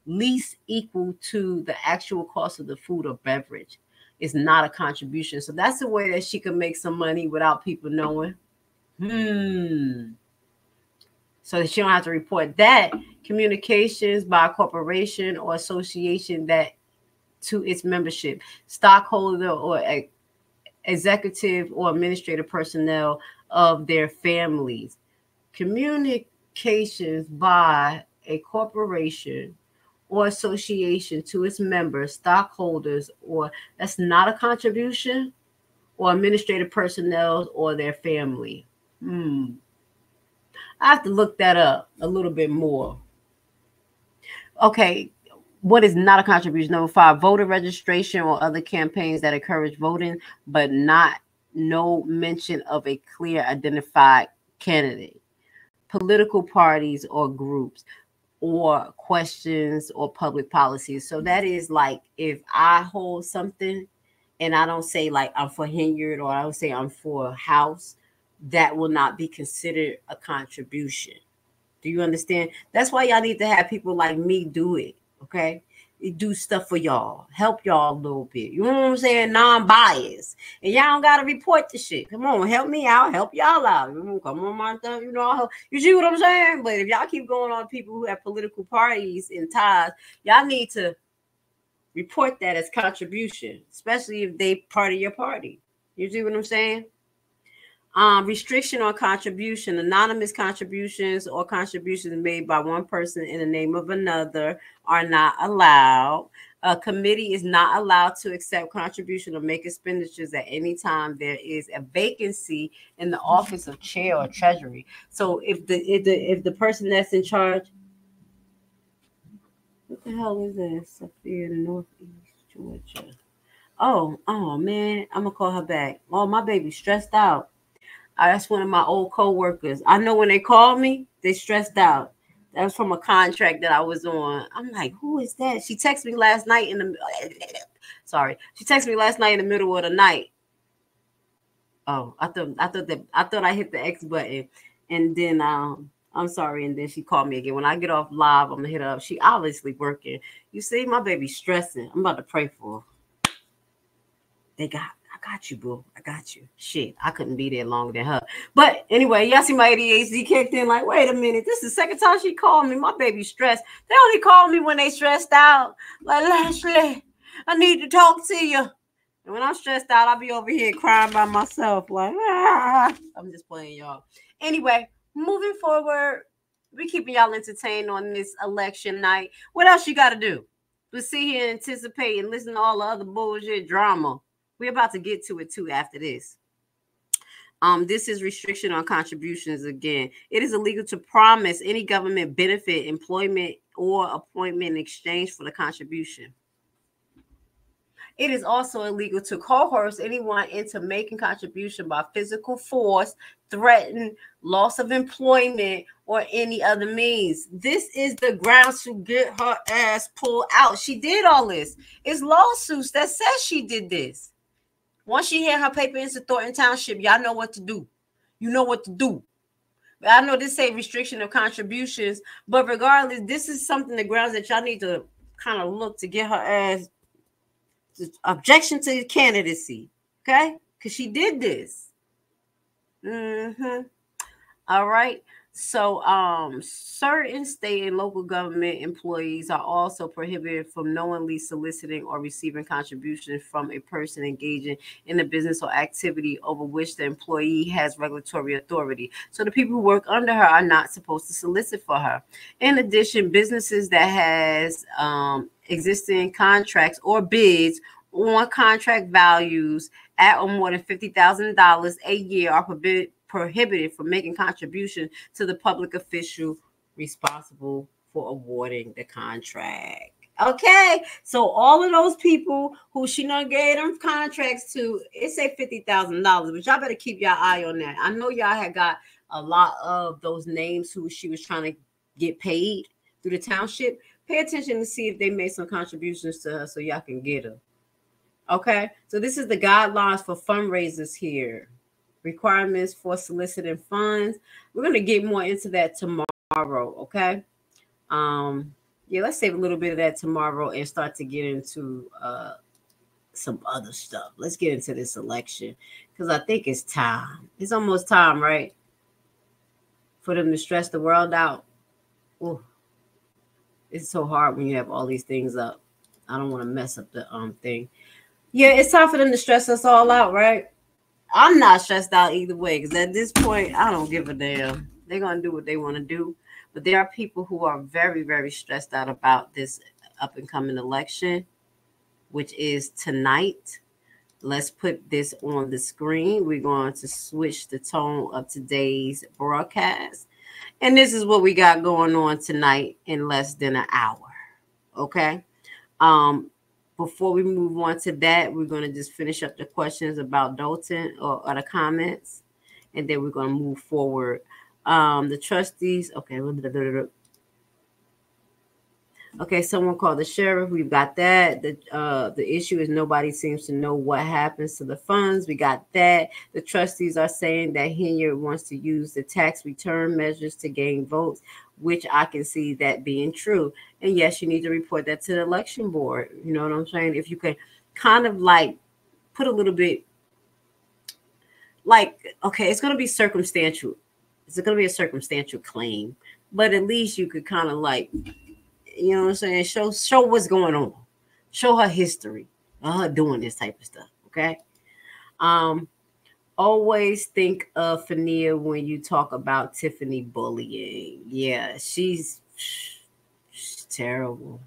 least equal to the actual cost of the food or beverage, it's not a contribution. So that's the way that she can make some money without people knowing. So that she don't have to report that. Communications by a corporation or association that to its membership, stockholder or executive or administrative personnel of their families. Communications by a corporation or association to its members, stockholders, or that's not a contribution, or administrative personnel or their family. I have to look that up a little bit more. Okay, what is not a contribution? Number 5, voter registration or other campaigns that encourage voting, but no mention of a clear identified candidate. Political parties or groups, or questions or public policies. So that is like if I hold something and I don't say like I'm for Henyard or I don't say I'm for House, that will not be considered a contribution. Do you understand? That's why y'all need to have people like me do it, okay? Do stuff for y'all, help y'all a little bit. You know what I'm saying? Non-biased. And y'all don't got to report the shit. Come on, help me out, help y'all out. Come on, Martha, you see what I'm saying? But if y'all keep going on people who have political parties and ties, y'all need to report that as contribution, especially if they part of your party. You see what I'm saying? Restriction on contribution, anonymous contributions or contributions made by one person in the name of another are not allowed. A committee is not allowed to accept contribution or make expenditures at any time there is a vacancy in the office of chair or treasury. So if the person that's in charge, what the hell is this? Up here in Northeast Georgia. Oh man, I'm gonna call her back. Oh, my baby's stressed out. That's one of my old co-workers. I know when they call me, they stressed out. That was from a contract that I was on. I'm like, who is that? She texted me last night in the middle of the night. Oh, I thought I hit the X button, and then I'm sorry, and then she called me again. When I get off live, I'm gonna hit her up. She obviously working. You see, my baby's stressing. I'm about to pray for her. I got you, boo. I got you. Shit, I couldn't be there longer than her. But anyway, y'all see my ADHD kicked in. Like, wait a minute. This is the second time she called me. My baby's stressed. They only call me when they stressed out. Like, Lashley, I need to talk to you. And when I'm stressed out, I'll be over here crying by myself. Like, I'm just playing, y'all. Anyway, moving forward, we're keeping y'all entertained on this election night. What else you got to do? But sit here and anticipate and listen to all the other bullshit drama. We're about to get to it too after this. This is restriction on contributions again. It is illegal to promise any government benefit, employment, or appointment in exchange for the contribution. It is also illegal to coerce anyone into making contribution by physical force, threaten, loss of employment, or any other means. This is the grounds to get her ass pulled out. She did all this. It's lawsuits that says she did this. Once she had her paper into Thornton Township, y'all know what to do. You know what to do. But I know this say restriction of contributions, but regardless, this is something, the grounds that y'all need to kind of look to get her ass objection to the candidacy, okay? Because she did this. All right. So certain state and local government employees are also prohibited from knowingly soliciting or receiving contributions from a person engaging in a business or activity over which the employee has regulatory authority. So the people who work under her are not supposed to solicit for her. In addition, businesses that has existing contracts or bids on contract values at or more than $50,000 a year are prohibited from making contribution to the public official responsible for awarding the contract. Okay, so all of those people who she done gave them contracts to, it say $50,000, but y'all better keep your eye on that. I know y'all had got a lot of those names who she was trying to get paid through the township. Pay attention to see if they made some contributions to her so y'all can get her. Okay, so this is the guidelines for fundraisers here. Requirements for soliciting funds. We're going to get more into that tomorrow, okay? Yeah, let's save a little bit of that tomorrow and start to get into some other stuff. Let's get into this election because I think it's time. It's almost time, right? For them to stress the world out. Ooh, it's so hard when you have all these things up. I don't want to mess up the thing. Yeah, it's time for them to stress us all out, right? I'm not stressed out either way because at this point, I don't give a damn. They're going to do what they want to do. But there are people who are very, very stressed out about this up and coming election, which is tonight. Let's put this on the screen. We're going to switch the tone of today's broadcast. And this is what we got going on tonight in less than an hour. Okay. Before we move on to that, we're going to just finish up the questions about Dalton or the comments, and then we're going to move forward. The trustees, okay. Okay, someone called the sheriff. We've got that. The issue is nobody seems to know what happens to the funds. We got that. The trustees are saying that Henyard wants to use the tax return measures to gain votes, which I can see that being true. And yes, you need to report that to the election board. You know what I'm saying? If you could kind of like put a little bit like, okay, it's going to be circumstantial. It's going to be a circumstantial claim, but at least you could kind of like, you know what I'm saying? Show what's going on. Show her history of her doing this type of stuff. Okay. Always think of Fania when you talk about Tiffany bullying. Yeah, she's terrible.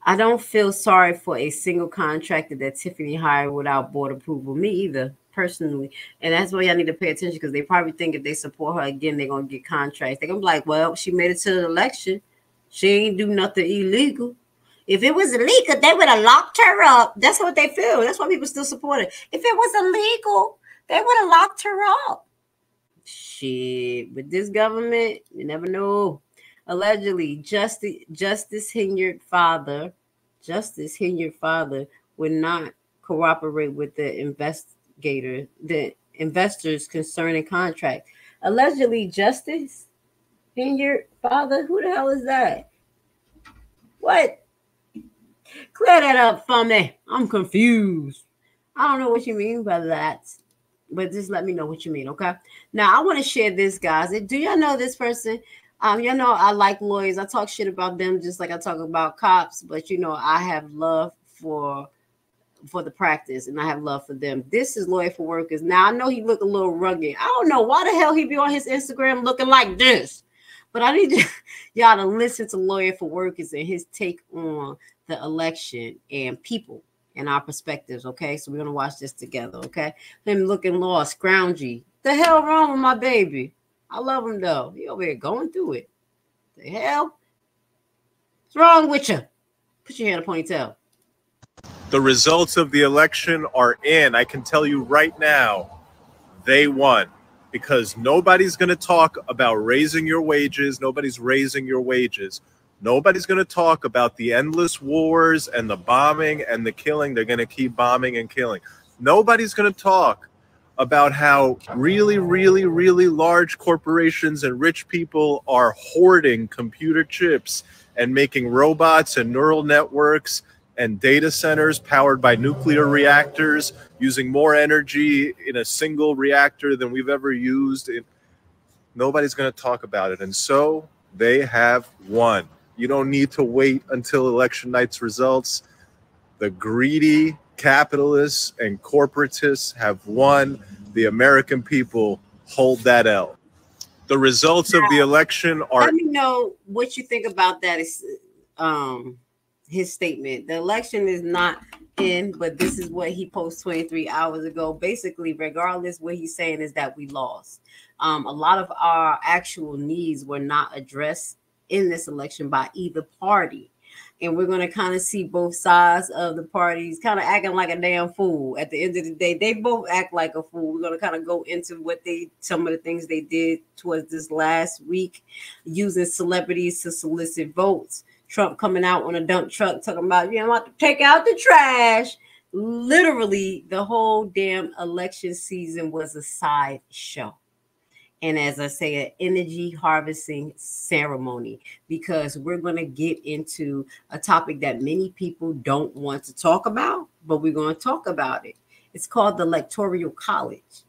I don't feel sorry for a single contractor that Tiffany hired without board approval. Me either, personally. And that's why y'all need to pay attention because they probably think if they support her again, they're going to get contracts. They're going to be like, well, she made it to the election. She ain't do nothing illegal. If it was illegal, they would have locked her up. That's what they feel. That's why people still support it. If it was illegal, they would have locked her up. Shit, with this government, you never know. Allegedly, Justice Henyard father would not cooperate with the investors concerning contract. Allegedly, Justice Henyard father, who the hell is that? What? Clear that up for me. I'm confused. I don't know what you mean by that, but just let me know what you mean, okay? Now, I want to share this, guys. Do y'all know this person? You know, I like lawyers. I talk shit about them just like I talk about cops, but, you know, I have love for the practice, and I have love for them. This is Lawyer for Workers. Now, I know he look a little rugged. I don't know why the hell he be on his Instagram looking like this, but I need y'all to listen to Lawyer for Workers and his take on the election and people and our perspectives, okay? So we're going to watch this together, okay? Him looking lost, scroungy. The hell wrong with my baby? I love him, though. He over here going through it. The hell? What's wrong with you? Put your hair in a ponytail. The results of the election are in. I can tell you right now, they won. Because nobody's going to talk about raising your wages. Nobody's raising your wages. Nobody's going to talk about the endless wars and the bombing and the killing. They're going to keep bombing and killing. Nobody's going to talk about how really, really, really large corporations and rich people are hoarding computer chips and making robots and neural networks and data centers powered by nuclear reactors, using more energy in a single reactor than we've ever used. Nobody's going to talk about it. And so they have won. You don't need to wait until election night's results. The greedy capitalists and corporatists have won. The American people hold that L. The results of the election are... Let me know what you think about that. Is his statement. The election is not in, but this is what he posted 23 hours ago. Basically, regardless, what he's saying is that we lost. A lot of our actual needs were not addressed in this election by either party. And we're going to kind of see both sides of the parties kind of acting like a damn fool. At the end of the day, they both act like a fool. We're going to kind of go into some of the things they did towards this last week, using celebrities to solicit votes. Trump coming out on a dump truck talking about, you know, want to take out the trash. Literally, the whole damn election season was a sideshow. And as I say, an energy harvesting ceremony, because we're going to get into a topic that many people don't want to talk about, but we're going to talk about it. It's called the Electoral College.